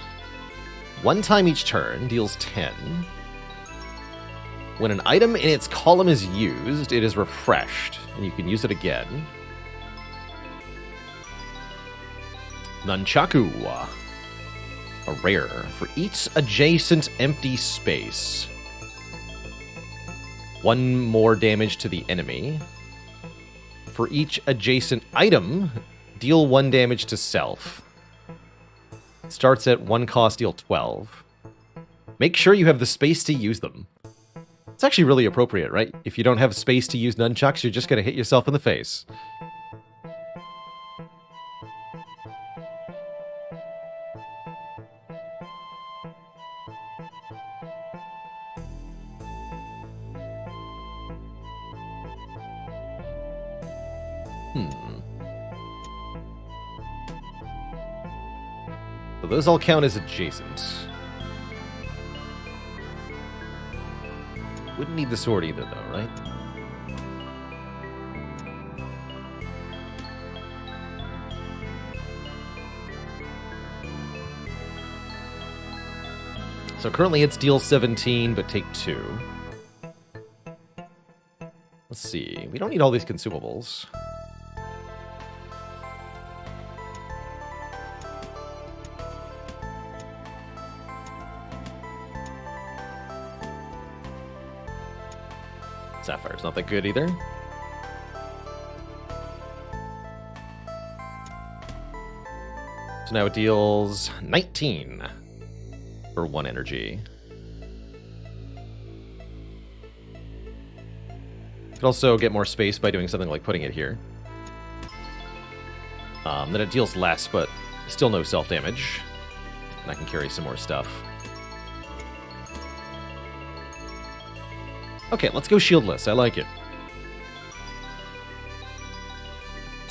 1 time each turn, deals 10. When an item in its column is used, it is refreshed, and you can use it again. Nunchaku. A rare. For each adjacent empty space. 1 more damage to the enemy. For each adjacent item, deal 1 damage to self. Starts at 1 cost, deal 12. Make sure you have the space to use them. It's actually really appropriate, right? If you don't have space to use nunchucks, you're just going to hit yourself in the face. So those all count as adjacent. Wouldn't need the sword either, though, right? So currently it's deal 17, but take 2. Let's see. We don't need all these consumables. Sapphire's not that good either. So now it deals 19 for 1 energy. Could also get more space by doing something like putting it here. Then it deals less, but still no self-damage. And I can carry some more stuff. Okay, let's go shieldless. I like it.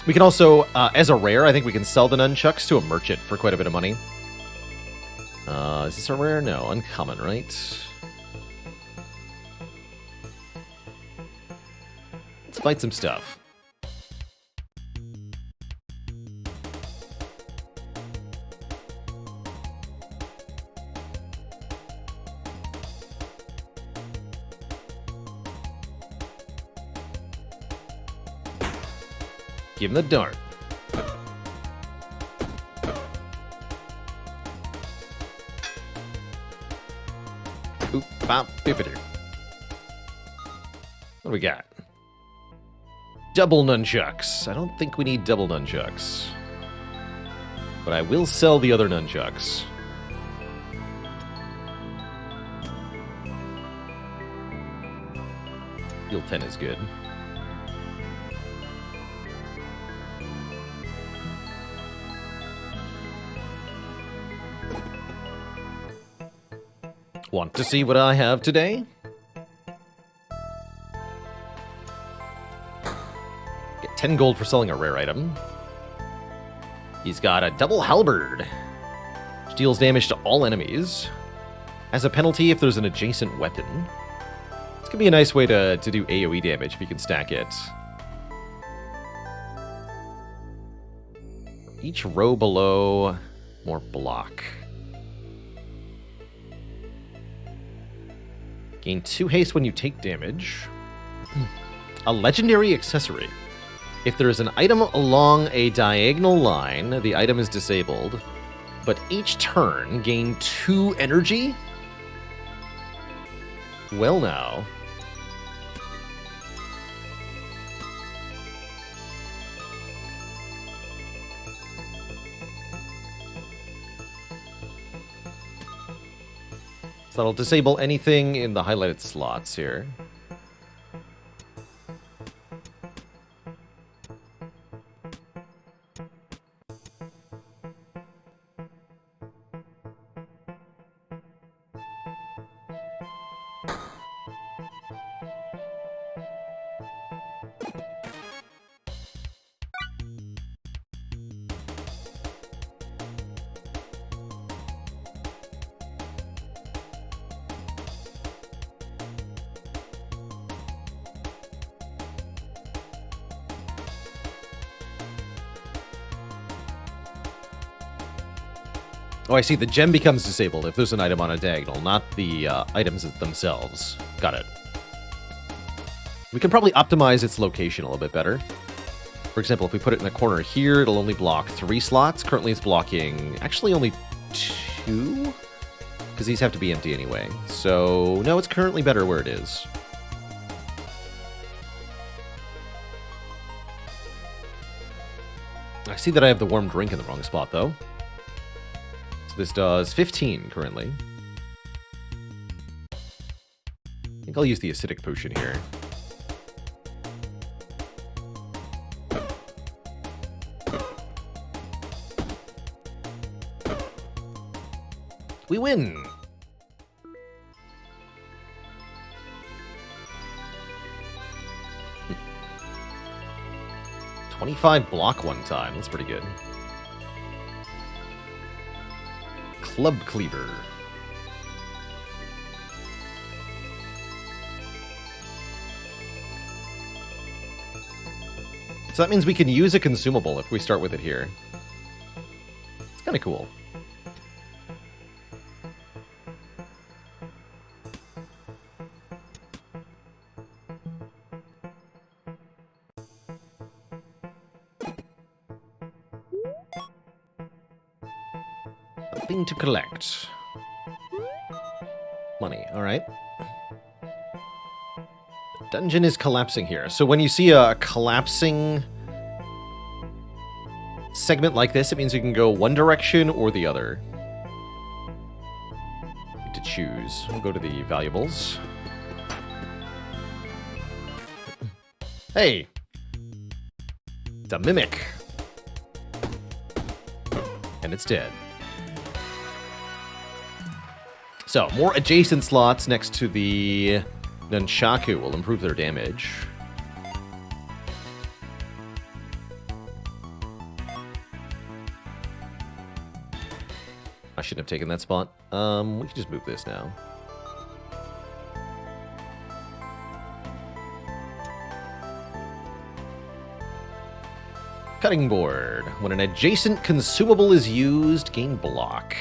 We can also, as a rare, I think we can sell the nunchucks to a merchant for quite a bit of money. Is this a rare? No, uncommon, right? Let's fight some stuff. Give him the dart. Oop, bop, bippity. What do we got? Double nunchucks. I don't think we need double nunchucks. But I will sell the other nunchucks. Deal 10 is good. Want to see what I have today? Get 10 gold for selling a rare item. He's got a double halberd, which deals damage to all enemies. As a penalty if there's an adjacent weapon. This could be a nice way to do AoE damage if you can stack it. Each row below, more block. Gain 2 haste when you take damage. A legendary accessory. If there is an item along a diagonal line, the item is disabled. But each turn, gain 2 energy? Well now. So that'll disable anything in the highlighted slots here. Oh, I see. The gem becomes disabled if there's an item on a diagonal, not the items themselves. Got it. We can probably optimize its location a little bit better. For example, if we put it in the corner here, it'll only block 3 slots. Currently, it's blocking actually only 2, because these have to be empty anyway. So, no, it's currently better where it is. I see that I have the warm drink in the wrong spot, though. This does 15 currently. I think I'll use the acidic potion here. We win! $25 block one time. That's pretty good. Club Cleaver. So that means we can use a consumable if we start with it here. It's kind of cool. Thing to collect. Money, alright. The dungeon is collapsing here. So when you see a collapsing segment like this, it means you can go one direction or the other. Need to choose. We'll go to the valuables. Hey! It's a mimic. And it's dead. So, more adjacent slots next to the nunchaku will improve their damage. I shouldn't have taken that spot. We can just move this now. Cutting board. When an adjacent consumable is used, gain block.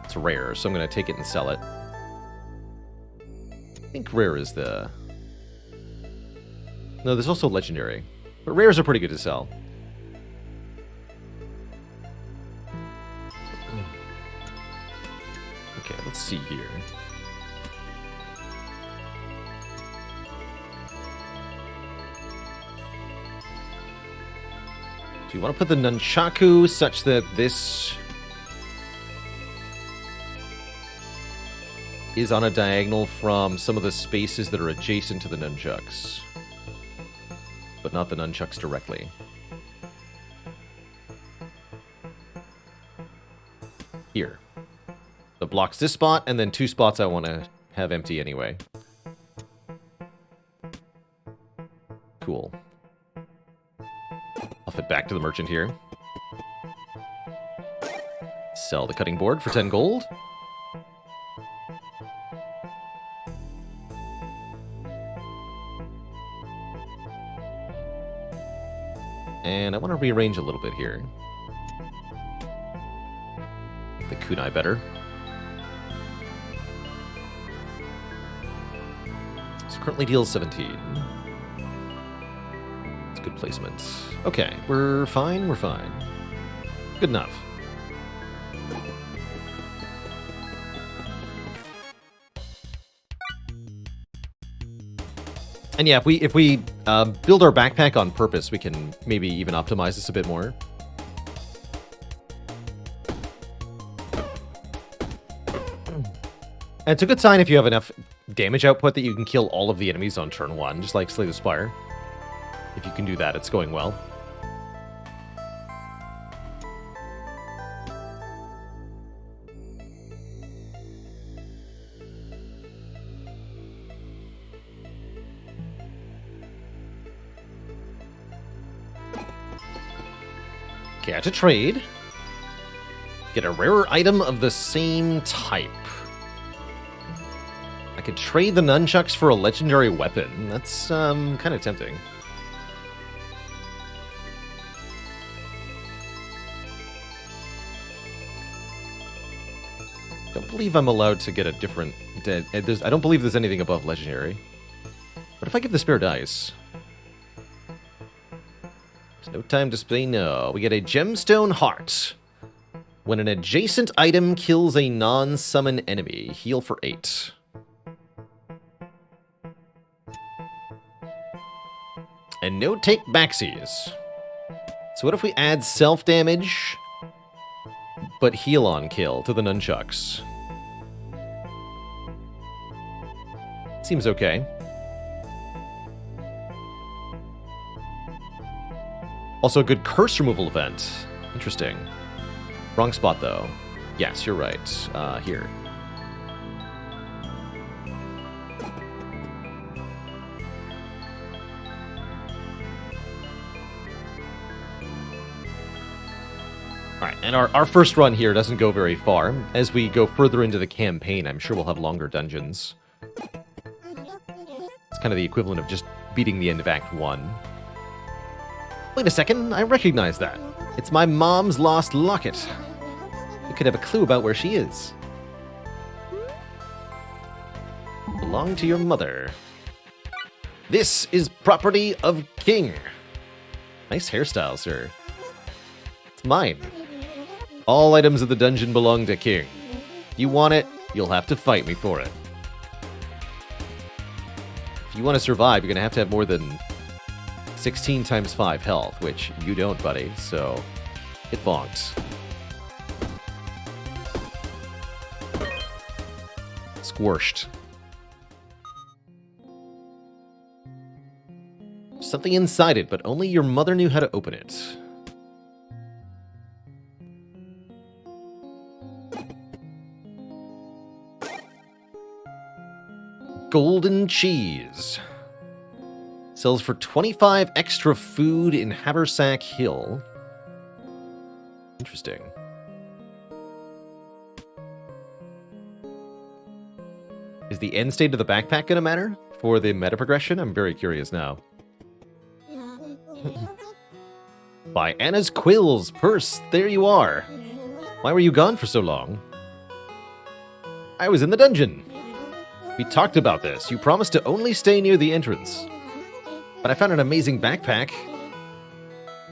It's rare, so I'm going to take it and sell it. I think rare is the... No, there's also legendary. But rares are pretty good to sell. Okay, let's see here. So you want to put the nunchaku such that this is on a diagonal from some of the spaces that are adjacent to the nunchucks. But not the nunchucks directly. Here. So blocks this spot, and then 2 spots I want to have empty anyway. Cool. I'll fit back to the merchant here. Sell the cutting board for 10 gold. And I want to rearrange a little bit here. The kunai better. So currently deals 17. It's good placement. Okay, we're fine, we're fine. Good enough. And yeah, if we build our backpack on purpose, we can maybe even optimize this a bit more. And it's a good sign if you have enough damage output that you can kill all of the enemies on turn 1, just like Slay the Spire. If you can do that, it's going well. Get a trade. Get a rarer item of the same type. I could trade the nunchucks for a legendary weapon. That's kind of tempting. Don't believe I'm allowed to get a different... I don't believe there's anything above legendary. But if I give the spare dice... There's no time to say no. We get a gemstone heart. When an adjacent item kills a non-summon enemy, heal for 8. And no take backsies. So what if we add self-damage, but heal on kill to the nunchucks? Seems okay. Also a good curse removal event. Interesting. Wrong spot, though. Yes, you're right. Here. Alright, and our first run here doesn't go very far. As we go further into the campaign, I'm sure we'll have longer dungeons. It's kind of the equivalent of just beating the end of Act 1. Wait a second, I recognize that. It's my mom's lost locket. You could have a clue about where she is. Belong to your mother. This is property of King. Nice hairstyle, sir. It's mine. All items of the dungeon belong to King. You want it, you'll have to fight me for it. If you want to survive, you're going to have more than 16 times 5 health, which you don't, buddy, so it bonks. Squished. Something inside it, but only your mother knew how to open it. Golden cheese. Sells for 25 extra food in Haversack Hill. Interesting. Is the end state of the backpack going to matter for the meta progression? I'm very curious now. By Anna's Quills purse, there you are. Why were you gone for so long? I was in the dungeon. We talked about this. You promised to only stay near the entrance. But I found an amazing backpack.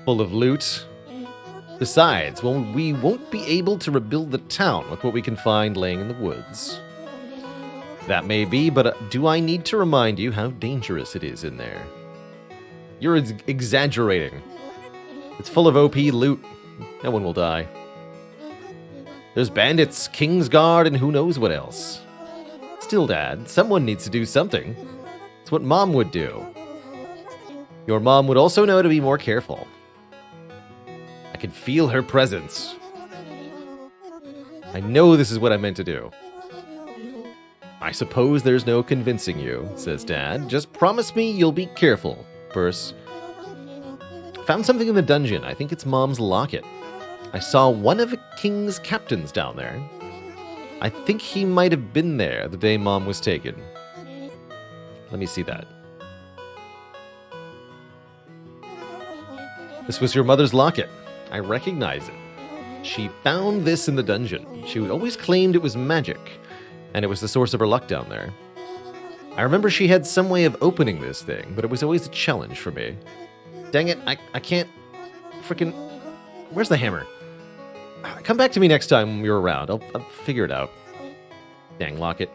Full of loot. Besides, well, we won't be able to rebuild the town with what we can find laying in the woods. That may be, but do I need to remind you how dangerous it is in there? You're exaggerating. It's full of OP loot. No one will die. There's bandits, Kingsguard, and who knows what else. Still, Dad, someone needs to do something. It's what Mom would do. Your mom would also know to be more careful. I can feel her presence. I know this is what I meant to do. I suppose there's no convincing you, says Dad. Just promise me you'll be careful, Purse. Found something in the dungeon. I think it's Mom's locket. I saw one of the king's captains down there. I think he might have been there the day Mom was taken. Let me see that. This was your mother's locket. I recognize it. She found this in the dungeon. She always claimed it was magic, and it was the source of her luck down there. I remember she had some way of opening this thing, but it was always a challenge for me. Dang it, I can't frickin'... Where's the hammer? Come back to me next time you're around. I'll figure it out. Dang locket.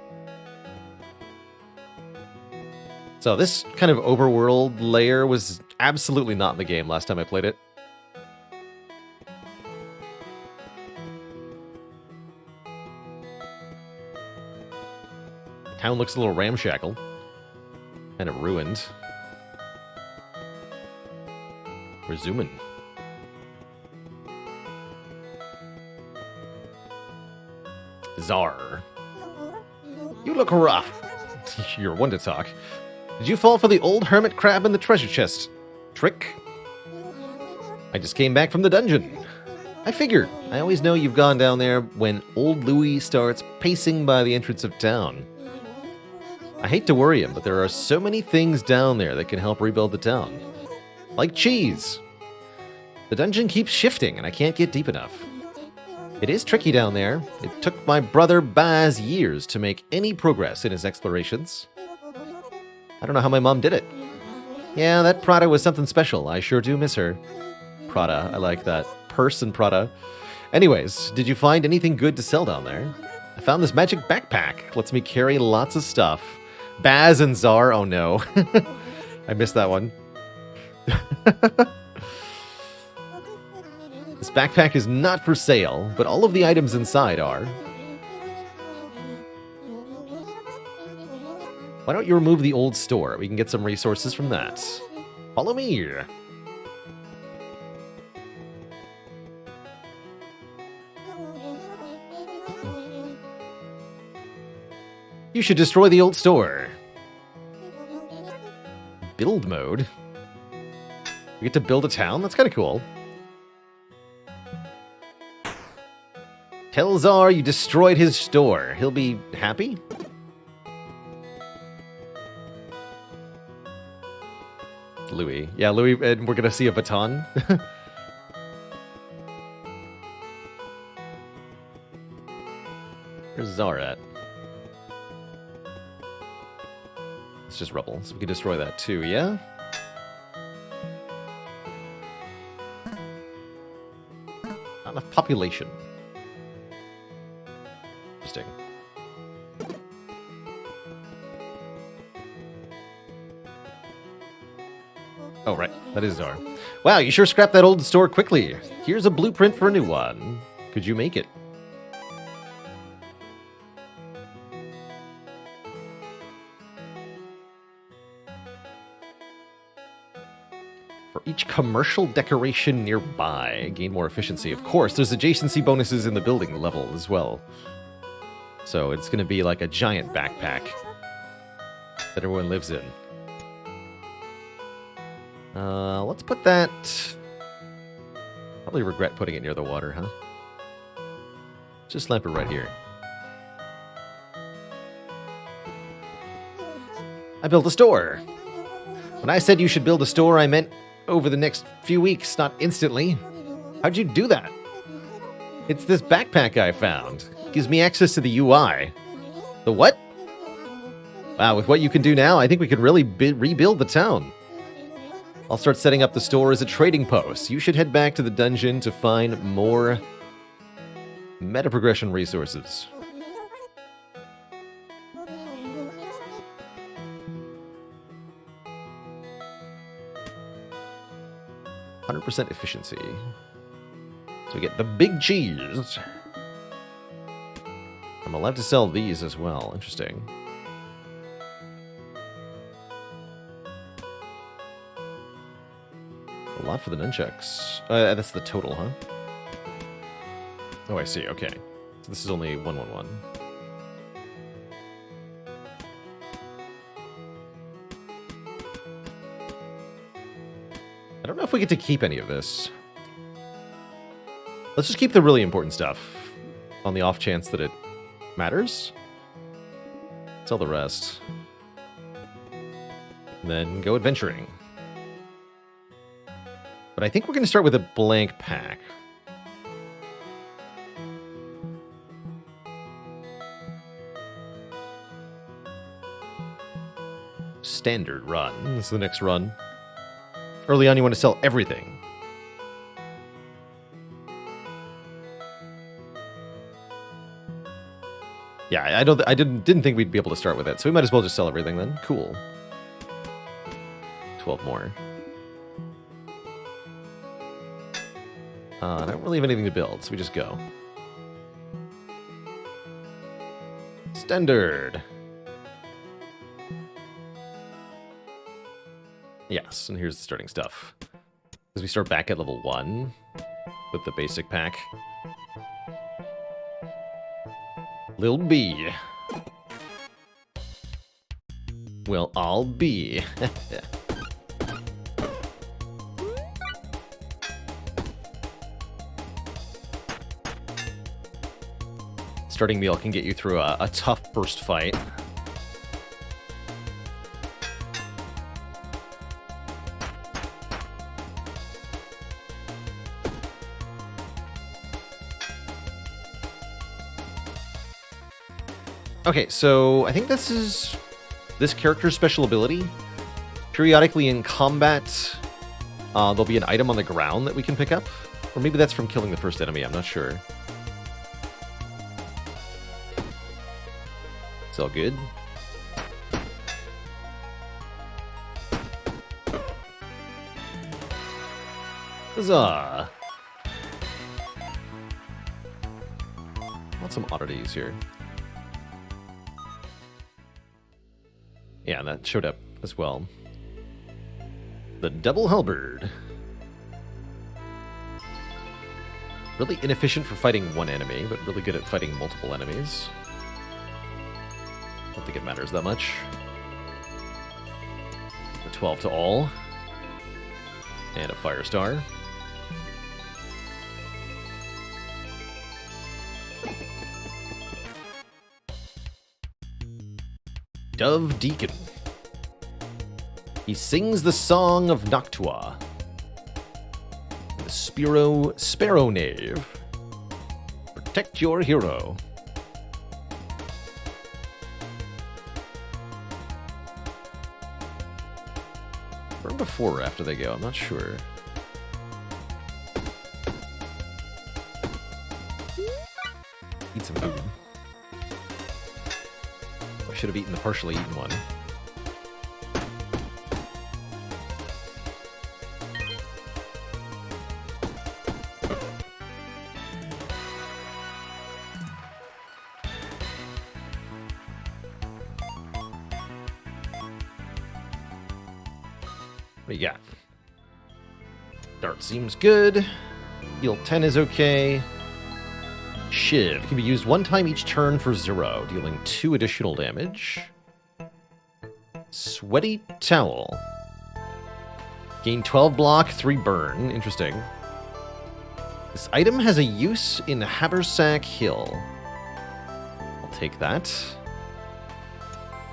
So this kind of overworld layer was absolutely not in the game last time I played it. Town looks a little ramshackle. Kind of ruined. We're zooming. Czar. You look rough. You're one to talk. Did you fall for the old hermit crab in the treasure chest trick? I just came back from the dungeon. I figured. I always know you've gone down there when old Louis starts pacing by the entrance of town. I hate to worry him, but there are so many things down there that can help rebuild the town. Like cheese. The dungeon keeps shifting, and I can't get deep enough. It is tricky down there. It took my brother Baz years to make any progress in his explorations. I don't know how my mom did it. Yeah, that Prada was something special. I sure do miss her. Prada, I like that. Purse and Prada. Anyways, did you find anything good to sell down there? I found this magic backpack. Lets me carry lots of stuff. Baz and Czar, oh no. I missed that one. This backpack is not for sale, but all of the items inside are. Why don't you remove the old store? We can get some resources from that. Follow me. You should destroy the old store. Build mode? We get to build a town? That's kind of cool. Tell Czar you destroyed his store. He'll be happy? Louis. Yeah, Louis, and we're gonna see a baton. Where's Czar at? It's just rubble, so we can destroy that too, yeah? Not enough population. Interesting. Oh, right. That is Czar. Wow, you sure scrapped that old store quickly. Here's a blueprint for a new one. Could you make it? For each commercial decoration nearby, gain more efficiency. Of course, there's adjacency bonuses in the building level as well. So it's going to be like a giant backpack that everyone lives in. Let's put that... Probably regret putting it near the water, huh? Just slamp it right here. I built a store. When I said you should build a store, I meant over the next few weeks, not instantly. How'd you do that? It's this backpack I found. It gives me access to the UI. The what? Wow, with what you can do now, I think we could really rebuild the town. I'll start setting up the store as a trading post. You should head back to the dungeon to find more meta progression resources. 100% efficiency. So we get the big cheese. I'm allowed to sell these as well. Interesting. A lot for the nunchucks. That's the total, huh? Oh, I see. Okay. So this is only 111. I don't know if we get to keep any of this. Let's just keep the really important stuff on the off chance that it matters. Sell the rest. And then go adventuring. But I think we're going to start with a blank pack. Standard run. This is the next run. Early on, you want to sell everything. Yeah, I didn't think we'd be able to start with it, so we might as well just sell everything then. Cool. 12 more. I don't really have anything to build, so we just go. Standard. Yes, and here's the starting stuff. As we start back at level 1 with the basic pack. Lil B. Well, I'll be. Starting meal can get you through a tough first fight. Okay, so I think this is this character's special ability. Periodically in combat, there'll be an item on the ground that we can pick up. Or maybe that's from killing the first enemy, I'm not sure. It's all good. Huzzah! Want some oddities here. Yeah, that showed up as well. The Double Halberd. Really inefficient for fighting one enemy, but really good at fighting multiple enemies. Don't think it matters that much. A 12 to all. And a Fire Star. Dove Deacon. He sings the song of Noctua. The Sparrow Knave. Protect your hero. Burn before or after they go, I'm not sure. Eat some food. Should have eaten the partially eaten one. What do you got? Dart seems good. Heal 10 is okay. Shiv can be used one time each turn for 0, dealing 2 additional damage. Sweaty Towel. Gain 12 block, 3 burn. Interesting. This item has a use in Haversack Hill. I'll take that.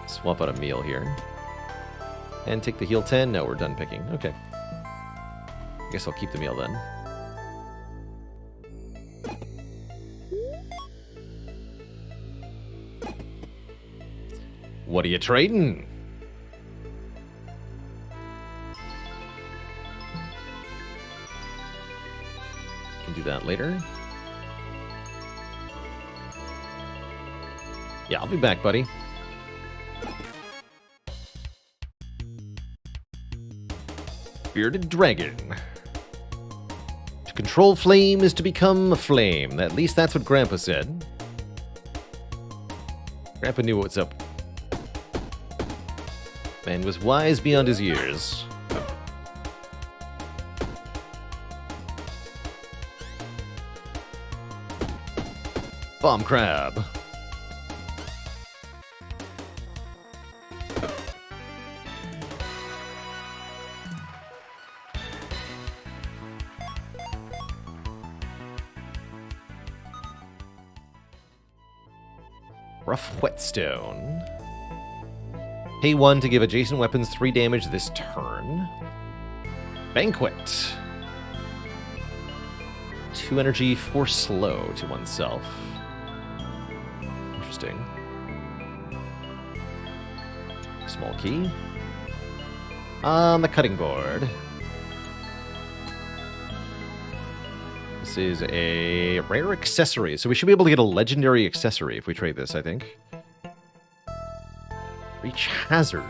Swap out a meal here. And take the heal 10. No, we're done picking. Okay. I guess I'll keep the meal then. What are you trading? Can do that later. Yeah, I'll be back, buddy. Bearded Dragon. To control flame is to become a flame. At least that's what Grandpa said. Grandpa knew what's up. Man was wise beyond his years. Bomb crab. Rough whetstone. Pay 1 to give adjacent weapons 3 damage this turn. Banquet. 2 energy for slow to oneself. Interesting. Small key. On the cutting board. This is a rare accessory, so we should be able to get a legendary accessory if we trade this, I think. Reach hazard.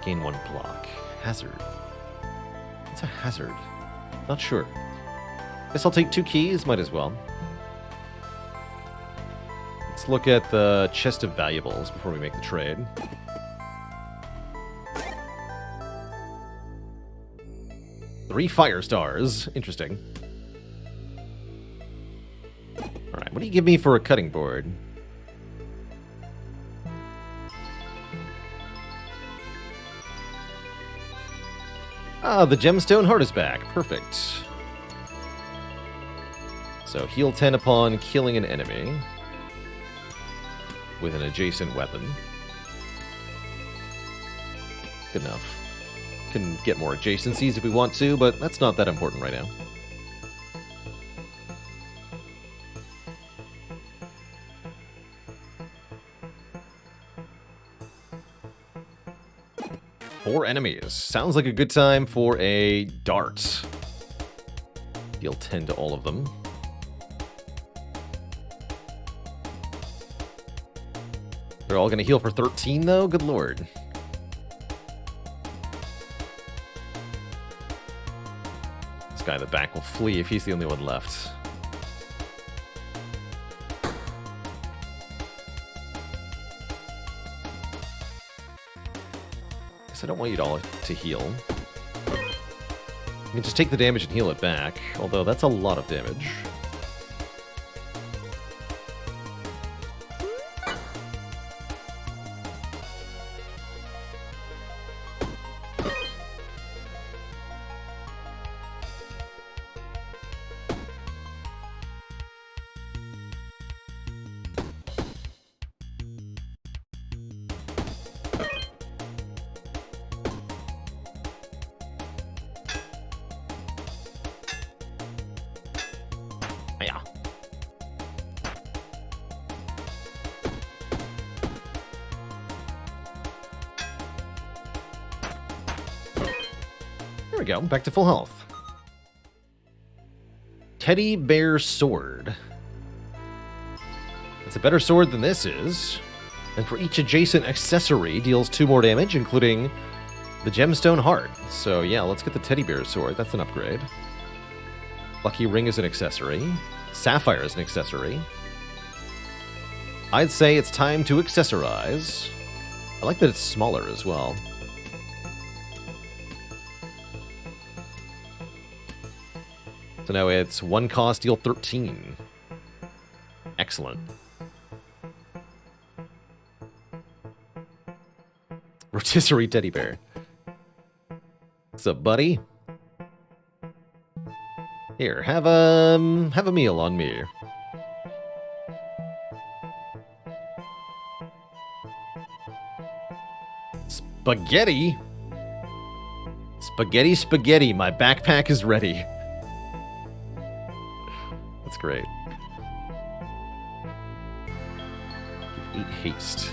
Gain 1 block. Hazard. What's a hazard? Not sure. Guess I'll take 2 keys, might as well. Let's look at the chest of valuables before we make the trade. Three fire stars. Interesting. Alright, what do you give me for a cutting board? Ah, the gemstone heart is back. Perfect. So, heal 10 upon killing an enemy with an adjacent weapon. Good enough. Can get more adjacencies if we want to, but that's not that important right now. Four enemies. Sounds like a good time for a dart. Deal 10 to all of them. They're all going to heal for 13, though? Good lord. This guy in the back will flee if he's the only one left. Guess I don't want you all to heal. You can just take the damage and heal it back, although that's a lot of damage. There we go, back to full health. Teddy Bear Sword. It's a better sword than this is. And for each adjacent accessory, deals 2 more damage, including the gemstone heart. So yeah, let's get the Teddy Bear Sword. That's an upgrade. Lucky Ring is an accessory. Sapphire is an accessory. I'd say it's time to accessorize. I like that it's smaller as well. So now it's 1 cost, deal 13. Excellent. Rotisserie teddy bear. What's up, buddy? Here, have a meal on me. Spaghetti? Spaghetti, spaghetti, my backpack is ready. That's great. Eat haste.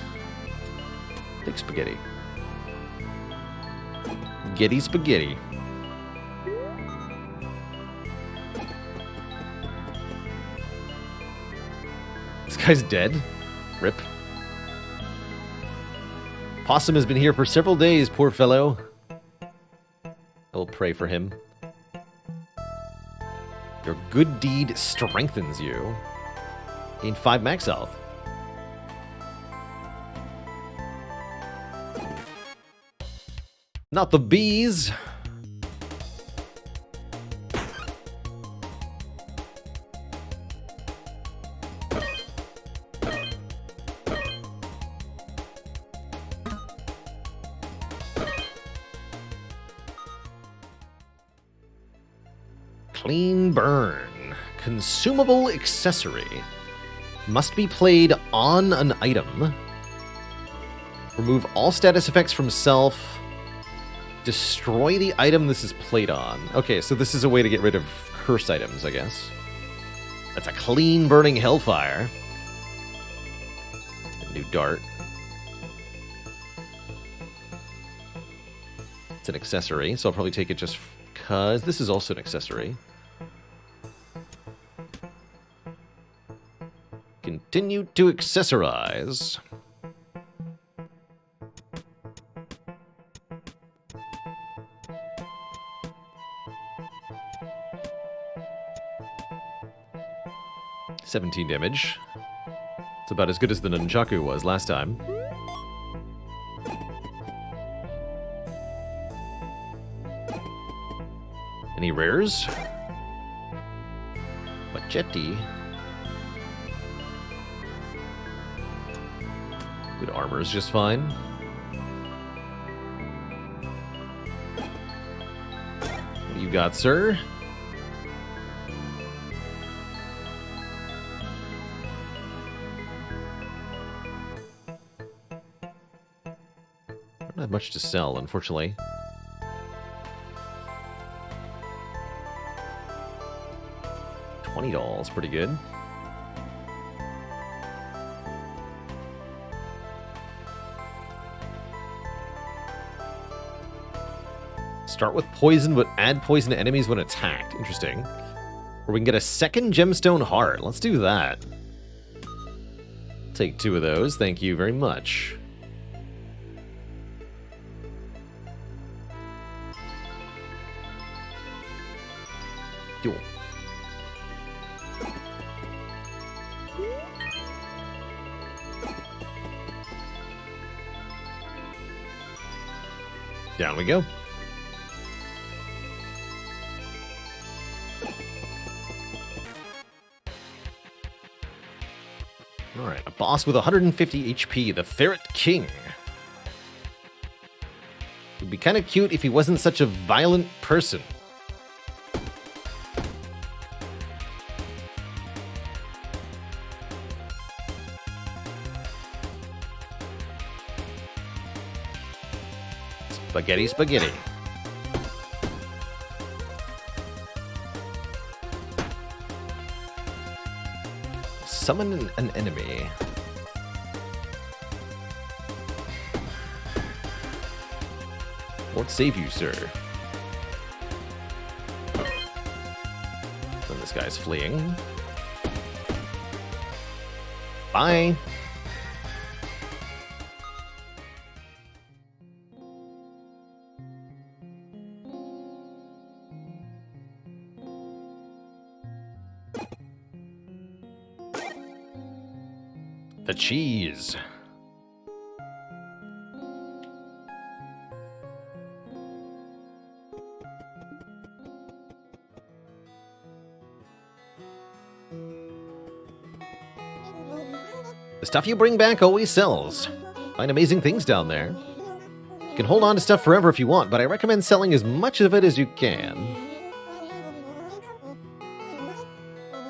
Take spaghetti. Getty spaghetti. This guy's dead. Rip. Possum has been here for several days, poor fellow. I will pray for him. Your good deed strengthens you. Gain 5 max health. Not the bees. Clean burn. Consumable accessory. Must be played on an item. Remove all status effects from self. Destroy the item this is played on. Okay, so this is a way to get rid of cursed items, I guess. That's a clean burning hellfire. A new dart. It's an accessory, so I'll probably take it just because this is also an accessory. Continue to accessorize. $17 damage. It's about as good as the nunchaku was last time. Any rares? Machete. Good armor is just fine. What do you got, sir? I don't have much to sell, unfortunately. $20, pretty good. Start with poison, but add poison to enemies when attacked. Interesting. Or we can get a second gemstone heart. Let's do that. Take 2 of those. Thank you very much. Cool. Down we go. Alright, a boss with 150 HP, the Ferret King. It'd be kind of cute if he wasn't such a violent person. Spaghetti, spaghetti. Summon an enemy. Won't save you, sir. Then this guy's fleeing. Bye. The cheese. The stuff you bring back always sells. Find amazing things down there. You can hold on to stuff forever if you want, but I recommend selling as much of it as you can.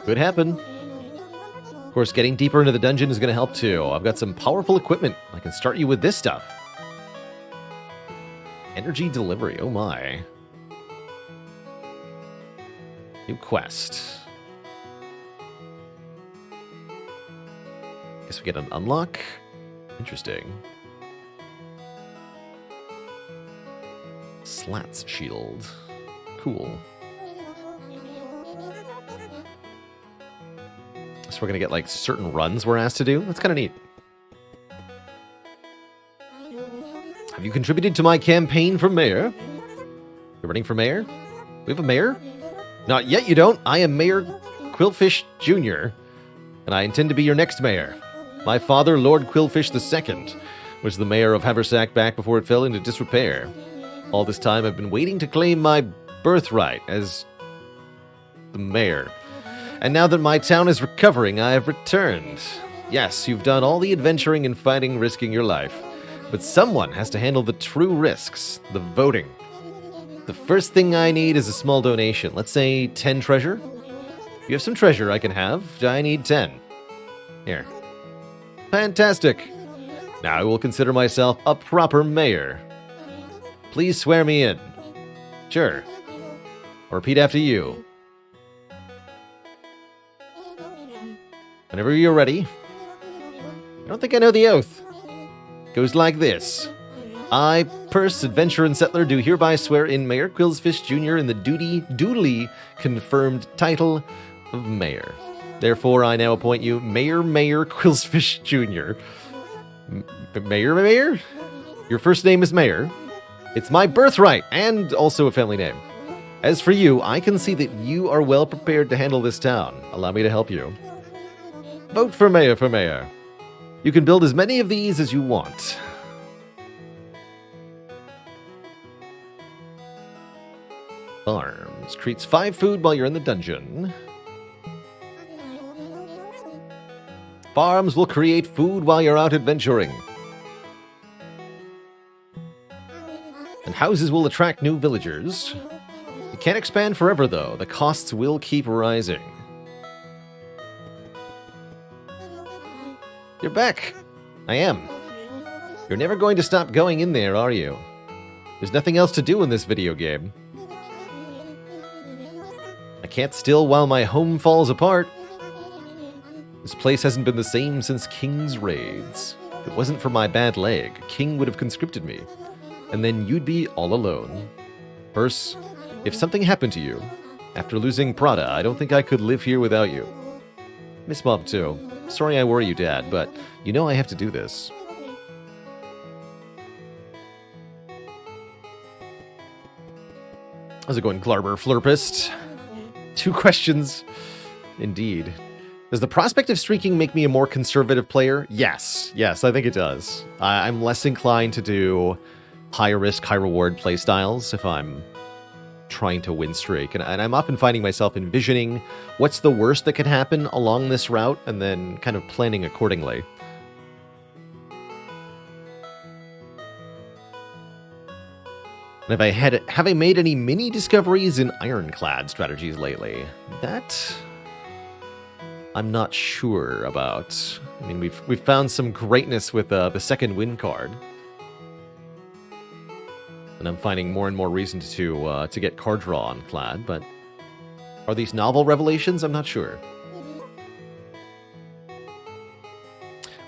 Could happen. Of course, getting deeper into the dungeon is going to help too. I've got some powerful equipment. I can start you with this stuff. Energy delivery, oh my. New quest. Guess we get an unlock. Interesting. Slats shield. Cool. So we're going to get, like, certain runs we're asked to do. That's kind of neat. Have you contributed to my campaign for mayor? You're running for mayor? We have a mayor? Not yet, you don't. I am Mayor Quillfish Jr., and I intend to be your next mayor. My father, Lord Quillfish II, was the mayor of Haversack back before it fell into disrepair. All this time I've been waiting to claim my birthright as the mayor. And now that my town is recovering, I have returned. Yes, you've done all the adventuring and fighting, risking your life. But someone has to handle the true risks, the voting. The first thing I need is a small donation. Let's say 10 treasure. If you have some treasure I can have, I need 10. Here. Fantastic. Now I will consider myself a proper mayor. Please swear me in. Sure. I'll repeat after you. Whenever you're ready. I don't think I know the oath. It goes like this. I, Purse, Adventurer, and Settler, do hereby swear in Mayor Quillsfish Jr. in the duly confirmed title of Mayor. Therefore, I now appoint you Mayor Quillsfish Jr. Mayor? Your first name is Mayor. It's my birthright, and also a family name. As for you, I can see that you are well prepared to handle this town. Allow me to help you. Vote for Mayor. You can build as many of these as you want. Farms. Creates 5 food while you're in the dungeon. Farms will create food while you're out adventuring. And houses will attract new villagers. You can't expand forever, though. The costs will keep rising. You're back. I am. You're never going to stop going in there, are you? There's nothing else to do in this video game. I can't still while my home falls apart. This place hasn't been the same since King's raids. If it wasn't for my bad leg, King would have conscripted me. And then you'd be all alone. Purse, if something happened to you, after losing Prada, I don't think I could live here without you. Miss Bob too. Sorry I worry you, Dad, but you know I have to do this. How's it going, Glarber Flurpist? 2 questions. Indeed. Does the prospect of streaking make me a more conservative player? Yes. Yes, I think it does. I'm less inclined to do high-risk, high-reward playstyles if I'm trying to win streak. And I'm often finding myself envisioning what's the worst that could happen along this route and then kind of planning accordingly. And have I made any mini discoveries in Ironclad strategies lately? That I'm not sure about. I mean, we've found some greatness with the second win card, and I'm finding more and more reason to get card draw on Clad. But are these novel revelations? I'm not sure.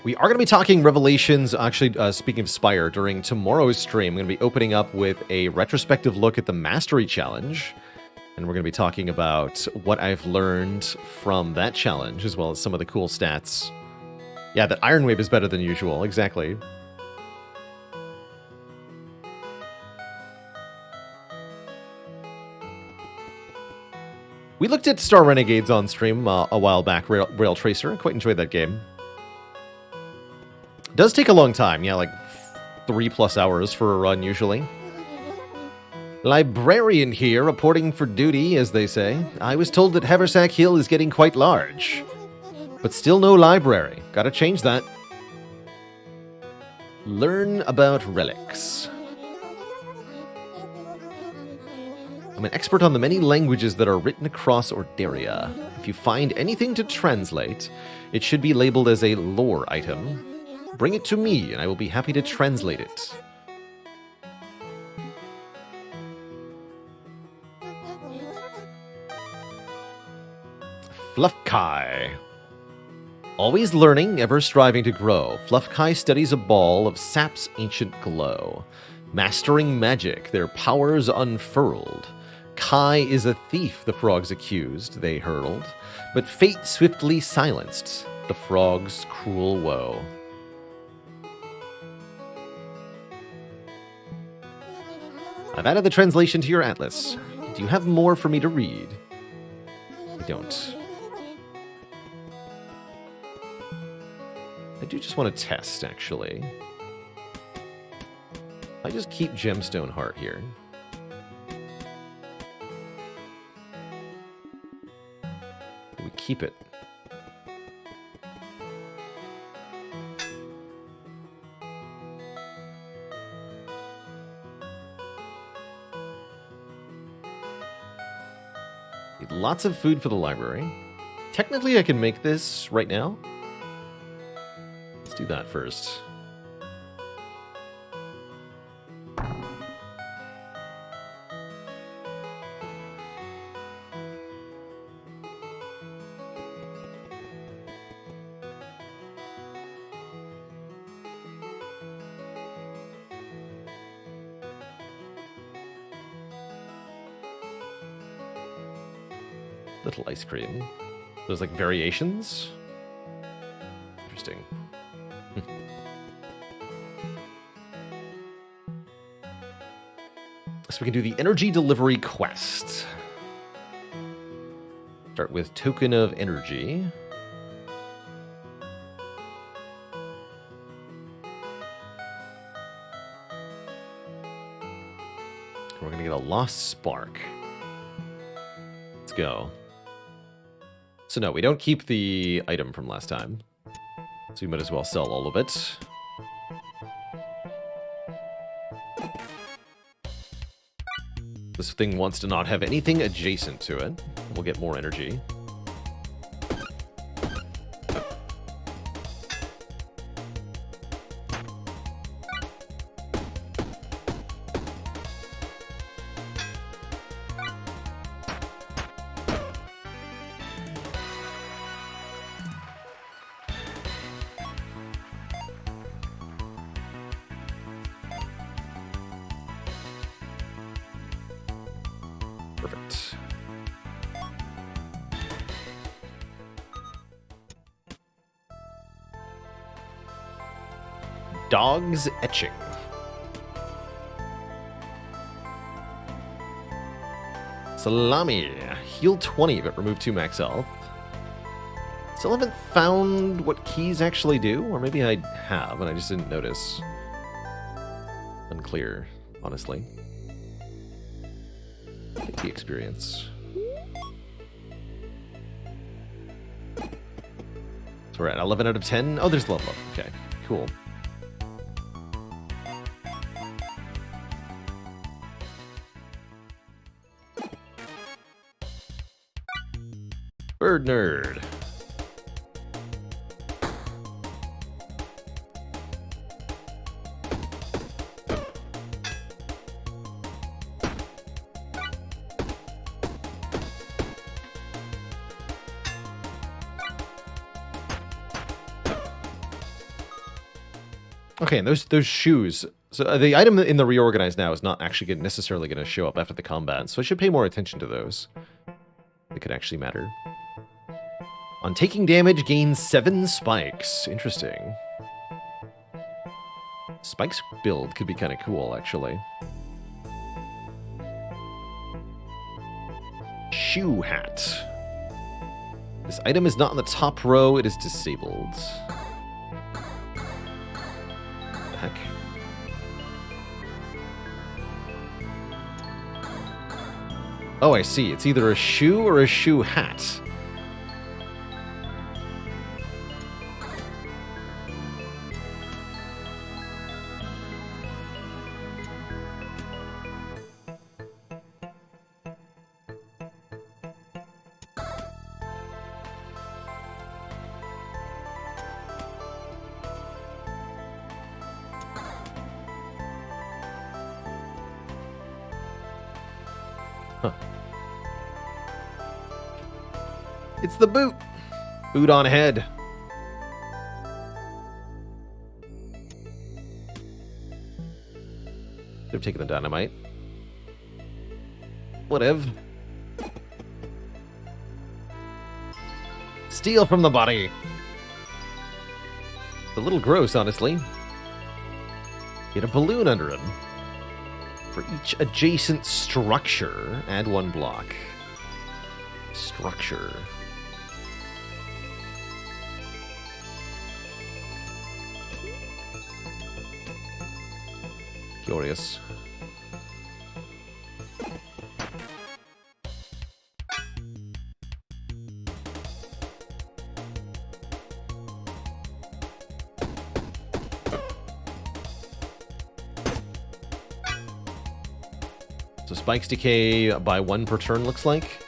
We are going to be talking Revelations, actually, speaking of Spire, during tomorrow's stream. I'm going to be opening up with a retrospective look at the Mastery Challenge. And we're going to be talking about what I've learned from that challenge, as well as some of the cool stats. Yeah, that Iron Wave is better than usual, exactly. We looked at Star Renegades on stream a while back, Rail Tracer. I quite enjoyed that game. Does take a long time, yeah, like 3+ hours for a run usually. Librarian here, reporting for duty, as they say. I was told that Haversack Hill is getting quite large. But still no library. Gotta change that. Learn about relics. I'm an expert on the many languages that are written across Orderia. If you find anything to translate, it should be labeled as a lore item. Bring it to me, and I will be happy to translate it. Fluffkai. Always learning, ever striving to grow, Fluffkai studies a ball of sap's ancient glow. Mastering magic, their powers unfurled. Kai is a thief, the frogs accused, they hurled. But fate swiftly silenced the frog's cruel woe. I've added the translation to your atlas. Do you have more for me to read? I don't. I do just want to test, actually. I just keep Gemstone Heart here. We keep it. Need lots of food for the library. Technically, I can make this right now. Let's do that first. Little ice cream. There's like variations. Interesting. So we can do the energy delivery quest. Start with token of energy. We're gonna get a lost spark. Let's go. So no, we don't keep the item from last time. So we might as well sell all of it. This thing wants to not have anything adjacent to it. We'll get more energy. Perfect. Dog's etching. Salami. Heal 20, but remove 2 max health. Still haven't found what keys actually do, or maybe I have and I just didn't notice. Unclear, honestly. Take the experience. So we're at 11 out of 10. Oh, there's level up. Okay, cool. Bird nerd. Okay, and those shoes. So the item in the reorganize now is not actually necessarily going to show up after the combat, so I should pay more attention to those. They could actually matter. On taking damage, gain 7 spikes. Interesting. Spikes build could be kind of cool, actually. Shoe hat. This item is not in the top row, it is disabled. Heck. Oh, I see. It's either a shoe or a shoe hat. Huh. It's the boot. Boot on head. They've taken the dynamite. Whatever. Steal from the body. A little gross, honestly. Get a balloon under him. For each adjacent structure, add 1 block. Structure. Curious. So spikes decay by 1 per turn, looks like.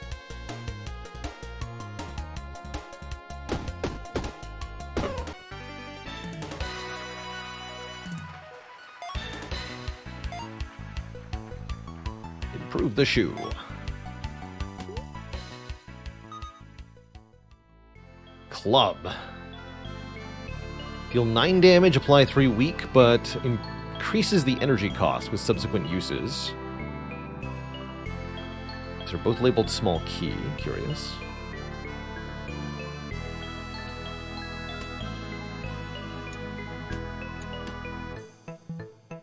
of the shoe. Club. Deal 9 damage, apply 3 weak, but increases the energy cost with subsequent uses. These are both labeled small key. Curious.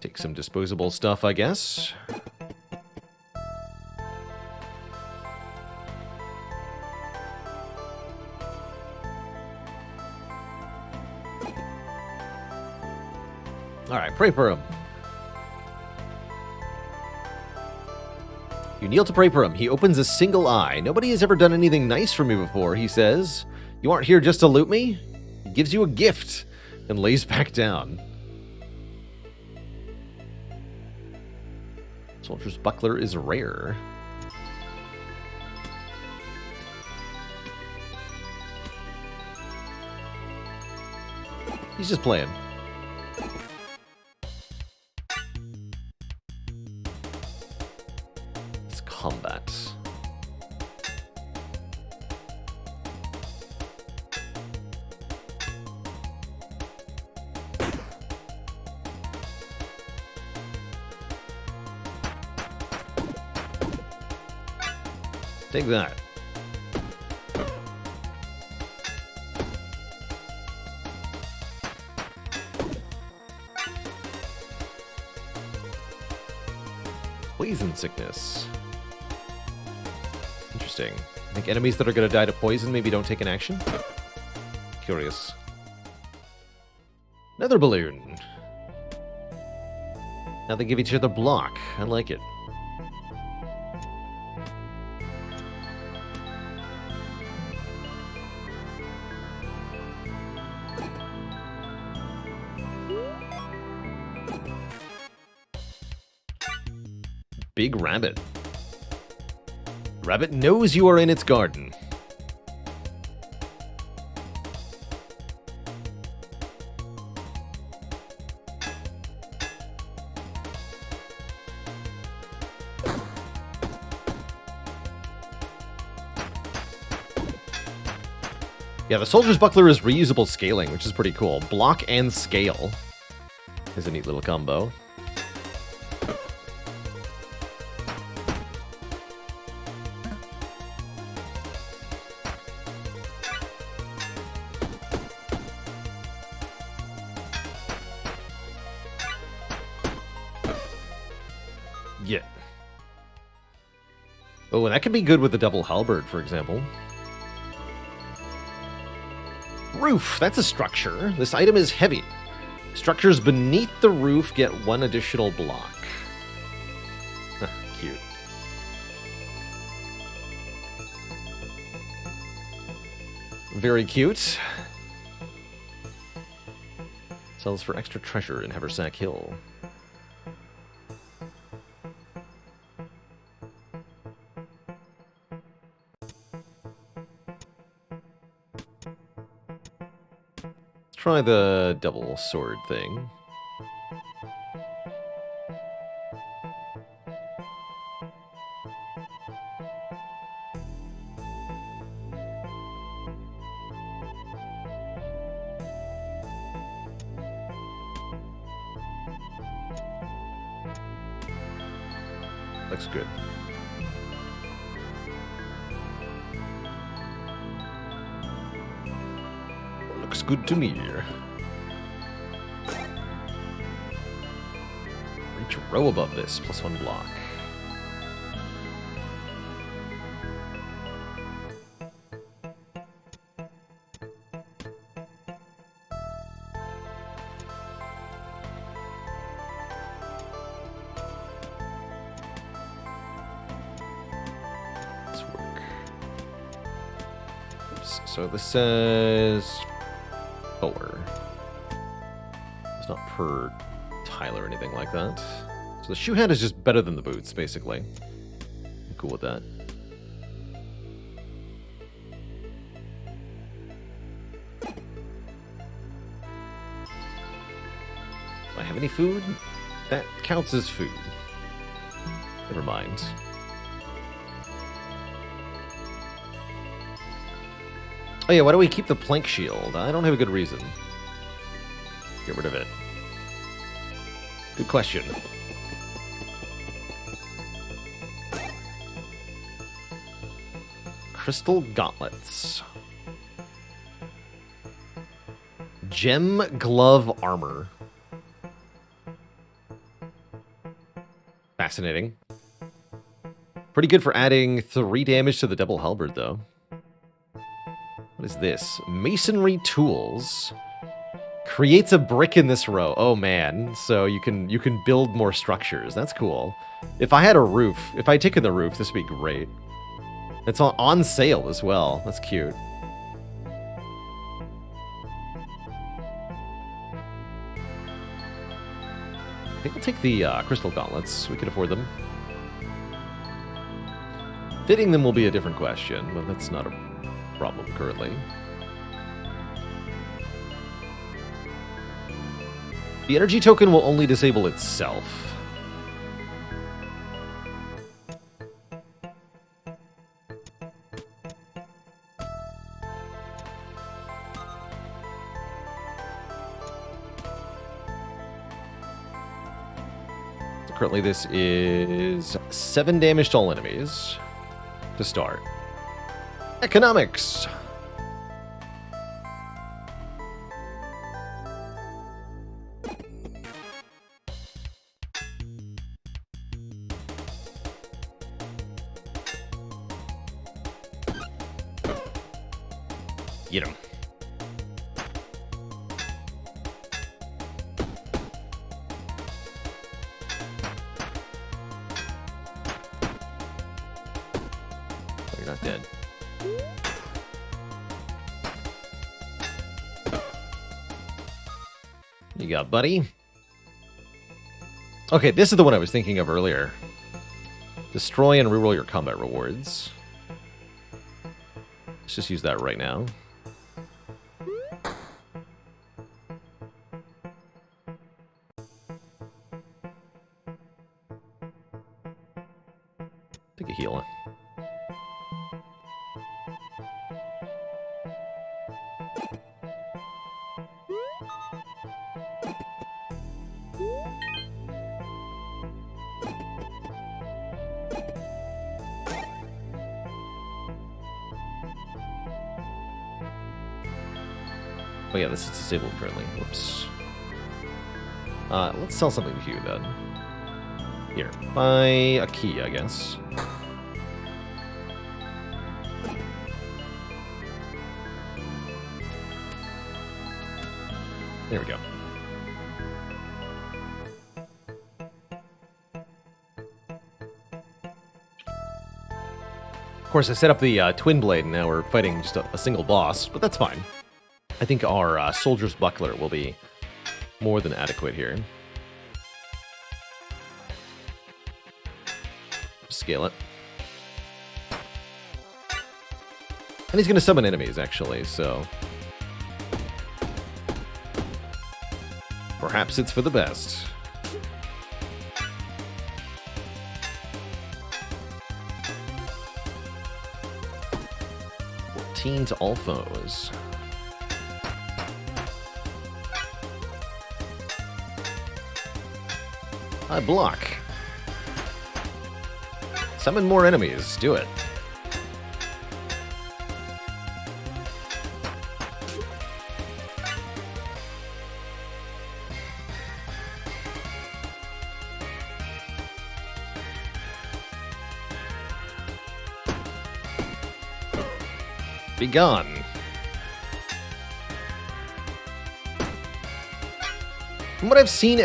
Take some disposable stuff, I guess. Alright, pray for him. You kneel to pray for him. He opens a single eye. Nobody has ever done anything nice for me before, he says. You aren't here just to loot me? He gives you a gift and lays back down. Soldier's buckler is rare. He's just playing. It's combat. Take that. Poison sickness. Interesting. I think enemies that are going to die to poison maybe don't take an action. Curious. Another balloon. Now they give each other block. I like it. Big rabbit. Rabbit knows you are in its garden. Yeah, the soldier's buckler is reusable scaling, which is pretty cool. Block and scale is a neat little combo. Yeah. Oh, and that could be good with the double halberd, for example. Roof, that's a structure. This item is heavy. Structures beneath the roof get 1 additional block. Cute. Very cute. Sells for extra treasure in Haversack Hill. Try the double sword thing. Looks good. Looks good to me. Reach a row above this, +1 block. Let's work. Oops. So this says color. It's not per tile or anything like that. So the shoe hat is just better than the boots, basically. I'm cool with that. Do I have any food? That counts as food. Never mind. Oh yeah, why do we keep the plank shield? I don't have a good reason. Get rid of it. Good question. Crystal gauntlets. Gem glove armor. Fascinating. Pretty good for adding 3 damage to the double halberd, though. What is this? Masonry tools. Creates a brick in this row. Oh man. So you can build more structures. That's cool. If I had a roof, if I had taken the roof, this would be great. It's on sale as well. That's cute. I think I'll take the crystal gauntlets. We can afford them. Fitting them will be a different question, but that's not a problem currently. The energy token will only disable itself. So currently this is 7 damage to all enemies to start. Economics! Get him. Oh, you're not dead. You got, buddy? Okay, this is the one I was thinking of earlier. Destroy and reroll your combat rewards. Let's just use that right now. Take a heal. Oh yeah, this is disabled currently. Whoops. Let's sell something to you then. Here, buy a key, I guess. There we go. Of course, I set up the twin blade, and now we're fighting just a single boss, but that's fine. I think our soldier's buckler will be more than adequate here. Scale it. And he's going to summon enemies, actually, so... perhaps it's for the best. "14 to all foes." I block. Summon more enemies. Do it. Be gone. From what I've seen,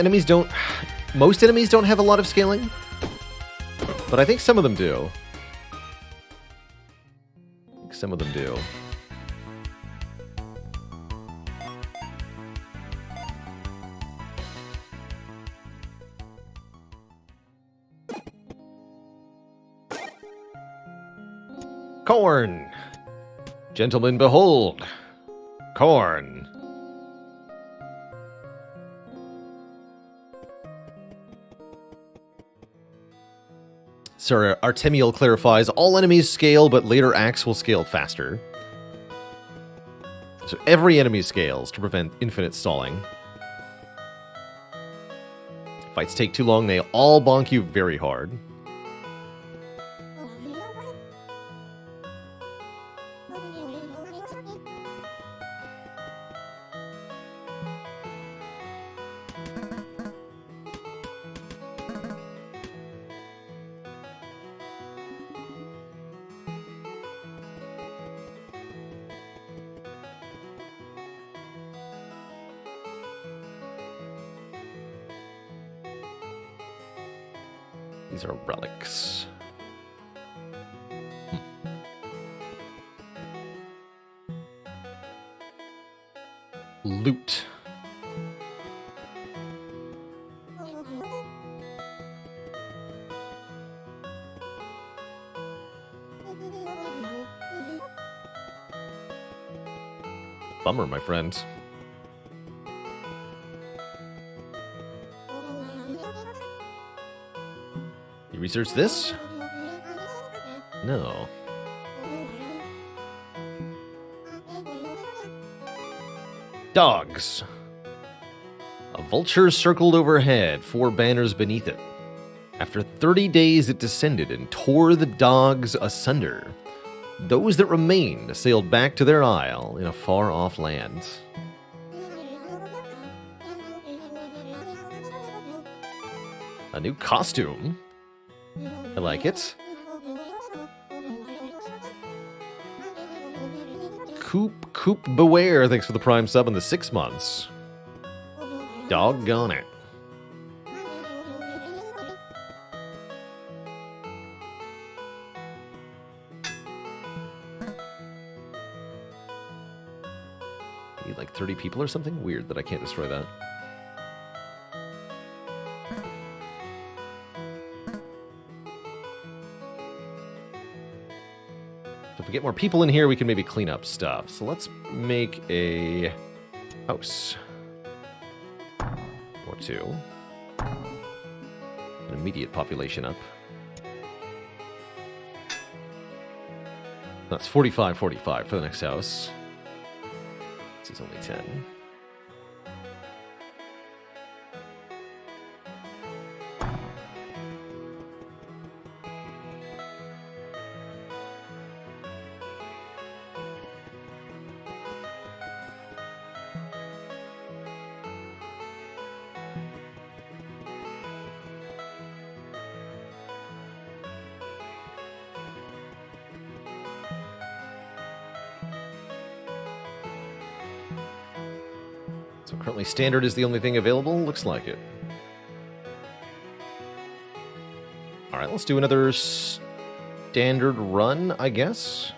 most enemies don't have a lot of scaling, but I think some of them do. Some of them do. Corn! Gentlemen, behold! Corn! Sir Artemiel clarifies, all enemies scale, but later acts will scale faster. So every enemy scales to prevent infinite stalling. Fights take too long, they all bonk you very hard. These are relics. Loot. Bummer, my friend. You research this? No. Dogs. A vulture circled overhead, 4 banners beneath it. After 30 days it descended and tore the dogs asunder. Those that remained sailed back to their isle in a far-off land. A new costume. I like it. Coop Beware, thanks for the Prime sub in the 6 months. Doggone it. Need like 30 people or something? Weird that I can't destroy that. If we get more people in here, we can maybe clean up stuff. So let's make a house. Or 2. An immediate population up. That's 45 for the next house. This is only 10. So currently standard is the only thing available? Looks like it. Alright, let's do another standard run, I guess.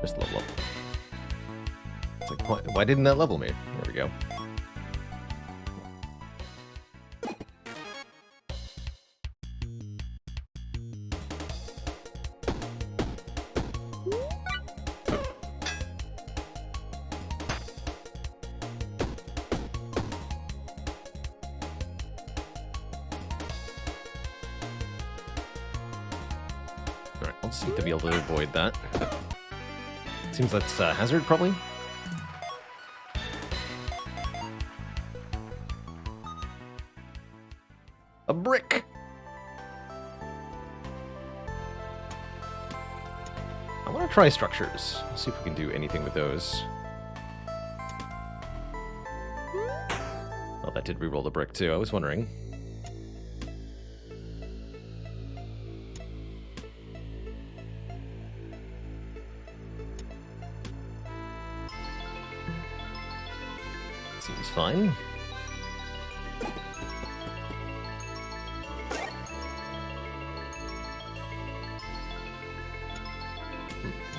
Just level up. It's like, why didn't that level me? There we go. Alright, I'll just need to be able to avoid that. Seems that's hazard, probably. A brick! I want to try structures. See if we can do anything with those. Oh, that did reroll the brick, too. I was wondering. Seems fine.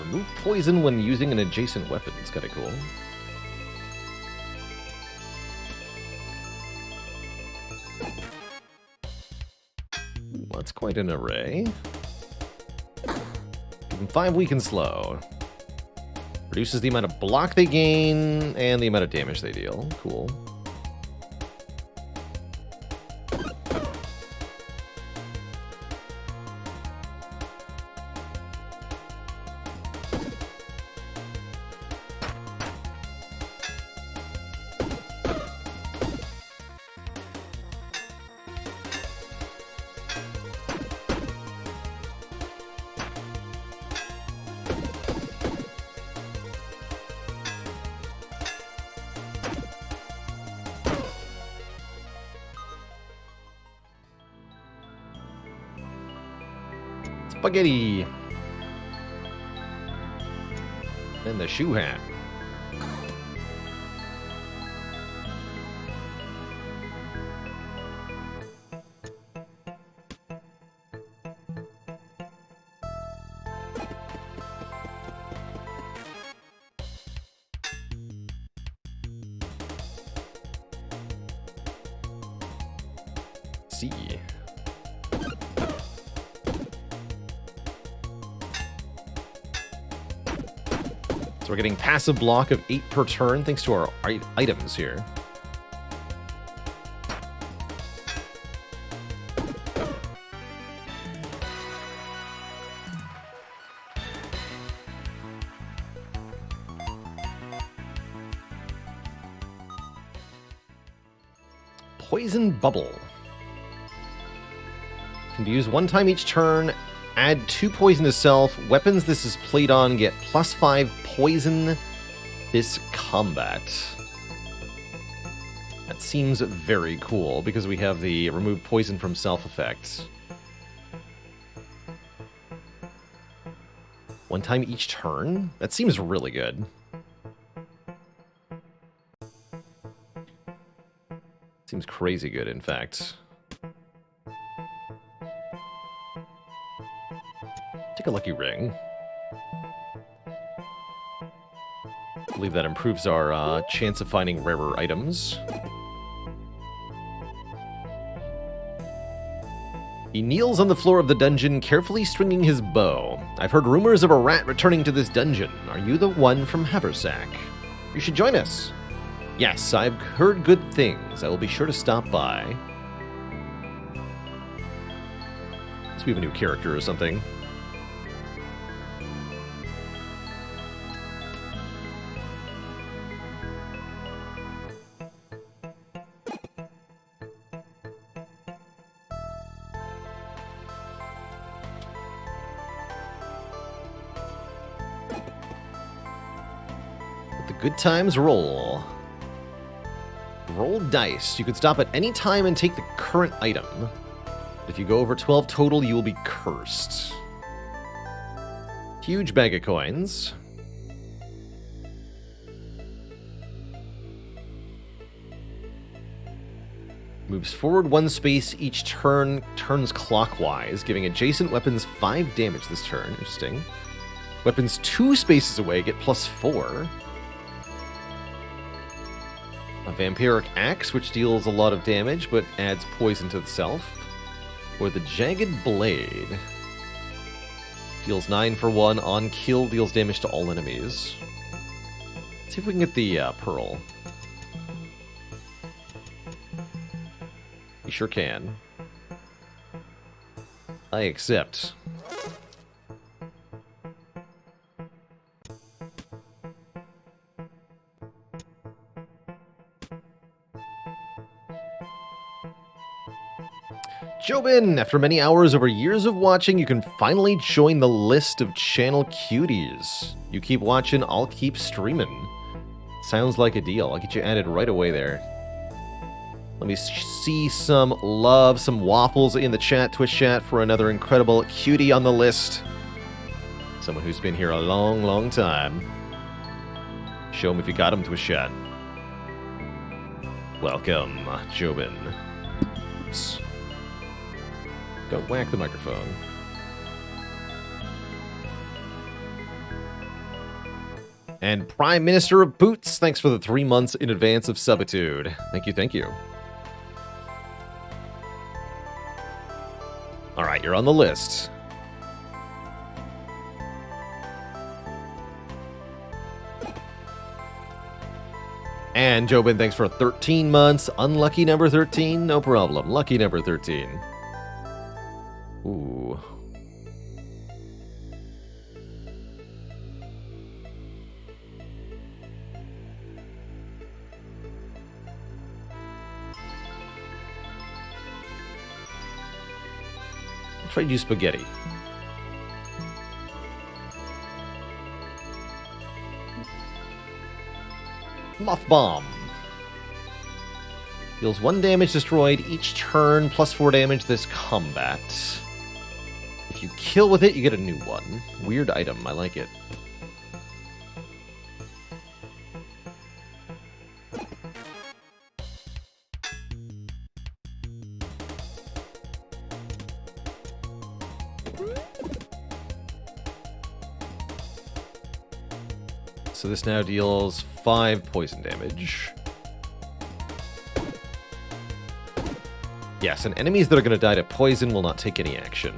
Remove poison when using an adjacent weapon. It's kind of cool. Well, that's quite an array. them 5 weak and slow. Reduces the amount of block they gain and the amount of damage they deal. Cool. Spaghetti. And the shoe hat. See. So we're getting passive block of 8 per turn thanks to our items here. Poison Bubble. Can be used 1 time each turn. Add 2 poison to self. Weapons this is played on get +5 poison this combat. That seems very cool because we have the remove poison from self effect. 1 time each turn? That seems really good. Seems crazy good, in fact. Take a lucky ring. I believe that improves our chance of finding rarer items. He kneels on the floor of the dungeon, carefully stringing his bow. I've heard rumors of a rat returning to this dungeon. Are you the one from Haversack? You should join us. Yes, I've heard good things. I will be sure to stop by. So we have a new character or something. Good times roll. Roll dice. You can stop at any time and take the current item. If you go over 12 total, you will be cursed. Huge bag of coins. Moves forward 1 space each turn, turns clockwise, giving adjacent weapons 5 damage this turn. Interesting. Weapons 2 spaces away get +4. A vampiric axe, which deals a lot of damage, but adds poison to the self. Or the jagged blade. Deals 9 for 1, on kill, deals damage to all enemies. Let's see if we can get the pearl. You sure can. I accept. Jobin, after many hours over years of watching, you can finally join the list of channel cuties. You keep watching, I'll keep streaming. Sounds like a deal. I'll get you added right away there. Let me see some love, some waffles in the chat, Twitch chat, for another incredible cutie on the list. Someone who's been here a long, long time. Show him if you got him, Twitch chat. Welcome, Jobin. Oops. Don't whack the microphone. And Prime Minister of Boots, thanks for the 3 months in advance of subitude. Thank you, thank you. Alright, you're on the list. And Jobin, thanks for 13 months. Unlucky number 13? No problem. Lucky number 13. Ooh. Trade you spaghetti. Moth Bomb. Deals 1 damage destroyed each turn, plus 4 damage this combat. If you kill with it, you get a new one. Weird item, I like it. So this now deals 5 poison damage. Yes, and enemies that are going to die to poison will not take any action.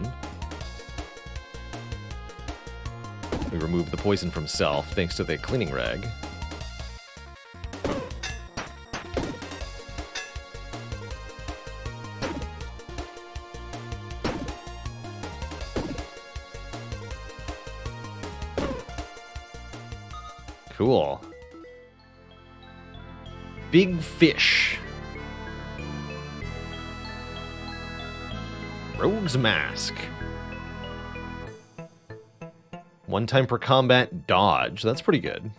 We remove the poison from self, thanks to the cleaning rag. Cool. Big Fish. Rogue's Mask. 1 time per combat dodge. That's pretty good.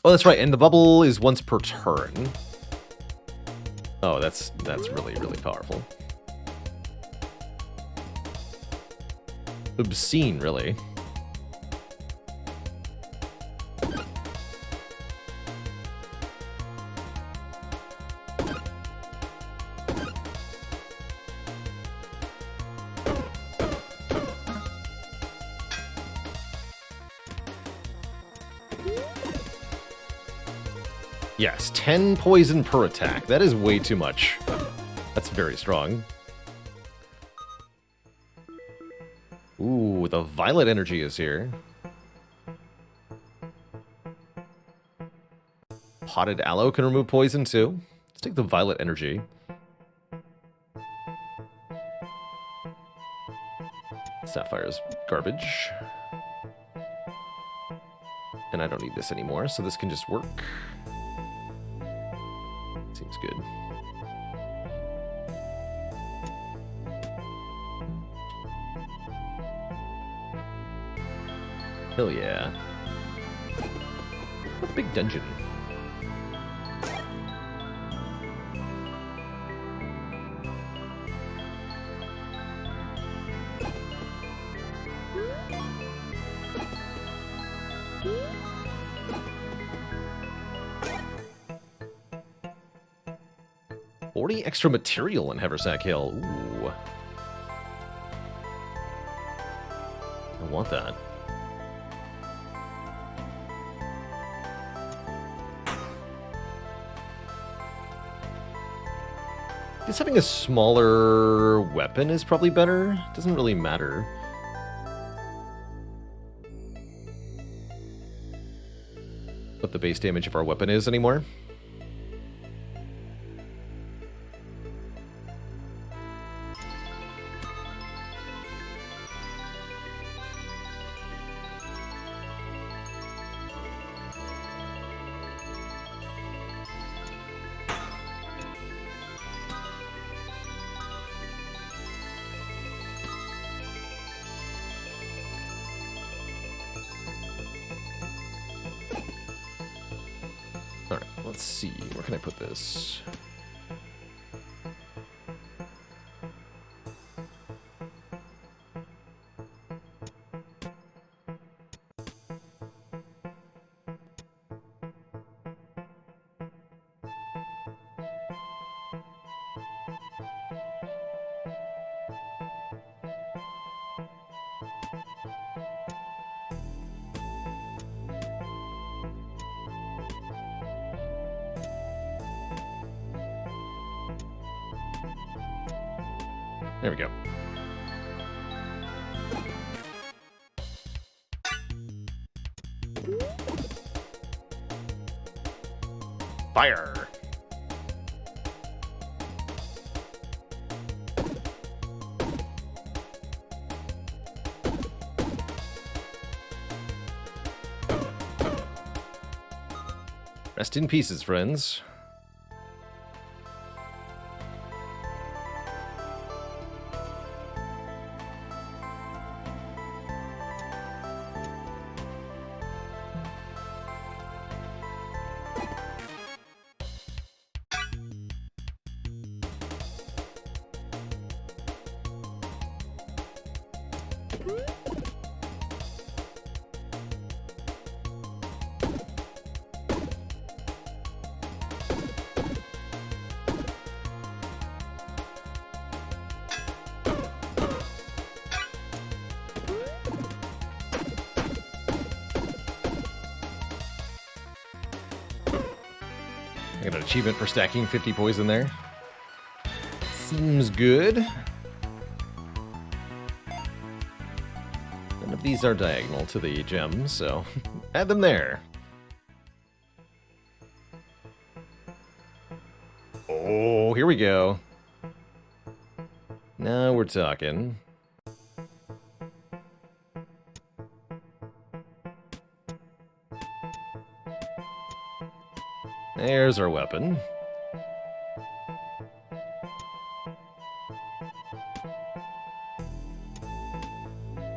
Oh, that's right, and the bubble is once per turn. Oh, that's really, really powerful. Obscene, really. Yes, 10 poison per attack. That is way too much. That's very strong. Ooh, the violet energy is here. Potted aloe can remove poison too. Let's take the violet energy. Sapphire's garbage. And I don't need this anymore, so this can just work. Seems good. Hell yeah. What a big dungeon. Extra material in Haversack Hill. Ooh. I want that. I guess having a smaller weapon is probably better. Doesn't really matter. What the base damage of our weapon is anymore. Let's see, where can I put this? There we go. Fire! Rest in pieces, friends. I got an achievement for stacking 50 poison there. Seems good. None of these are diagonal to the gem, so add them there. Oh, here we go. Now we're talking. There's our weapon.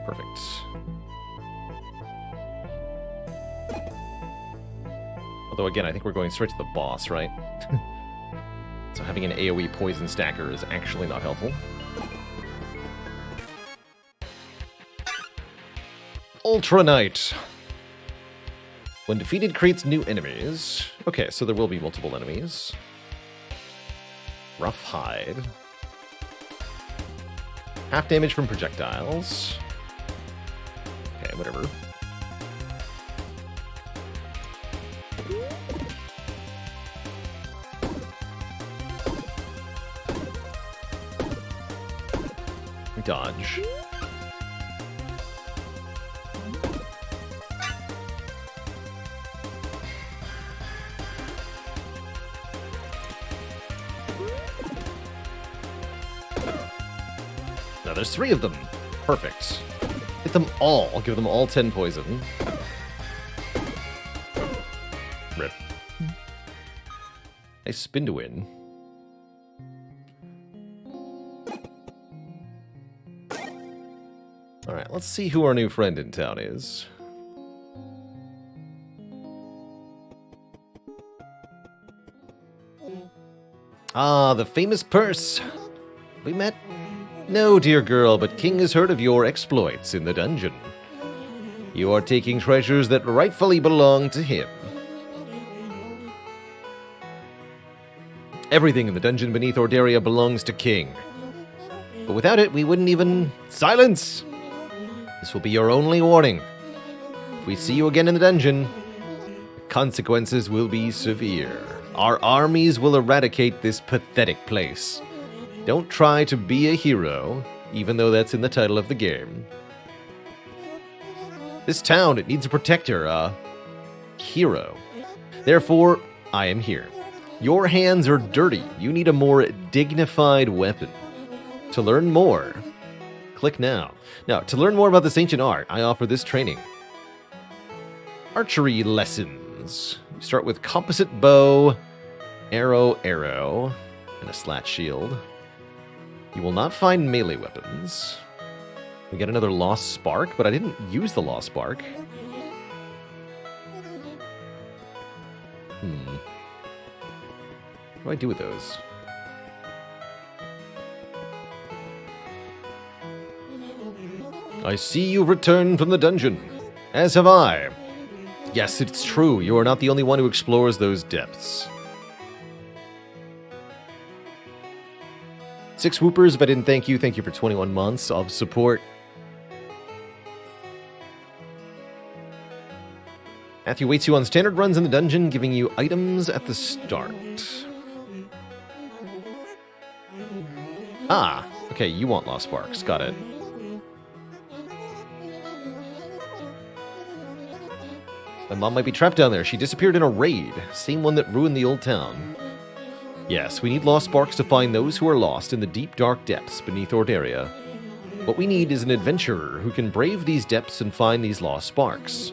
Perfect. Although, again, I think we're going straight to the boss, right? So having an AoE poison stacker is actually not helpful. Ultra Knight. When defeated, creates new enemies. Okay, so there will be multiple enemies. Rough Hide. Half damage from projectiles. Okay, whatever. Dodge. Now there's 3 of them. Perfect. Hit them all. I'll give them all 10 poison. Rip. Nice spin to win. Alright, let's see who our new friend in town is. Ah, the famous purse. We met? No, dear girl, but King has heard of your exploits in the dungeon. You are taking treasures that rightfully belong to him. Everything in the dungeon beneath Ordaria belongs to King. But without it, we wouldn't even... Silence! This will be your only warning. If we see you again in the dungeon, the consequences will be severe. Our armies will eradicate this pathetic place. Don't try to be a hero, even though that's in the title of the game. This town, it needs a protector, a hero. Therefore, I am here. Your hands are dirty. You need a more dignified weapon. To learn more, click now. Now, to learn more about this ancient art, I offer this training. Archery lessons. You start with composite bow, arrow, and a slat shield. You will not find melee weapons. We get another lost spark, but I didn't use the lost spark. What do I do with those? I see you've returned from the dungeon, as have I. Yes, it's true, you are not the only one who explores those depths. 6 whoopers, if I didn't thank you for 21 months of support. Matthew waits you on standard runs in the dungeon, giving you items at the start. Ah, Okay, you want lost sparks. Got it. My mom might be trapped down there. She disappeared in a raid. Same one that ruined the old town. Yes, we need lost sparks to find those who are lost in the deep, dark depths beneath Ordaria. What we need is an adventurer who can brave these depths and find these lost sparks.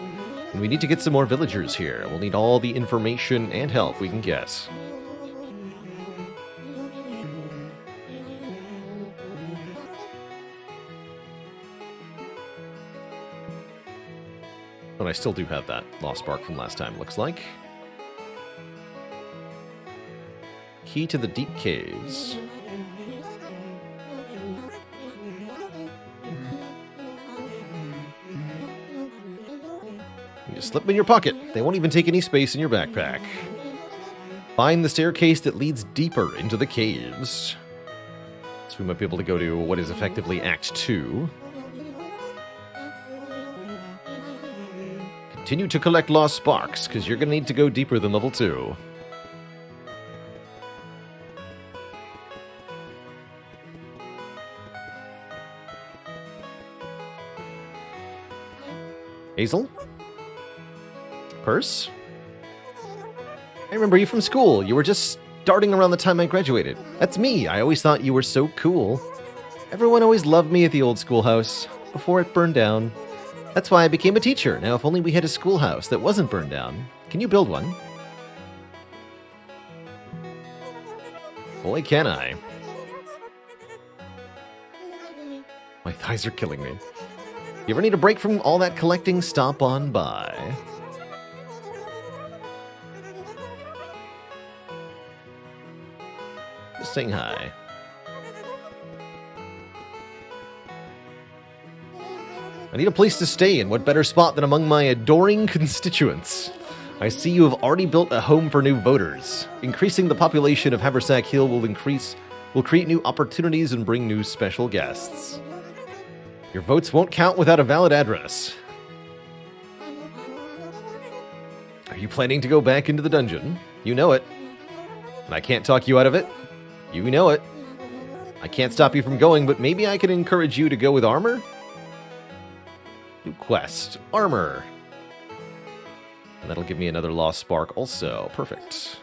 And we need to get some more villagers here. We'll need all the information and help we can get. But I still do have that lost spark from last time, looks like. Key to the deep caves. You just slip them in your pocket. They won't even take any space in your backpack. Find the staircase that leads deeper into the caves. So we might be able to go to what is effectively Act 2. Continue to collect lost sparks, because you're going to need to go deeper than level 2. Hazel? Purse? I remember you from school. You were just starting around the time I graduated. That's me. I always thought you were so cool. Everyone always loved me at the old schoolhouse, before it burned down. That's why I became a teacher. Now, if only we had a schoolhouse that wasn't burned down. Can you build one? Boy, can I. My thighs are killing me. You ever need a break from all that collecting? Stop on by. Just saying hi. I need a place to stay, and what better spot than among my adoring constituents? I see you have already built a home for new voters. Increasing the population of Haversack Hill will create new opportunities and bring new special guests. Your votes won't count without a valid address. Are you planning to go back into the dungeon? You know it. And I can't talk you out of it. You know it. I can't stop you from going, but maybe I can encourage you to go with armor? New quest. Armor. And that'll give me another lost spark also. Perfect.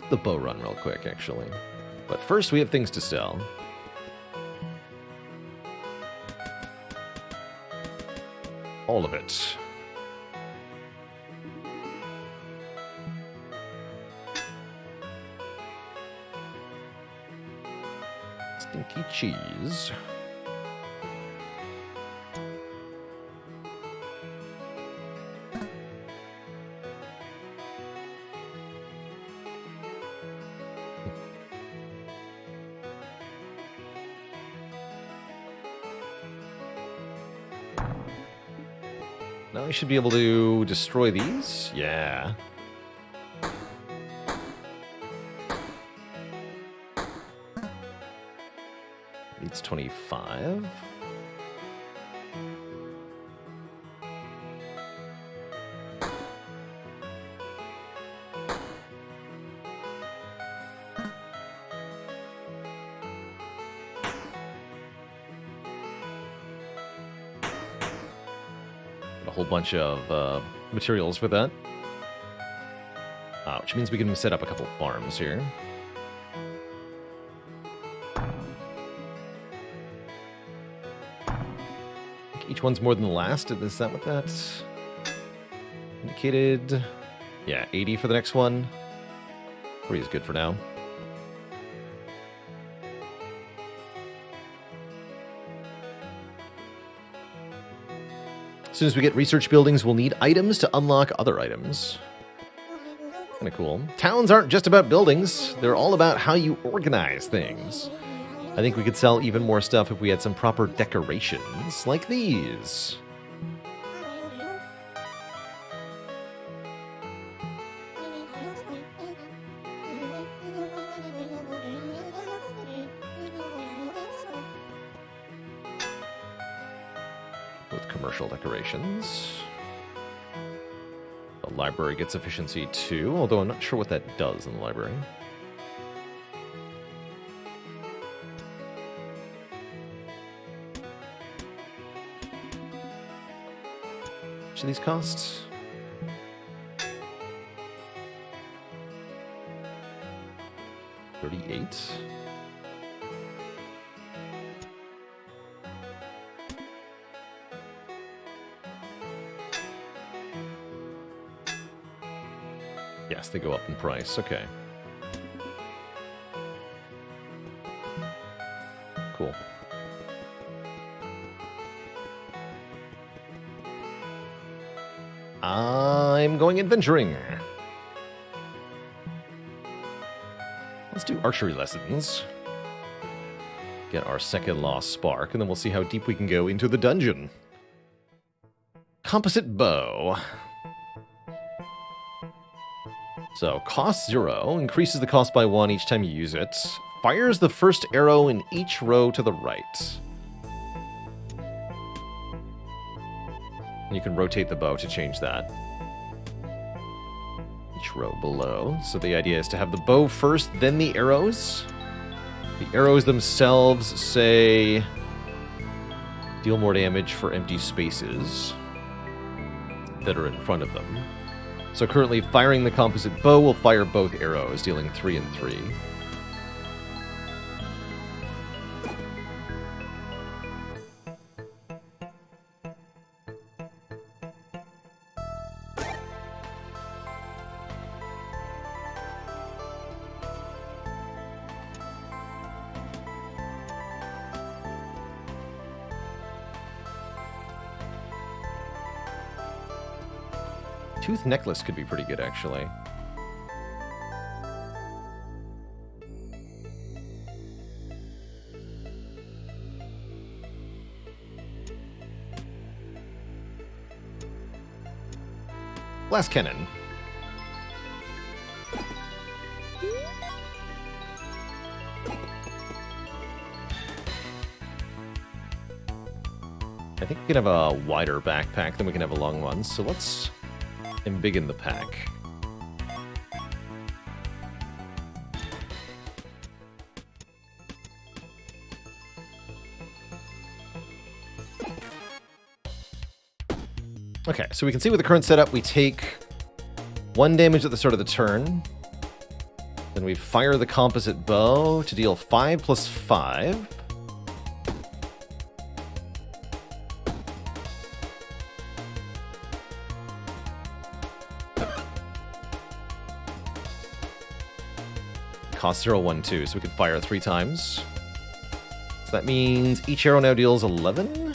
The bow run real quick, actually. But first, we have things to sell. All of it. Stinky cheese. Now I should be able to destroy these? Yeah. Needs 25. A whole bunch of materials for that. Which means we can set up a couple of farms here. Each one's more than the last. Is that what that's indicated? Yeah, 80 for the next one. 40 is good for now. As soon as we get research buildings, we'll need items to unlock other items. Kind of cool. Towns aren't just about buildings. They're all about how you organize things. I think we could sell even more stuff if we had some proper decorations, like these. With commercial decorations. A library gets efficiency too, although I'm not sure what that does in the library. How much do these cost? $38. Yes, they go up in price. Okay. Cool. I'm going adventuring. Let's do archery lessons. Get our second lost spark, and then we'll see how deep we can go into the dungeon. Composite bow. So, cost 0, increases the cost by 1 each time you use it. Fires the first arrow in each row to the right. You can rotate the bow to change that. Each row below. So the idea is to have the bow first, then the arrows. The arrows themselves say deal more damage for empty spaces that are in front of them. So currently firing the composite bow will fire both arrows, dealing 3 and 3. Tooth necklace could be pretty good, actually. Glass cannon. I think we can have a wider backpack than we can have a long one, so let's embiggen the pack. Okay, so we can see with the current setup, we take 1 damage at the start of the turn. Then we fire the composite bow to deal 5 plus 5. Cost 0, 1, 2, so we can fire 3 times. So that means each arrow now deals 11.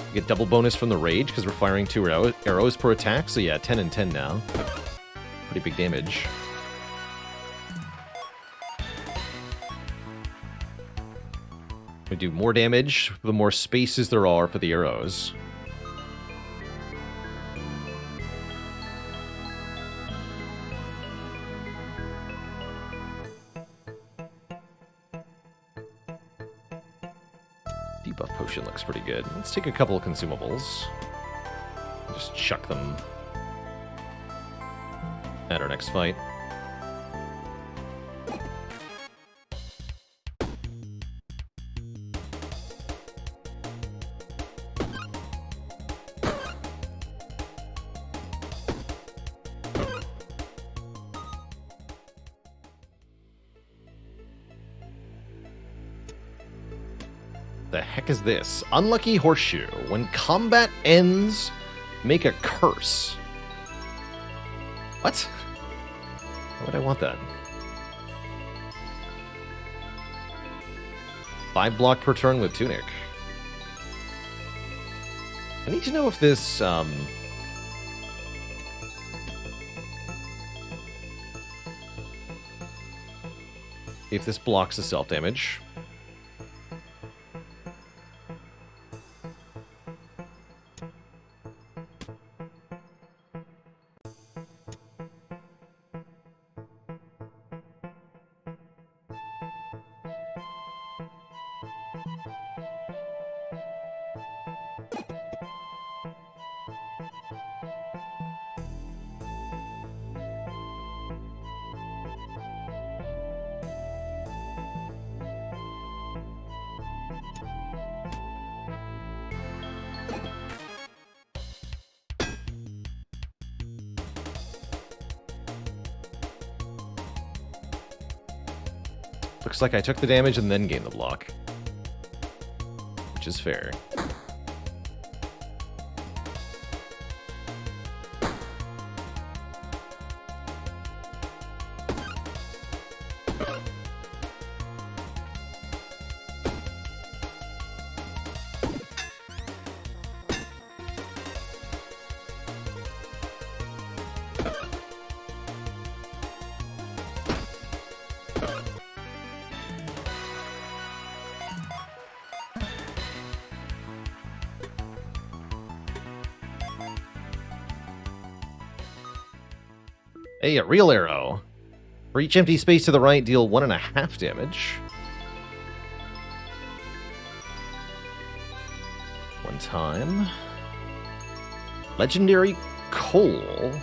We get double bonus from the rage because we're firing 2 arrows per attack. So yeah, 10 and 10 now. Pretty big damage. We do more damage the more spaces there are for the arrows. Debuff potion looks pretty good. Let's take a couple of consumables. Just chuck them at our next fight. The heck is this? Unlucky Horseshoe. When combat ends, make a curse. What? Why would I want that? 5 block per turn with Tunic. I need to know if this, if this blocks the self-damage. Looks like I took the damage and then gained the block. Which is fair. Hey, a real arrow. For each empty space to the right, deal 1.5 damage. One time. Legendary coal.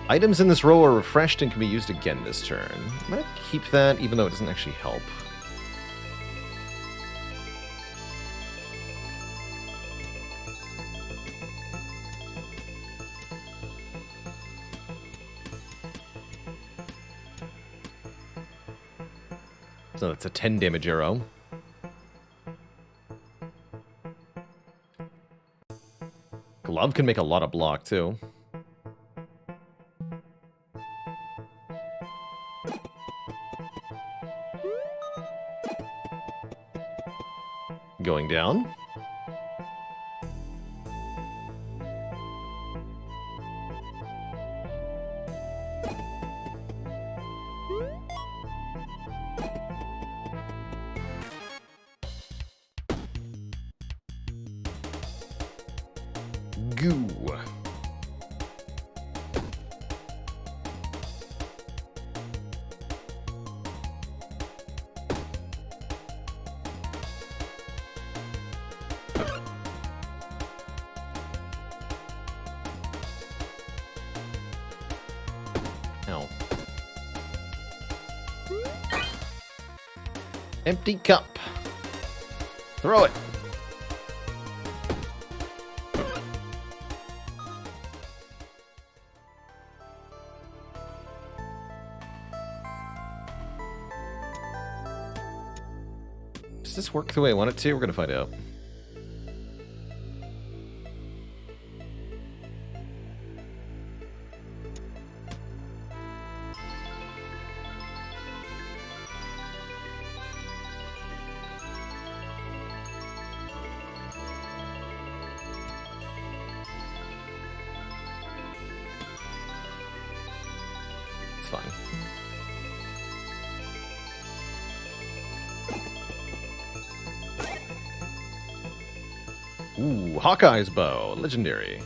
Items in this row are refreshed and can be used again this turn. I'm gonna keep that, even though it doesn't actually help. So that's a 10 damage arrow. Glove can make a lot of block, too. Going down. Goo. Ow. Empty cup. Throw it. Does this work the way I want it to? We're gonna find out. It's fine. Ooh, Hawkeye's bow, legendary.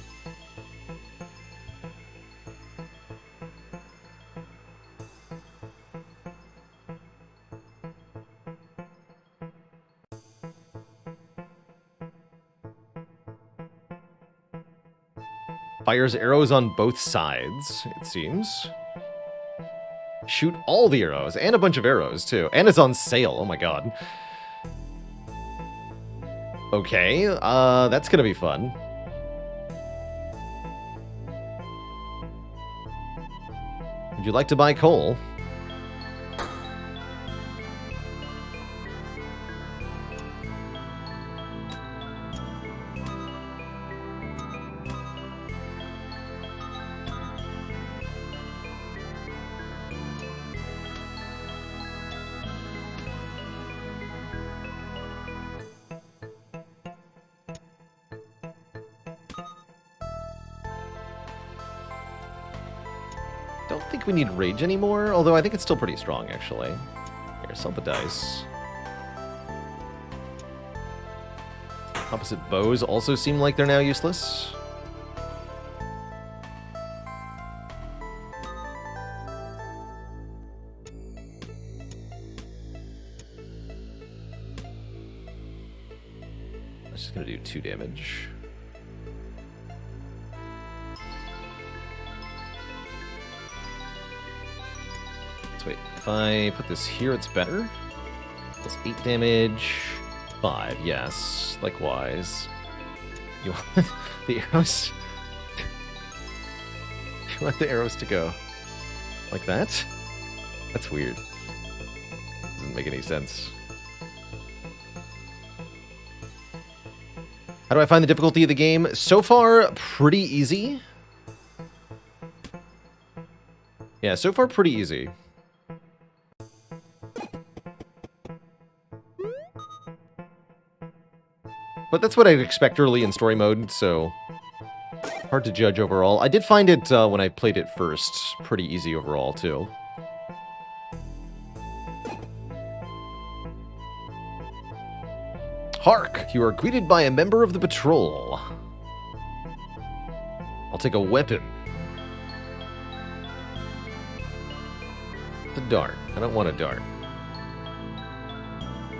Fires arrows on both sides, it seems. Shoot all the arrows, and a bunch of arrows, too. And it's on sale, oh my god. Okay, that's gonna be fun. Would you like to buy coal? Don't think we need rage anymore, although I think it's still pretty strong, actually. Here, sell the dice. Opposite bows also seem like they're now useless. That's just gonna do 2 damage. Wait, if I put this here, it's better? That's 8 damage. 5, yes. Likewise. You want the arrows? You want the arrows to go like that? That's weird. doesn't make any sense. How do I find the difficulty of the game? So far, pretty easy. Yeah, so far pretty easy. But that's what I'd expect early in story mode, so hard to judge overall. I did find it, when I played it first, pretty easy overall, too. Hark! You are greeted by a member of the patrol. I'll take a weapon. A dart. I don't want a dart.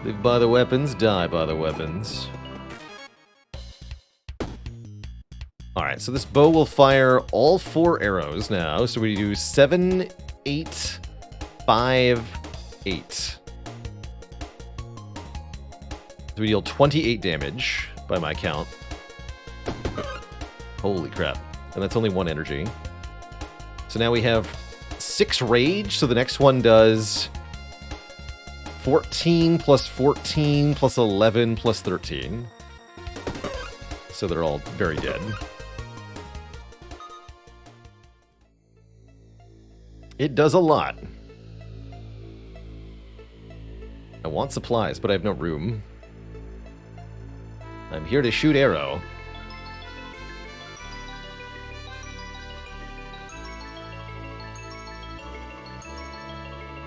Live by the weapons, die by the weapons. Alright, so this bow will fire all 4 arrows now. So we do 7, 8, 5, 8. So we deal 28 damage, by my count. Holy crap. And that's only 1 energy. So now we have 6 rage, so the next one does 14 plus 14 plus 11 plus 13. So they're all very dead. It does a lot. I want supplies, but I have no room. I'm here to shoot arrow.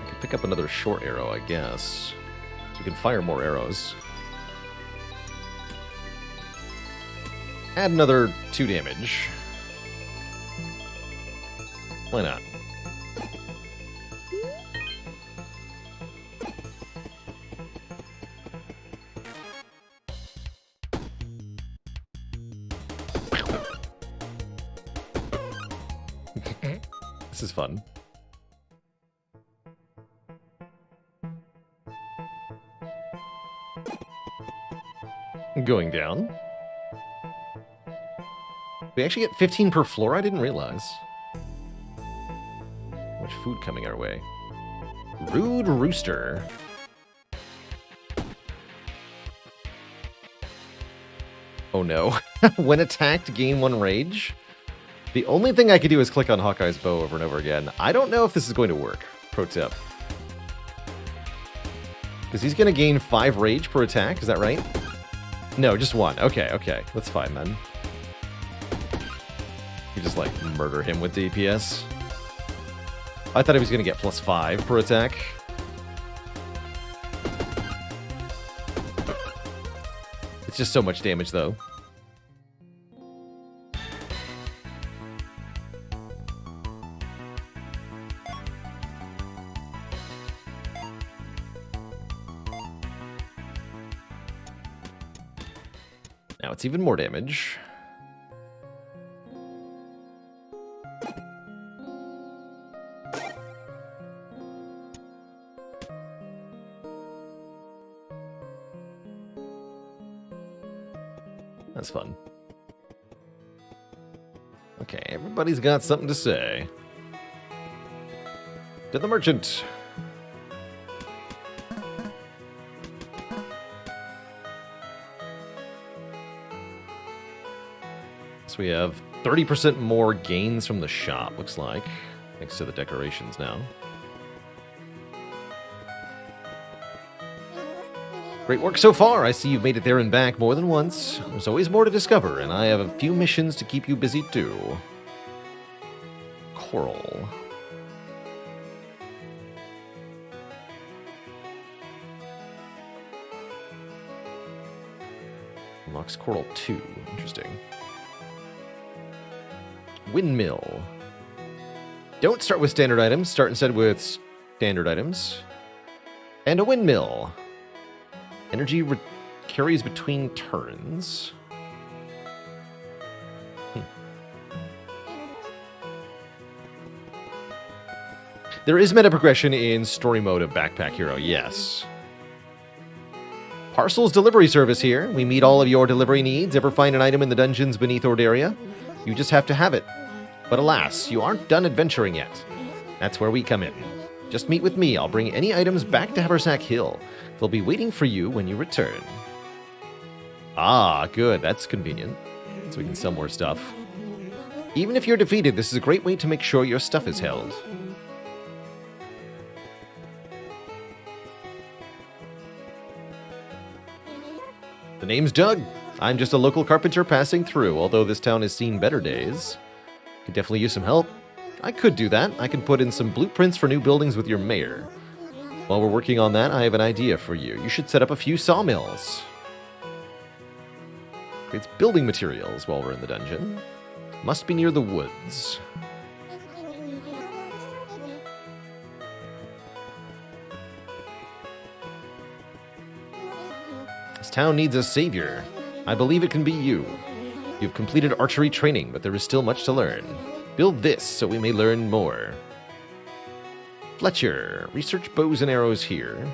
I could pick up another short arrow, I guess. So we can fire more arrows. Add another 2 damage. Why not? This is fun. Going down. We actually get 15 per floor? I didn't realize. Much food coming our way. Rude Rooster. Oh no. When attacked, gain 1 rage? The only thing I could do is click on Hawkeye's bow over and over again. I don't know if this is going to work. Pro tip. Because he's going to gain 5 rage per attack, is that right? No, just 1. Okay, okay. That's fine then. You just, like, murder him with DPS. I thought he was going to get plus 5 per attack. It's just so much damage, though. Now it's even more damage. That's fun. Okay, everybody's got something to say. To the merchant. So we have 30% more gains from the shop, looks like. Thanks to the decorations now. Great work so far. I see you've made it there and back more than once. There's always more to discover, and I have a few missions to keep you busy too. Coral. Unlocks Coral 2. Interesting. Windmill. Don't start with standard items. Start instead with standard items. And a windmill. Energy carries between turns. There is meta progression in story mode of Backpack Hero, yes. Parcels delivery service here. We meet all of your delivery needs. Ever find an item in the dungeons beneath Ordaria? You just have to have it. But alas, you aren't done adventuring yet. That's where we come in. Just meet with me. I'll bring any items back to Haversack Hill. They'll be waiting for you when you return. Ah, good. That's convenient. So we can sell more stuff. Even if you're defeated, this is a great way to make sure your stuff is held. The name's Doug. I'm just a local carpenter passing through, although this town has seen better days. Could definitely use some help. I could do that. I can put in some blueprints for new buildings with your mayor. While we're working on that, I have an idea for you. You should set up a few sawmills. Creates building materials while we're in the dungeon. Must be near the woods. This town needs a savior. I believe it can be you. You've completed archery training, but there is still much to learn. Build this so we may learn more. Fletcher, research bows and arrows here.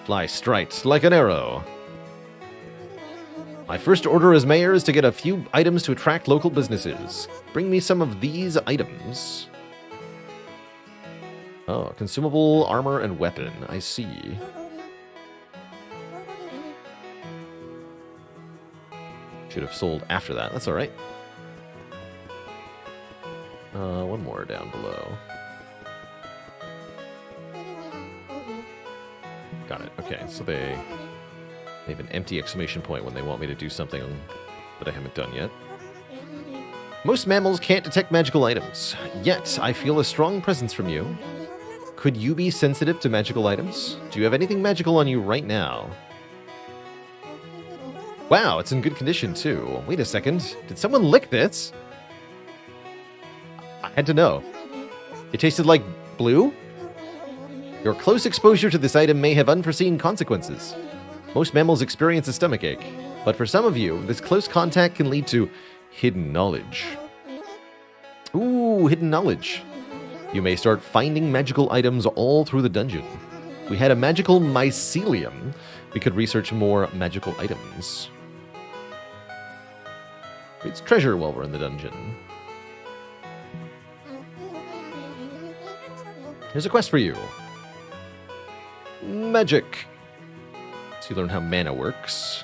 Fly straight like an arrow. My first order as mayor is to get a few items to attract local businesses. Bring me some of these items. Oh, consumable armor and weapon. I see. Should have sold after that. That's all right. One more down below. Got it. Okay, so they have an empty exclamation point when they want me to do something that I haven't done yet. Most mammals can't detect magical items. Yet, I feel a strong presence from you. Could you be sensitive to magical items? Do you have anything magical on you right now? Wow, it's in good condition, too. Wait a second. Did someone lick this? I had to know. It tasted like blue? Your close exposure to this item may have unforeseen consequences. Most mammals experience a stomachache, but for some of you, this close contact can lead to hidden knowledge. Ooh, hidden knowledge. You may start finding magical items all through the dungeon. If we had a magical mycelium, we could research more magical items. It's treasure while we're in the dungeon. Here's a quest for you. Magic. So you learn how mana works.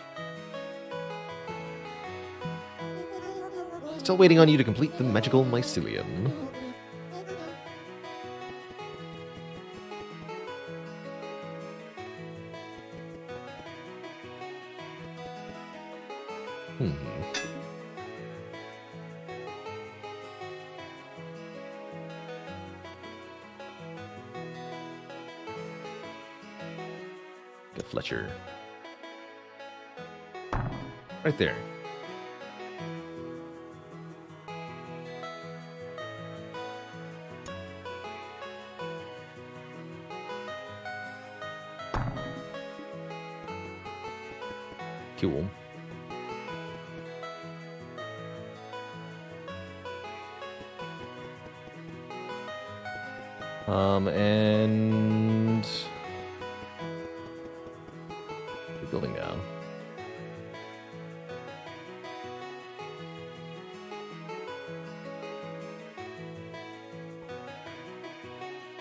Still waiting on you to complete the magical mycelium. Get Fletcher. Right there. Cool. And the building down.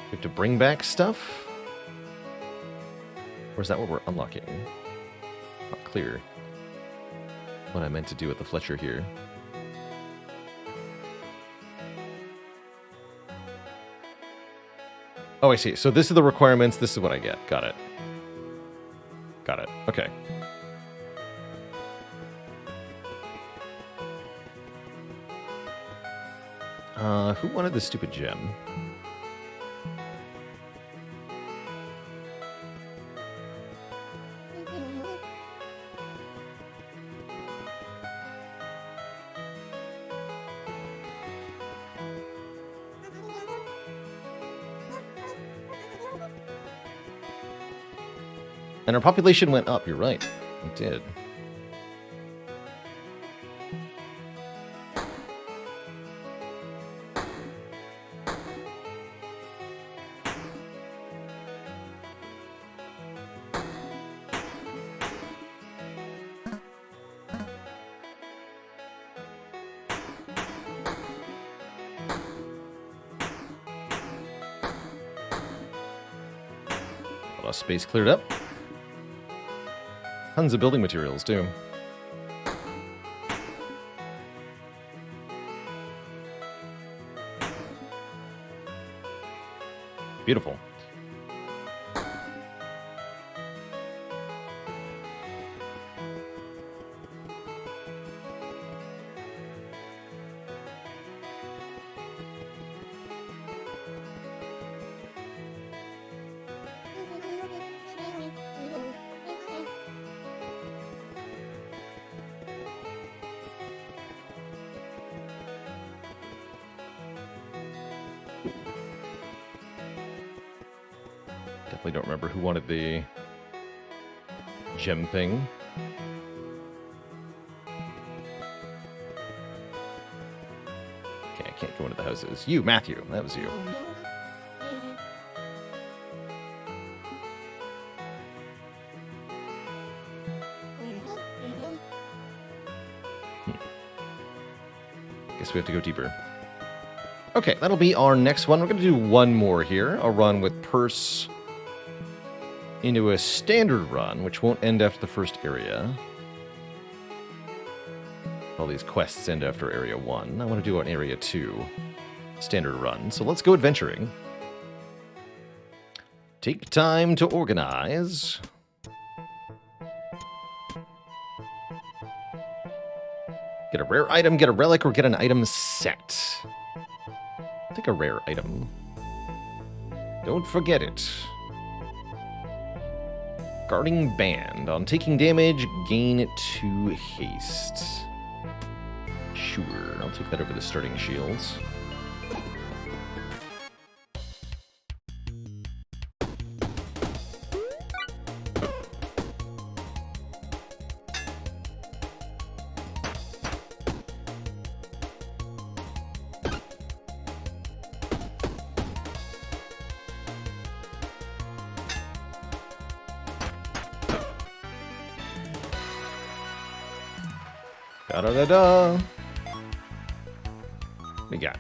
We have to bring back stuff? Or is that what we're unlocking? Not clear what I meant to do with the Fletcher here. Oh, I see. So this is the requirements. This is what I get. Got it. Got it. Okay. Who wanted the stupid gem? And our population went up, you're right. It did. Boss space cleared up. Tons of building materials, too. Beautiful. Definitely don't remember who wanted the gem thing. Okay, I can't go into the houses. You, Matthew. That was you. Guess we have to go deeper. Okay, that'll be our next one. We're going to do one more here. I'll run with Purse into a standard run, which won't end after the first area. All these quests end after Area 1. I want to do an Area 2 standard run. So let's go adventuring. Take time to organize. Get a rare item, get a relic, or get an item set. Take a rare item. Don't forget it. Guarding Band. On taking damage, gain 2 haste. Sure, I'll take that over the starting shields. Da-da-da-da. We got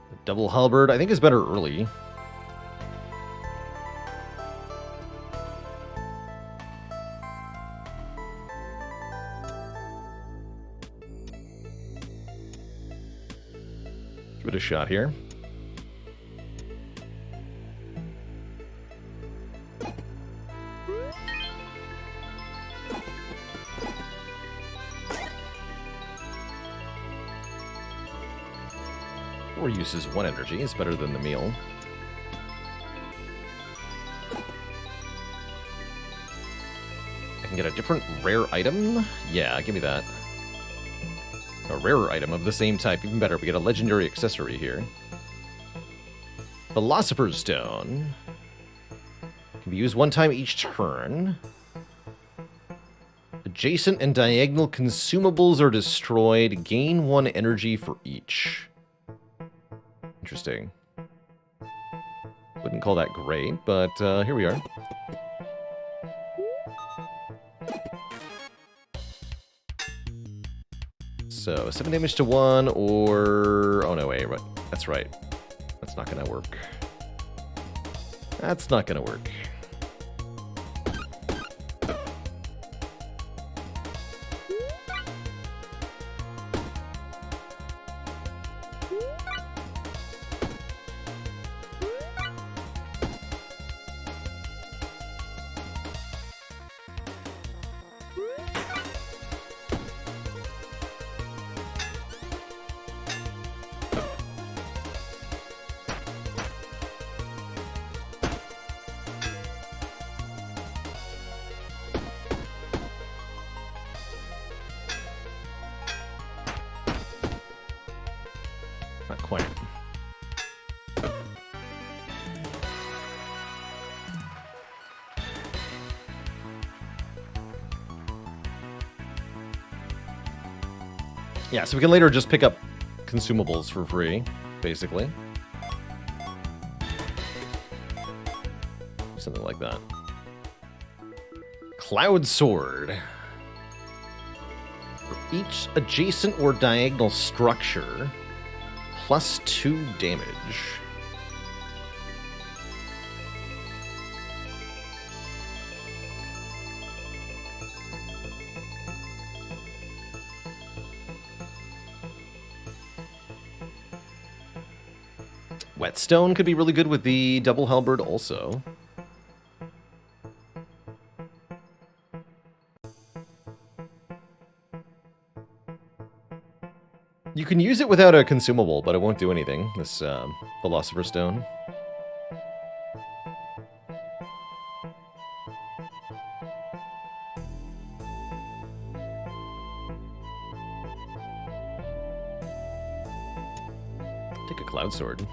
the double halberd. I think is better early. Give it a shot here. Uses 1 energy. It's better than the meal. I can get a different rare item? Yeah, give me that. A rarer item of the same type. Even better, we get a legendary accessory here. Philosopher's Stone. Can be used 1 time each turn. Adjacent and diagonal consumables are destroyed. Gain 1 energy for each. Interesting. Wouldn't call that great, but here we are. So 7 damage to 1, or oh no, wait, right. That's right. That's not gonna work. That's not gonna work. Not quite. Yeah, so we can later just pick up consumables for free, basically. Something like that. Cloud Sword. For each adjacent or diagonal structure, +2 damage. Whetstone could be really good with the double halberd also. You can use it without a consumable, but it won't do anything, this Philosopher's Stone. Take a Cloud Sword.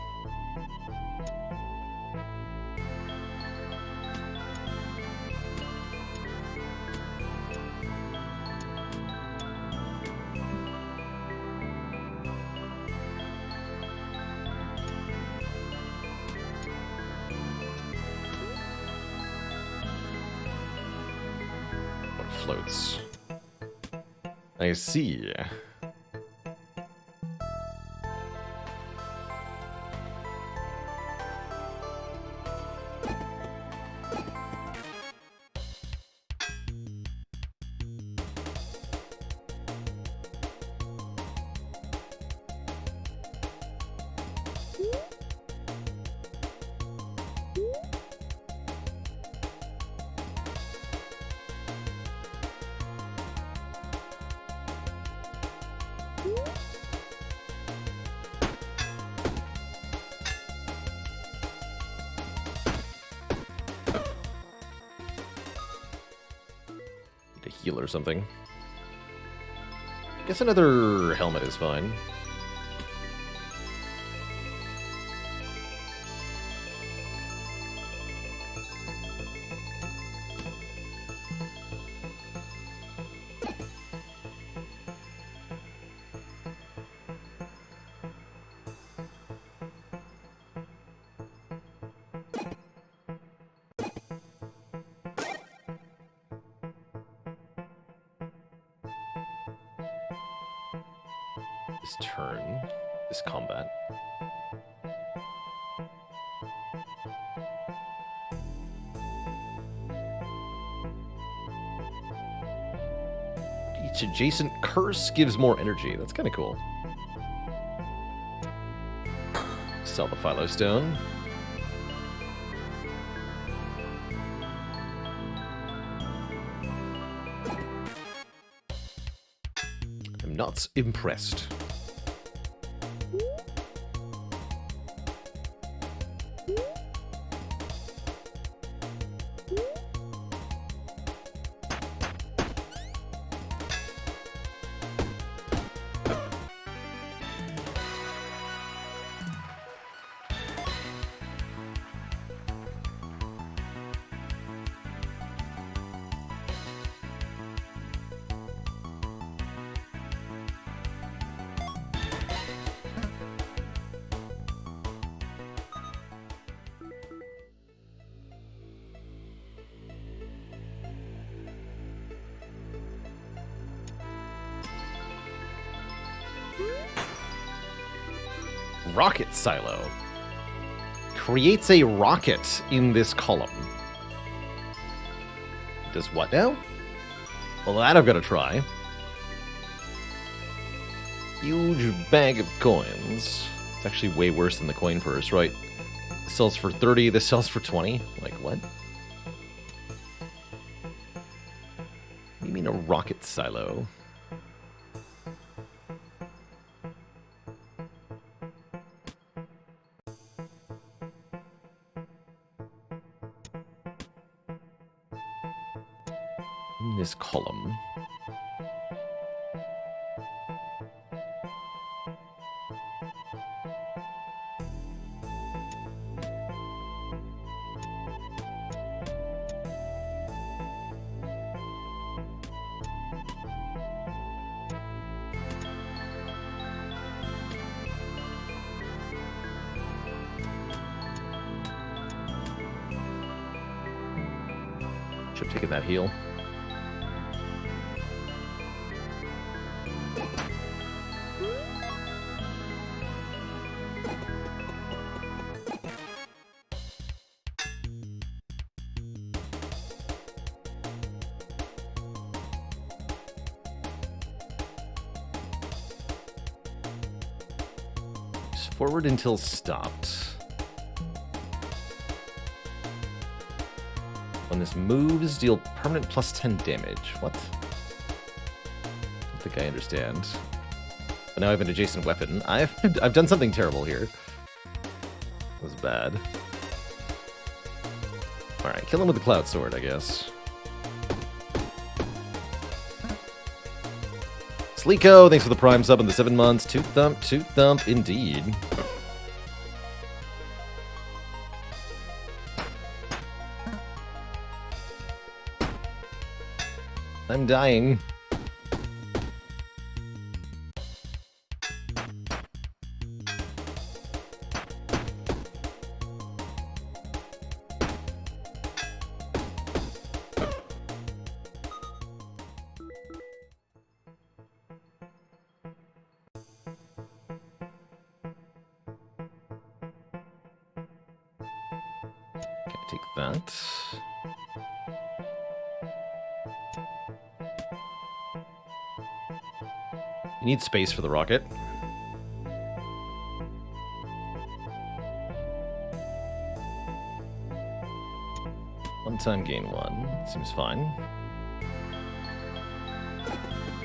Floats. I see. To heal or something. I guess another helmet is fine. This turn, this combat. Each adjacent curse gives more energy. That's kind of cool. Sell the Philo Stone. I'm not impressed. Rocket Silo. Creates a rocket in this column. Does what now? Well, that I've got to try. Huge bag of coins. It's actually way worse than the coin purse, right? This sells for 30, this sells for 20. Like, what? What do you mean a rocket silo? In this column. Should have taken that heal. Forward until stopped. When this moves, deal permanent plus 10 damage. What? I don't think I understand. But now I have an adjacent weapon. I've done something terrible here. That was bad. Alright, kill him with the Cloud Sword, I guess. Sleeko, thanks for the Prime sub in the 7 months. Toot thump, indeed. I'm dying. Take that. You need space for the rocket. One time gain 1. Seems fine.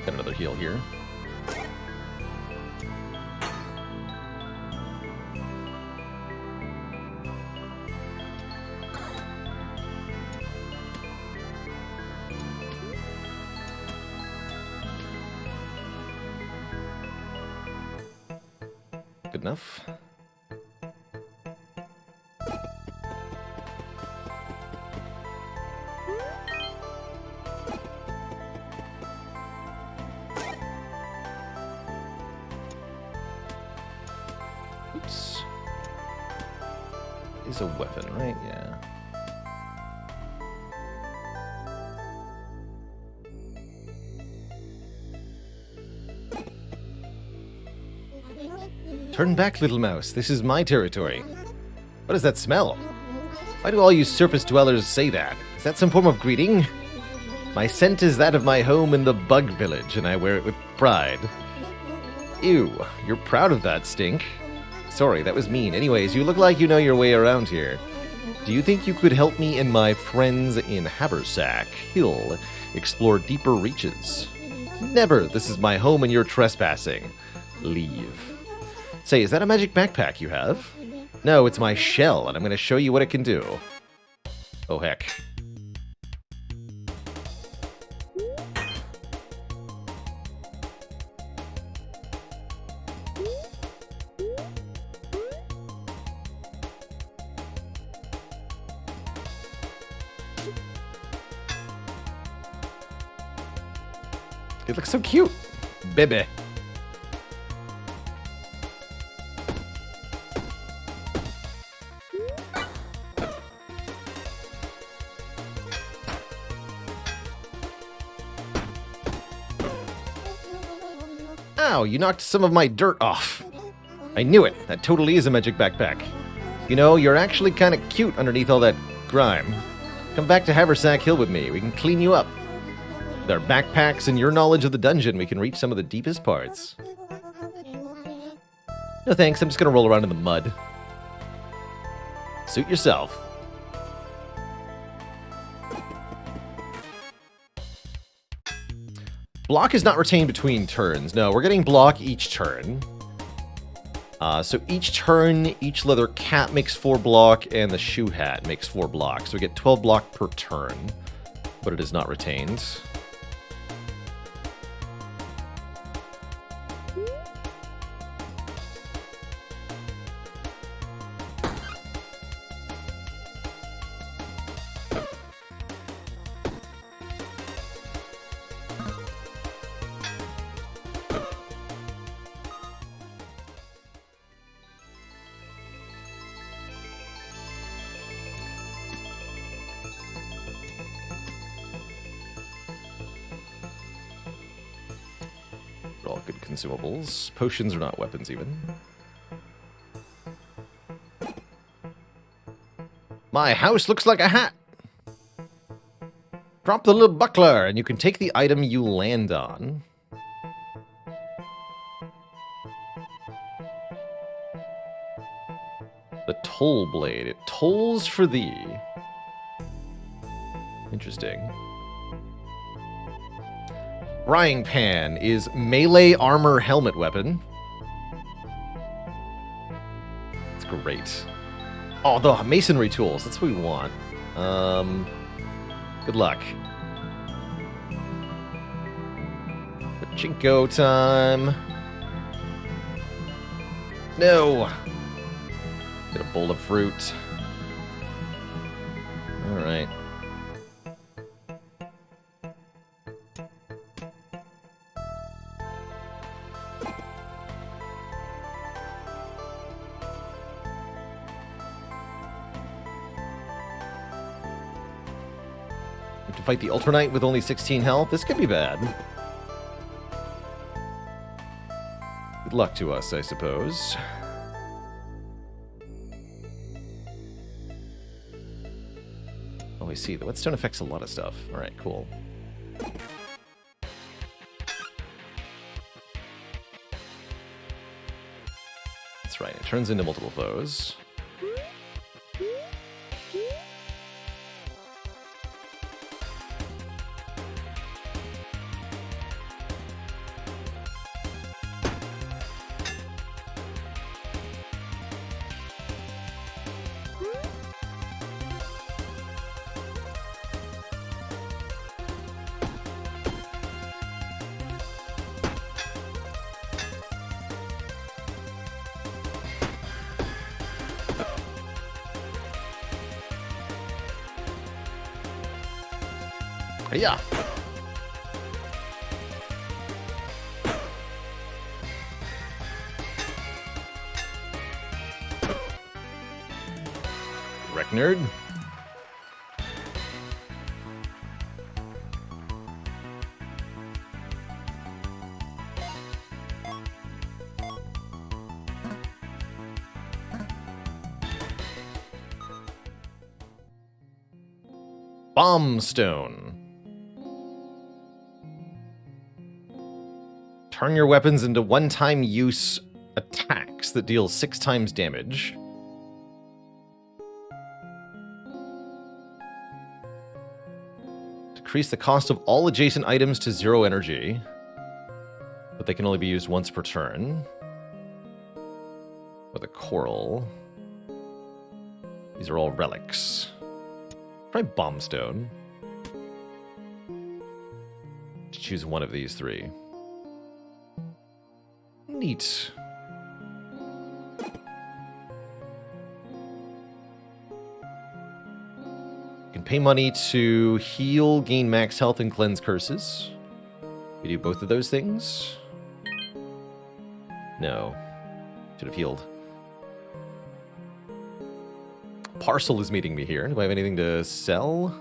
Got another heal here. Good enough. Oops. Is a weapon, right? Yeah. Turn back, little mouse. This is my territory. What does that smell? Why do all you surface dwellers say that? Is that some form of greeting? My scent is that of my home in the Bug Village, and I wear it with pride. Ew, you're proud of that, Stink. Sorry, that was mean. Anyways, you look like you know your way around here. Do you think you could help me and my friends in Haversack Hill explore deeper reaches? Never. This is my home and you're trespassing. Leave. Say, is that a magic backpack you have? No, it's my shell, and I'm going to show you what it can do. Oh, heck. It looks so cute. Baby. Ow, you knocked some of my dirt off. I knew it. That totally is a magic backpack. You know, you're actually kind of cute underneath all that grime. Come back to Haversack Hill with me. We can clean you up. With our backpacks and your knowledge of the dungeon, we can reach some of the deepest parts. No thanks, I'm just gonna roll around in the mud. Suit yourself. Block is not retained between turns. No, we're getting block each turn. So each turn, each leather cap makes 4 block, and the shoe hat makes 4 block. So we get 12 block per turn, but it is not retained. All good consumables. Potions are not weapons, even. My house looks like a hat! Drop the little buckler, and you can take the item you land on. The toll blade. It tolls for thee. Interesting. Frying pan is melee armor helmet weapon. That's great. Oh, the masonry tools. That's what we want. Good luck. Pachinko time. No. Get a bowl of fruit. All right. To fight the Ultra Knight with only 16 health. This could be bad. Good luck to us, I suppose. Oh, I see. The whetstone affects a lot of stuff. All right, cool. That's right. It turns into multiple foes. Yeah. Wreck nerd. Bomb stone. Turn your weapons into one-time use attacks that deal 6 times damage. Decrease the cost of all adjacent items to 0 energy, but they can only be used once per turn. With a coral. These are all relics. Try bombstone. Choose one of these 3. Neat. You can pay money to heal, gain max health, and cleanse curses. We do both of those things? No. Should have healed. Parcel is meeting me here. Do I have anything to sell?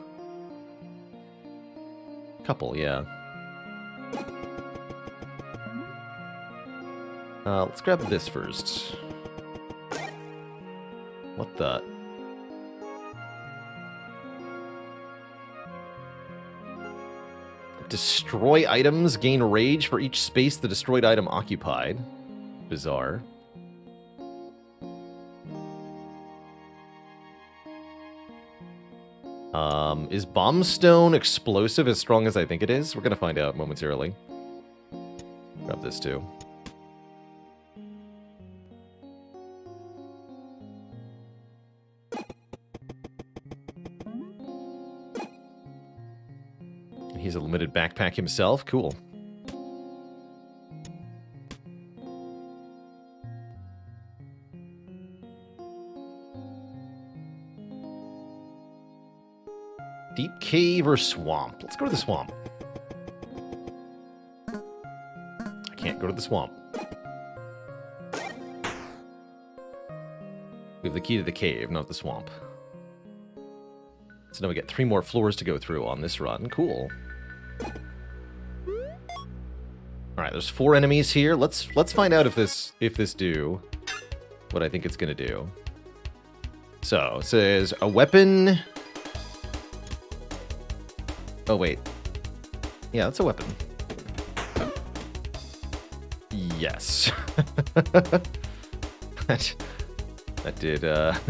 Couple, yeah. Let's grab this first. What the? Destroy items, gain rage for each space the destroyed item occupied. Bizarre. Is bombstone explosive as strong as I think it is? We're gonna find out momentarily. Grab this too. He's a limited backpack himself. Cool. Deep cave or swamp? Let's go to the swamp. I can't go to the swamp. We have the key to the cave, not the swamp. So now we get 3 more floors to go through on this run. Cool. Alright, there's 4 enemies here. Let's find out if this do what I think it's gonna do. So, it says a weapon. Oh wait. Yeah, that's a weapon. Yes. that did that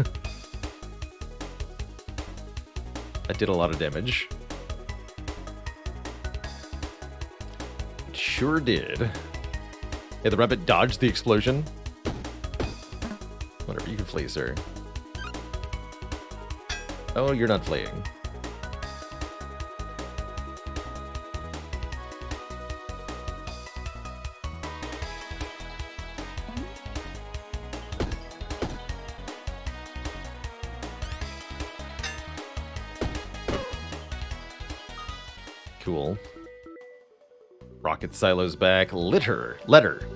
did a lot of damage. sure did. Yeah, the rabbit dodged the explosion. Whatever, you can flee, sir. Oh, you're not fleeing. Cool. Rocket silos back. Letter.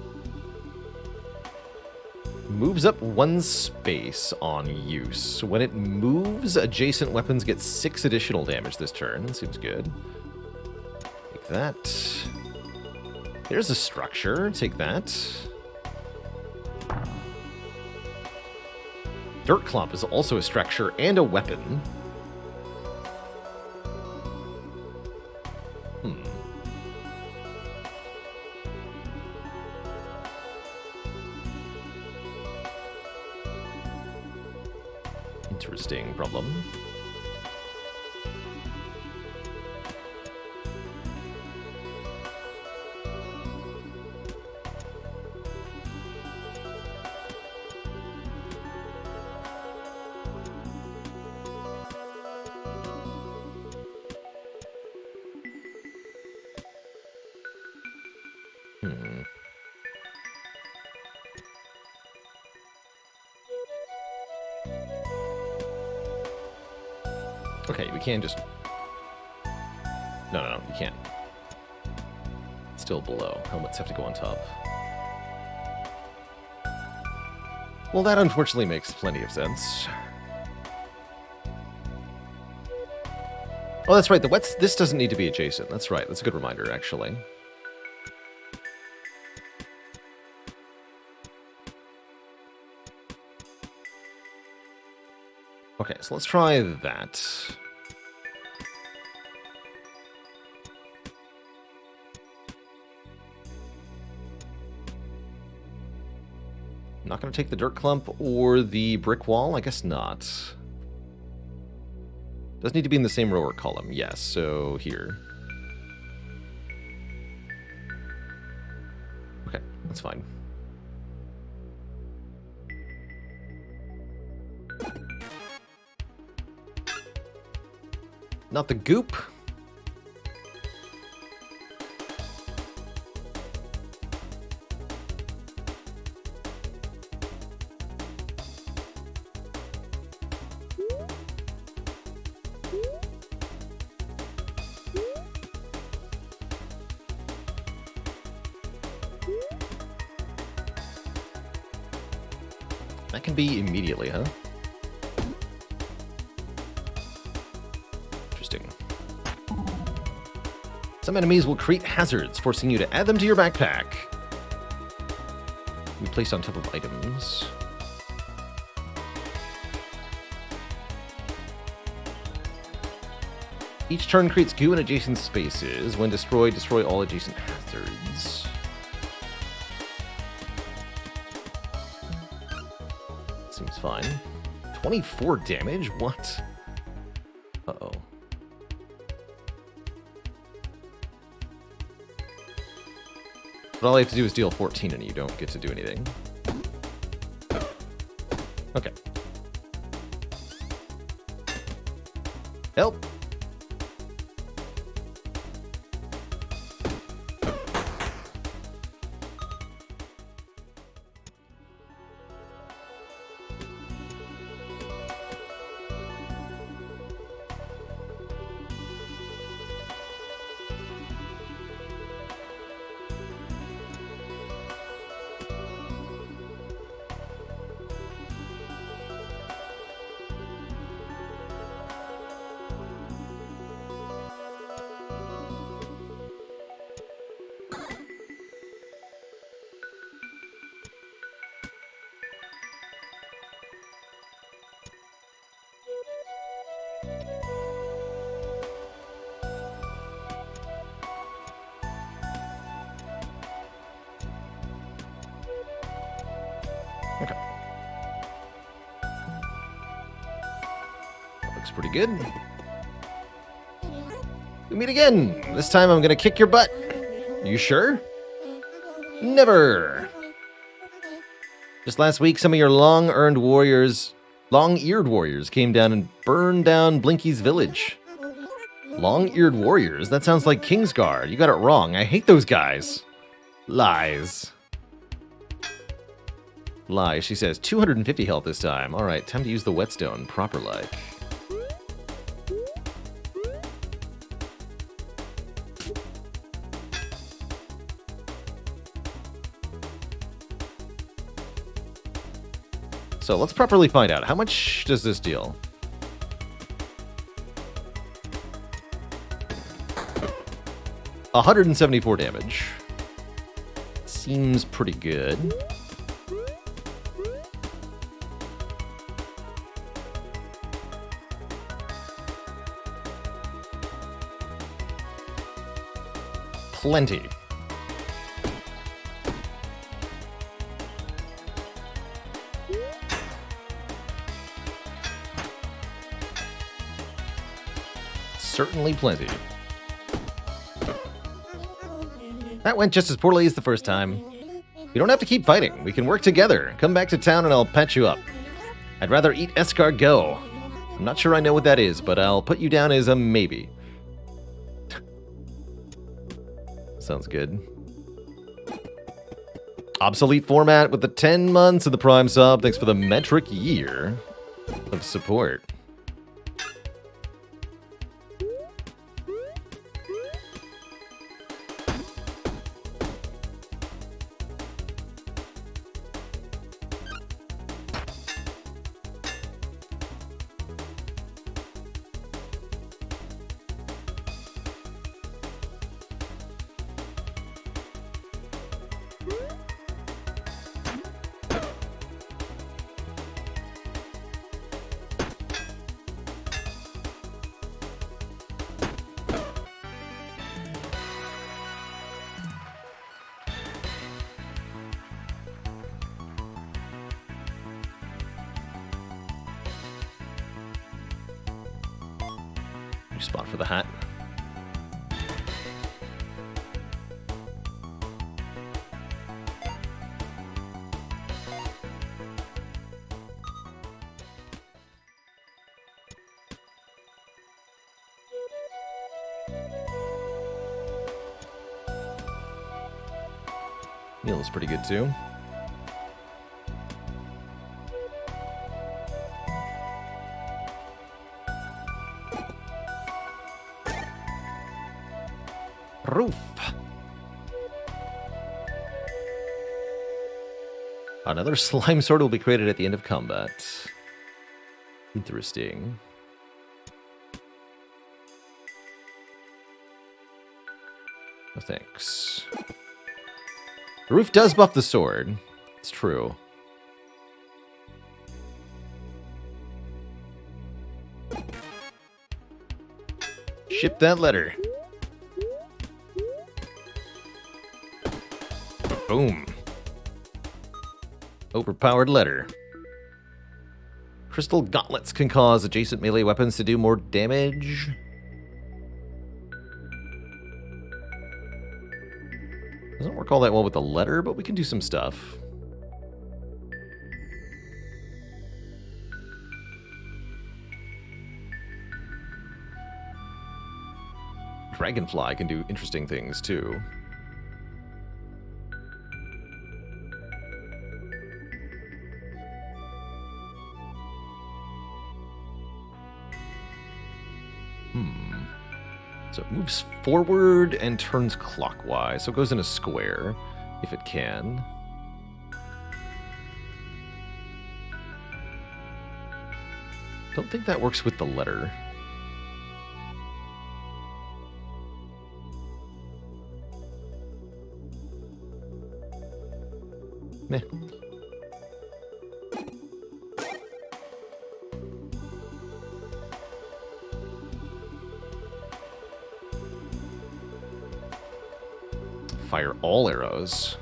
Moves up 1 space on use. When it moves, adjacent weapons get 6 additional damage this turn. Seems good. Take that. Here's a structure. Take that. Dirt Clump is also a structure and a weapon. Interesting problem. Okay, we can just... No, you can't. Still below. Helmets have to go on top. Well, that unfortunately makes plenty of sense. Oh, that's right. This doesn't need to be adjacent. That's right. That's a good reminder, actually. Okay, so let's try that. Not going to take the dirt clump or the brick wall? I guess not. Does need to be in the same row or column. Yes, so here. Okay, that's fine. Not the goop. That can be immediately, huh? Interesting. Some enemies will create hazards, forcing you to add them to your backpack. We place on top of items. Each turn creates goo in adjacent spaces. When destroyed, destroy all adjacent hazards. Seems fine. 24 damage? What? Uh-oh. But all I have to do is deal 14 and you don't get to do anything. Okay. Help! Okay. That looks pretty good. We meet again. This time I'm gonna kick your butt. You sure? Never! Just last week, some of your long-eared warriors came down and burned down Blinky's village. Long-eared warriors? That sounds like Kingsguard. You got it wrong. I hate those guys. Lies. Lies. She says 250 health this time. All right, time to use the whetstone proper-like. So let's properly find out. How much does this deal? $174 damage. Seems pretty good. Plenty. Certainly plenty. That went just as poorly as the first time. You don't have to keep fighting. We can work together. Come back to town and I'll patch you up. I'd rather eat escargot. I'm not sure I know what that is, but I'll put you down as a maybe. Sounds good. Obsolete format with the 10 months of the Prime sub. Thanks for the metric year of support. Spot for the hat. Neil is pretty good too. Roof. Another slime sword will be created at the end of combat. Interesting. No thanks. The roof does buff the sword. It's true. Ship that letter. Boom. Overpowered letter. Crystal gauntlets can cause adjacent melee weapons to do more damage. Doesn't work all that well with the letter, but we can do some stuff. Dragonfly can do interesting things too. So it moves forward and turns clockwise. So it goes in a square, if it can. Don't think that works with the letter. Meh. Fire all arrows.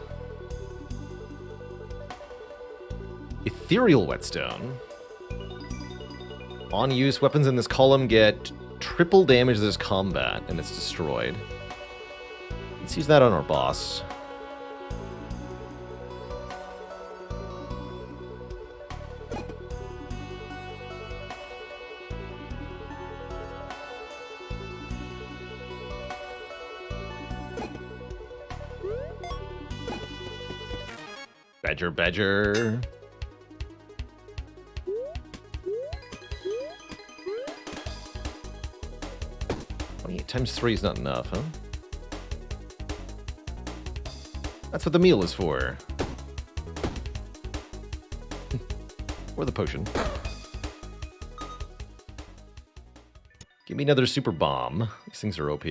Ethereal whetstone. On use, weapons in this column get triple damage this combat, and it's destroyed. Let's use that on our boss. Badger, badger. 28 times 3 is not enough, huh? That's what the meal is for. Or the potion. Give me another super bomb. These things are OP.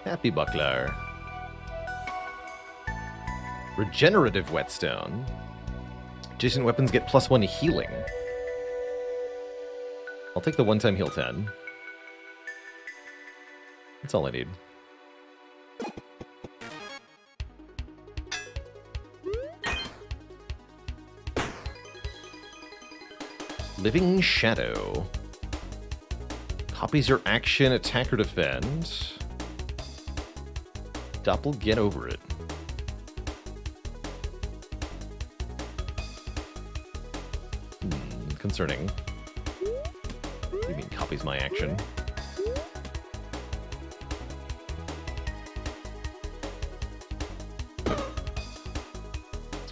Happy buckler. Regenerative whetstone. Adjacent weapons get +1 healing. I'll take the one-time heal 10. That's all I need. Living Shadow. Copies your action, attack, or defend. Doppel, get over it. Concerning. What do you mean, copies my action?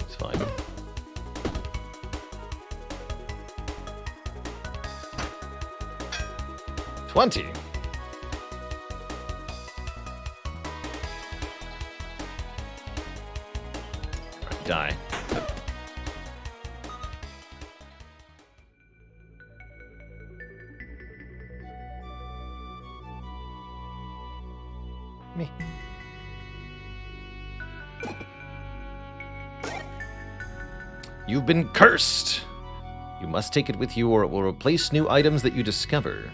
It's fine. $20. Die. Me. You've been cursed! You must take it with you or it will replace new items that you discover.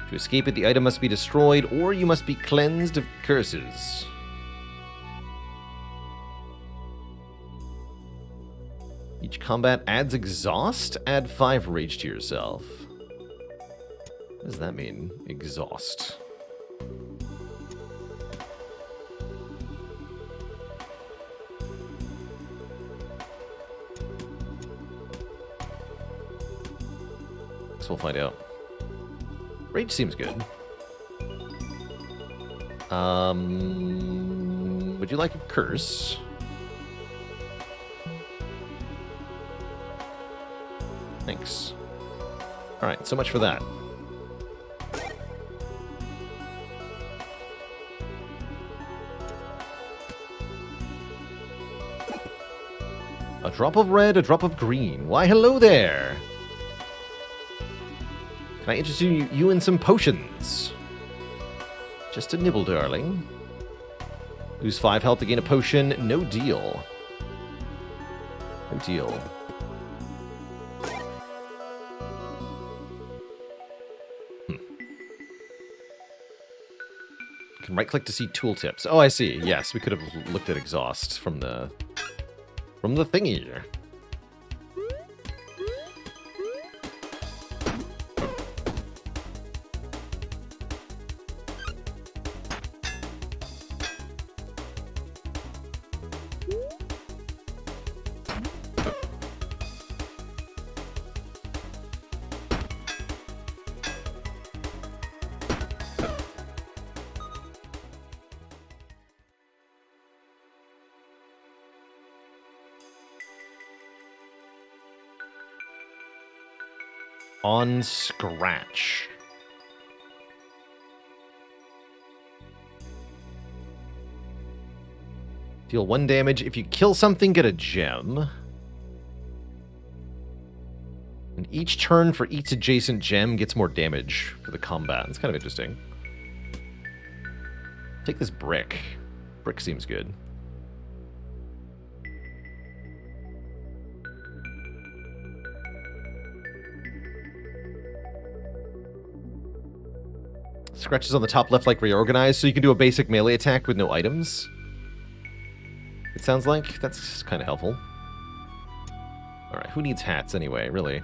To escape it, the item must be destroyed or you must be cleansed of curses. Each combat adds exhaust? Add 5 rage to yourself. What does that mean? Exhaust. Guess we'll find out. Rage seems good. Would you like a curse? Thanks. Alright, so much for that. A drop of red, a drop of green. Why, hello there! Can I interest you in some potions? Just a nibble, darling. Lose 5 health to gain a potion. No deal. No deal. Can right-click to see tooltips. Oh, I see. Yes, we could have looked at exhaust from the thingy. On scratch. Deal 1 damage. If you kill something, get a gem. And each turn for each adjacent gem gets more damage for the combat. It's kind of interesting. Take this brick. Brick seems good. Scratches on the top left like reorganize, so you can do a basic melee attack with no items. It sounds like that's kind of helpful. Alright, who needs hats anyway, really?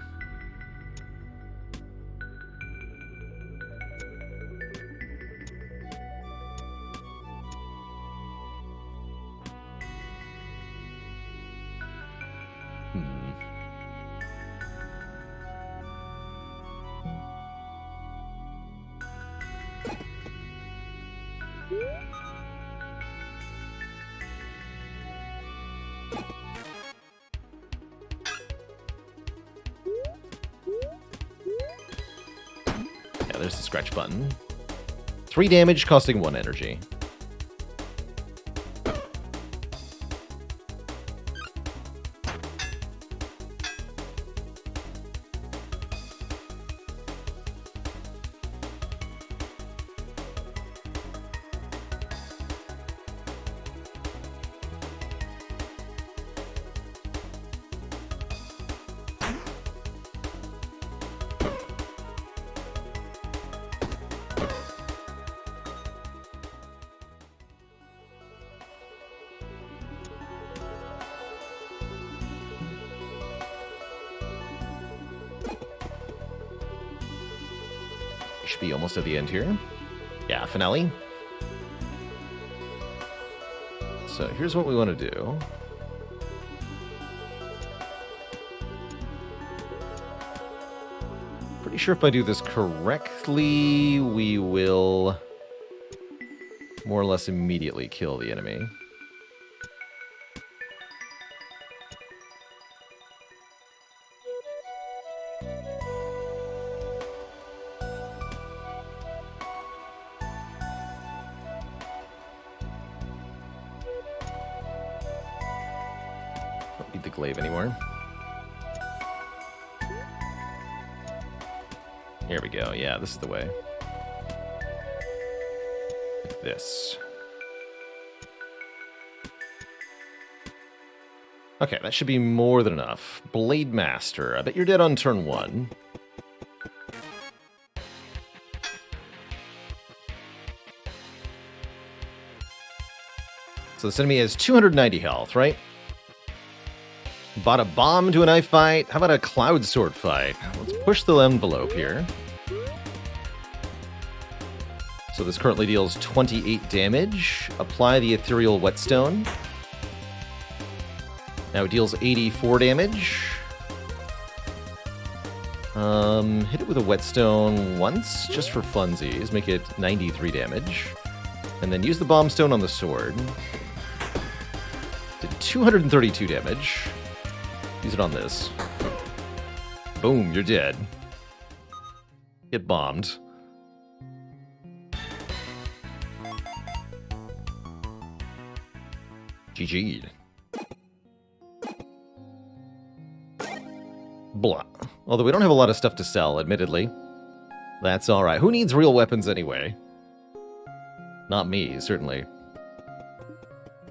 there's the scratch button. 3 damage, costing 1 energy. Should be almost at the end here. Yeah, finale. So here's what we want to do. Pretty sure if I do this correctly, we will more or less immediately kill the enemy. Don't need the glaive anymore. Here we go. Yeah, this is the way. Like this. Okay, that should be more than enough. Blade Master. I bet you're dead on turn 1. So this enemy has 290 health, right? Bought a bomb to a knife fight. How about a cloud sword fight? Let's push the envelope here. So this currently deals 28 damage. Apply the ethereal whetstone. Now it deals 84 damage. Hit it with a whetstone once, just for funsies. Make it 93 damage. And then use the bomb stone on the sword. Did 232 damage. Use it on this. Boom, you're dead. Get bombed. GG'd. Blah. Although we don't have a lot of stuff to sell, admittedly. That's alright. Who needs real weapons anyway? Not me, certainly.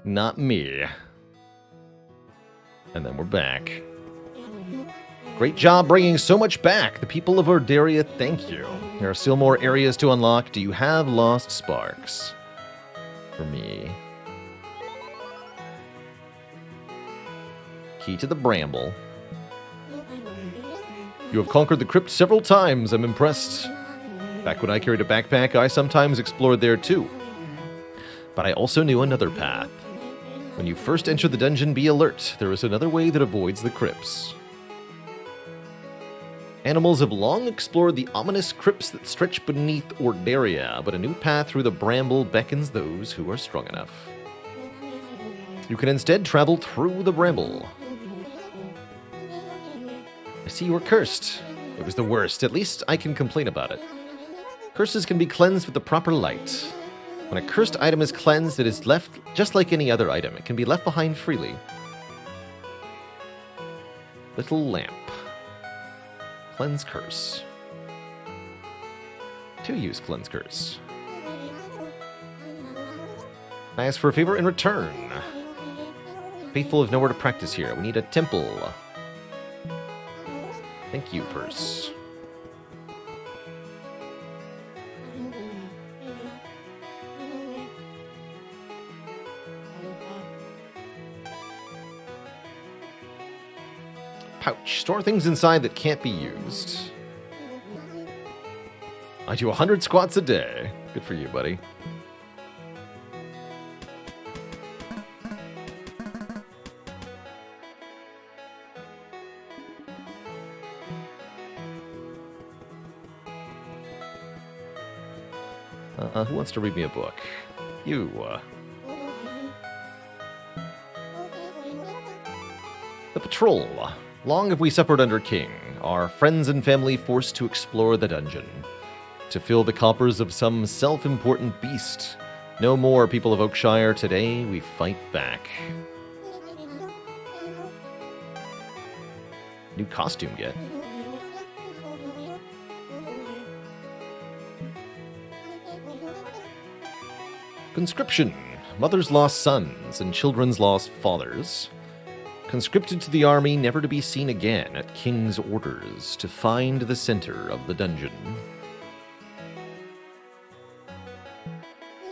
Not me. And then we're back. Great job bringing so much back. The people of Ordaria thank you. There are still more areas to unlock. Do you have lost sparks? For me. Key to the bramble. You have conquered the crypt several times. I'm impressed. Back when I carried a backpack, I sometimes explored there too. But I also knew another path. When you first enter the dungeon, be alert. There is another way that avoids the crypts. Animals have long explored the ominous crypts that stretch beneath Ordaria, but a new path through the bramble beckons those who are strong enough. You can instead travel through the bramble. I see you were cursed. It was the worst. At least I can complain about it. Curses can be cleansed with the proper light. When a cursed item is cleansed, it is left just like any other item. It can be left behind freely. Little lamp. Cleanse curse. 2-use cleanse curse. I ask for a favor in return. Faithful have nowhere to practice here. We need a temple. Thank you, purse. Pouch. Store things inside that can't be used. I do 100 squats a day. Good for you, buddy. Who wants to read me a book? You. The Patrol. Long have we suffered under King, our friends and family forced to explore the dungeon. to fill the coppers of some self-important beast. No more, people of Oakshire. Today we fight back. New costume get. Conscription. Mothers lost sons and children's lost fathers. Conscripted to the army, never to be seen again at king's orders, to find the center of the dungeon.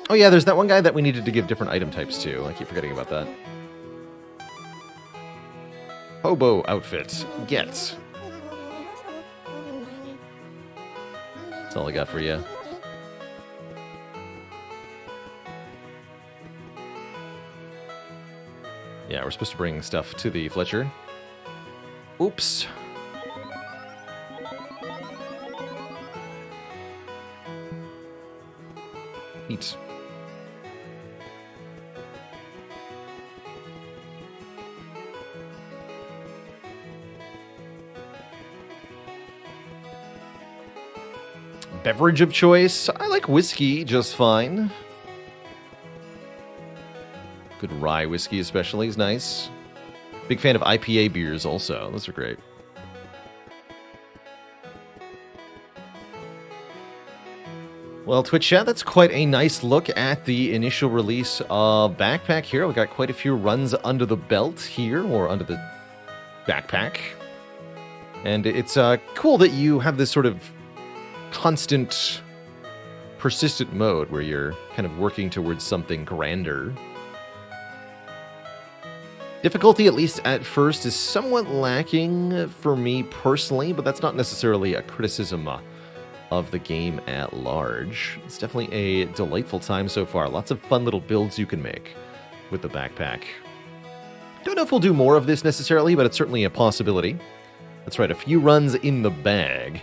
Oh yeah, there's that one guy that we needed to give different item types to. I keep forgetting about that. Hobo outfit. Get. That's all I got for you. Yeah, we're supposed to bring stuff to the Fletcher. Oops. Eat. Beverage of choice. I like whiskey just fine. Good rye whiskey especially is nice. Big fan of IPA beers also. Those are great. Well, Twitch chat, that's quite a nice look at the initial release of Backpack Hero. We got quite a few runs under the belt here, or under the backpack. And it's cool that you have this sort of constant, persistent mode where you're kind of working towards something grander. Difficulty, at least at first, is somewhat lacking for me personally, but that's not necessarily a criticism of the game at large. It's definitely a delightful time so far. Lots of fun little builds you can make with the backpack. Don't know if we'll do more of this necessarily, but it's certainly a possibility. That's right, a few runs in the bag.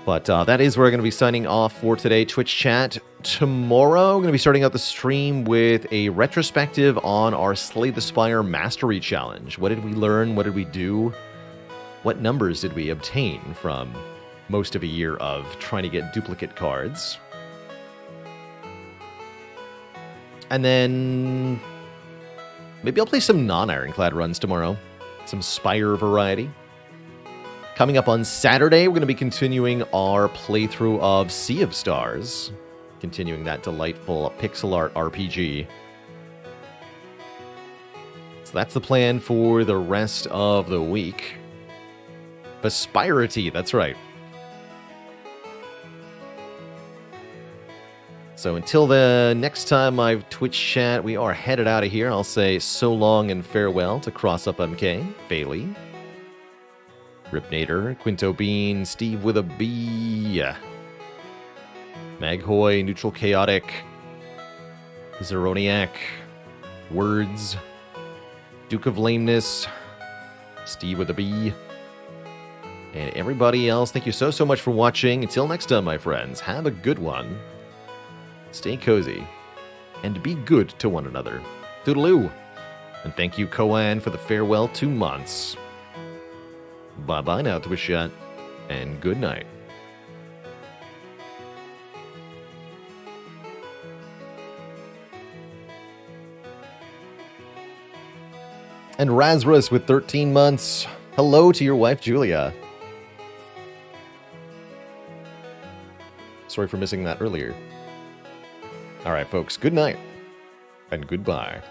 But that is where we're going to be signing off for today, Twitch chat. Tomorrow, I'm going to be starting out the stream with a retrospective on our Slay the Spire Mastery Challenge. What did we learn? What did we do? What numbers did we obtain from most of a year of trying to get duplicate cards? And then maybe I'll play some non-Ironclad runs tomorrow. Some Spire variety. Coming up on Saturday, we're going to be continuing our playthrough of Sea of Stars. Continuing that delightful pixel art RPG. So that's the plan for the rest of the week. Spirity, that's right. So until the next time I Twitch chat, we are headed out of here. I'll say so long and farewell to Cross Up MK, Bailey, Ripnator, Quinto Bean, Steve with a B, Maghoy, Neutral Chaotic, Zeroniac, Words, Duke of Lameness, Steve with a B, and everybody else. Thank you so much for watching. Until next time, my friends, have a good one. Stay cozy, and be good to one another. Toodaloo! And thank you, Koan, for the farewell 2 months. Bye-bye now, Twitch chat, and good night. And Razrus with 13 months. Hello to your wife, Julia. Sorry for missing that earlier. All right, folks, good night and goodbye.